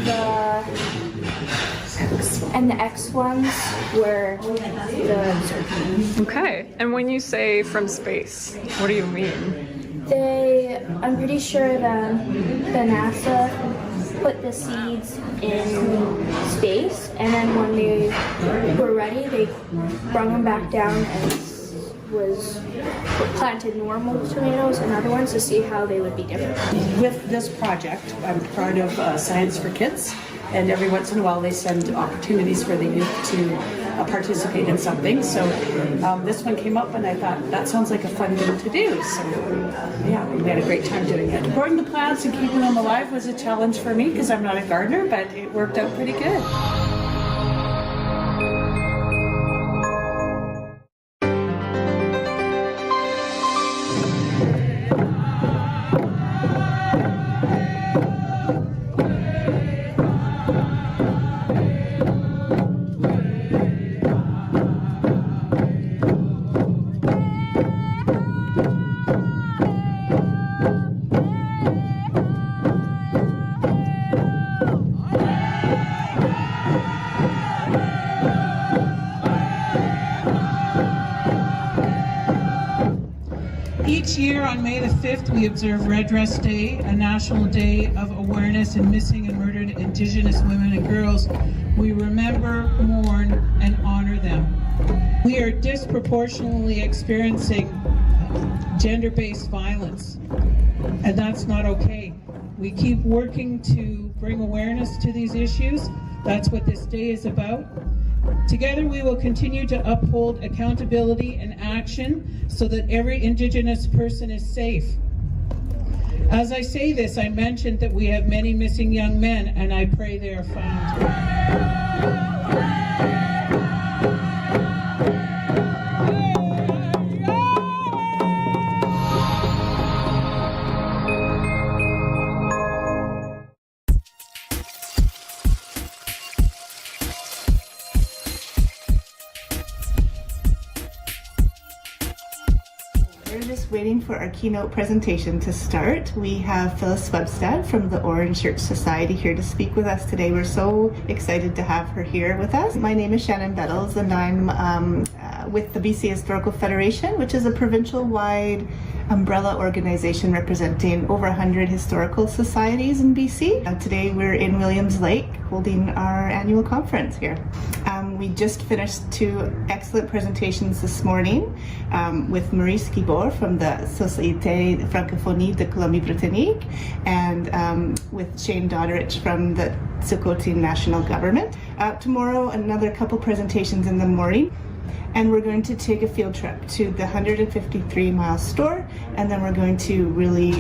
the X ones were the... Okay, and when you say from space, what do you mean? I'm pretty sure the NASA put the seeds in space, and then when they were ready, they brought them back down and planted normal tomatoes and other ones to see how they would be different. With this project, I'm part of Science for Kids, and every once in a while they send opportunities for the youth to participate in something. So this one came up and I thought that sounds like a fun thing to do. So yeah, we had a great time doing it. Growing the plants and keeping them alive was a challenge for me because I'm not a gardener, but it worked out pretty good. Each year on May the 5th, we observe Red Dress Day, a national day of awareness in missing and murdered Indigenous women and girls. We remember, mourn, and honor them. We are disproportionately experiencing gender-based violence, and that's not okay. We keep working to bring awareness to these issues. That's what this day is about. Together we will continue to uphold accountability and action so that every Indigenous person is safe. As I say this, I mentioned that we have many missing young men, and I pray they are found. We're just waiting for our keynote presentation to start. We have Phyllis Webstad from the Orange Church Society here to speak with us today. We're so excited to have her here with us. My name is Shannon Bettles, and I'm with the BC Historical Federation, which is a provincial-wide umbrella organization representing over 100 historical societies in BC. Today we're in Williams Lake holding our annual conference here. We just finished 2 excellent presentations this morning with Maurice Guibord from the Société Francophonie de Colombie-Britannique and with Shane Doddridge from the Tsukotin National Government. Tomorrow, another couple presentations in the morning. And we're going to take a field trip to the 153-mile store, and then we're going to really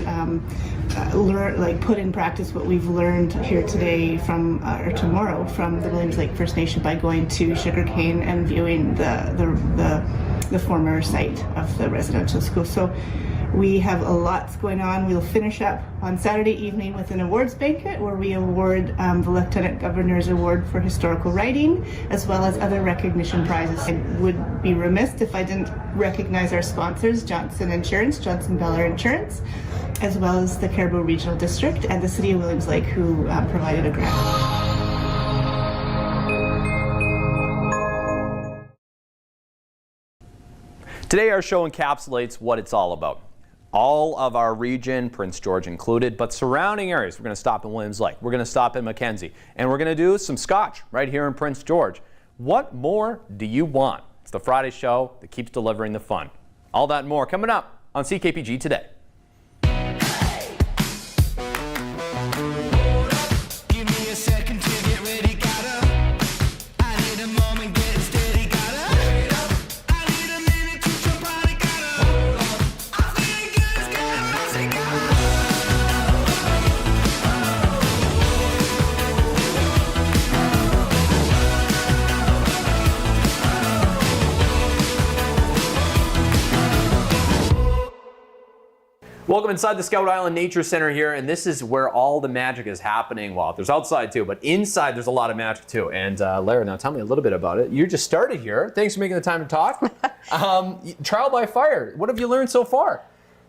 learn, put in practice what we've learned here today or tomorrow from the Williams Lake First Nation by going to Sugarcane and viewing the former site of the residential school. So we have a lot going on. We'll finish up on Saturday evening with an awards banquet where we award the Lieutenant Governor's Award for Historical Writing, as well as other recognition prizes. I would be remiss if I didn't recognize our sponsors, Johnson Insurance, Johnson Beller Insurance, as well as the Caribou Regional District and the City of Williams Lake, who provided a grant. Today our show encapsulates what it's all about. All of our region, Prince George included, but surrounding areas. We're going to stop in Williams Lake. We're going to stop in Mackenzie. And we're going to do some scotch right here in Prince George. What more do you want? It's the Friday show that keeps delivering the fun. All that and more coming up on CKPG Today. Welcome inside the Scout Island Nature Center here, and this is where all the magic is happening. Well, there's outside too, but inside there's a lot of magic too. And Lara, now tell me a little bit about it. You just started here. Thanks for making the time to talk. Trial by fire. What have you learned so far?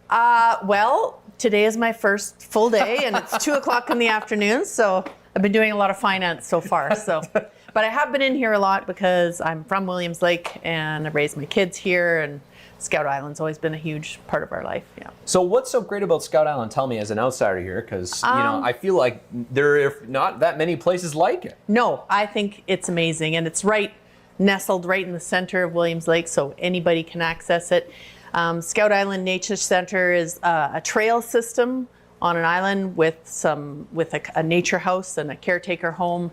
Well, today is my first full day, and it's 2 o'clock in the afternoon, so I've been doing a lot of finance so far. But I have been in here a lot because I'm from Williams Lake, and I raised my kids here, and Scout Island's always been a huge part of our life. Yeah. So what's so great about Scout Island? Tell me as an outsider here, because I feel like there are not that many places like it. No, I think it's amazing, and it's nestled right in the center of Williams Lake, so anybody can access it. Scout Island Nature Center is a trail system on an island with a nature house and a caretaker home.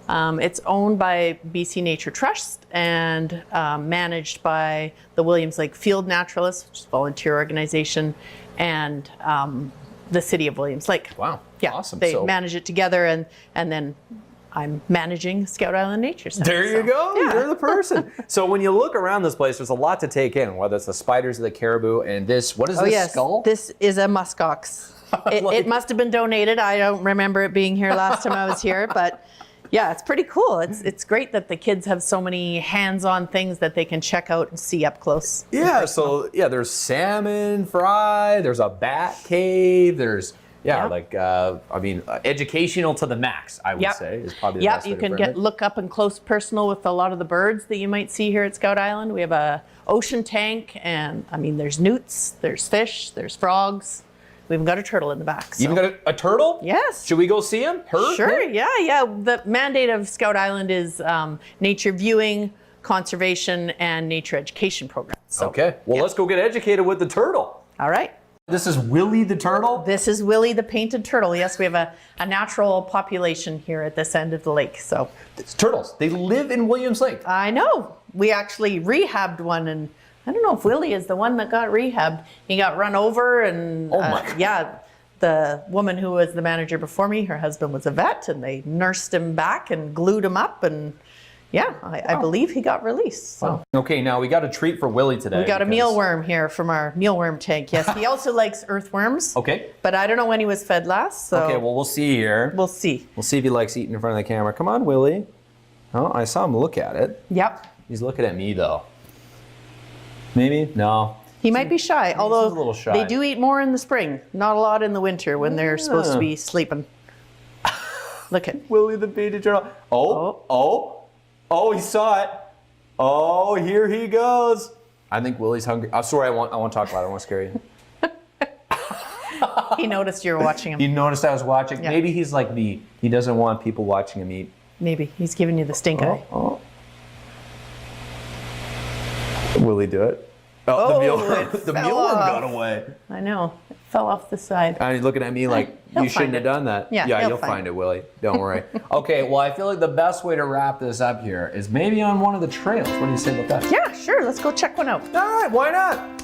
It's owned by BC Nature Trust and managed by the Williams Lake Field Naturalists, which is a volunteer organization, and the City of Williams Lake. Wow, yeah, awesome. They manage it together, and then I'm managing Scout Island Nature Center. There you go. Yeah. You're the person. So when you look around this place, there's a lot to take in, whether it's the spiders or the caribou, and this, what is this skull? This is a muskox. It must have been donated. I don't remember it being here last time I was here, but yeah, it's pretty cool. It's great that the kids have so many hands-on things that they can check out and see up close. Yeah, so yeah, there's salmon fry, there's a bat cave, there's educational to the max, I would say, is probably the best way you to can frame it. look up and close personal with a lot of the birds that you might see here at Scout Island. We have a ocean tank, and there's newts, there's fish, there's frogs. We even got a turtle in the back. You even got a turtle? Yes. Should we go see him? Sure, yeah. The mandate of Scout Island is nature viewing, conservation, and nature education programs. So, okay, well, let's go get educated with the turtle. All right. This is Willie the turtle? This is Willie the painted turtle. Yes, we have a natural population here at this end of the lake. So it's turtles, they live in Williams Lake. I know. We actually rehabbed one, and I don't know if Willie is the one that got rehabbed. He got run over, and the woman who was the manager before me, her husband was a vet, and they nursed him back and glued him up, and I believe he got released. So. Okay, now we got a treat for Willie today. We got a mealworm here from our mealworm tank. Yes, he also likes earthworms. Okay. But I don't know when he was fed last. So. Okay, well, we'll see here. We'll see. We'll see if he likes eating in front of the camera. Come on, Willie. Oh, I saw him look at it. Yep. He's looking at me, though. Maybe? No. He might be shy, although a little shy. they do eat more in the spring, not a lot in the winter when they're supposed to be sleeping. Look at Willie the baby turtle. Oh, he saw it. Oh, here he goes. I think Willie's hungry. I'm sorry, I won't talk loud. I don't want to scare you. he noticed you were watching him. He noticed I was watching. Yeah. Maybe he's like me. He doesn't want people watching him eat. Maybe he's giving you the stink eye. Will he do it? Oh, the mule, it the fell muleworm off. got away. I know. It fell off the side. And he's looking at me like, He'll you shouldn't find have it. done that. Yeah, you'll he'll find find it, Willie. Don't worry. Okay, well, I feel like the best way to wrap this up here is maybe on one of the trails. What do you say about that? Yeah, sure. Let's go check one out. All right, why not?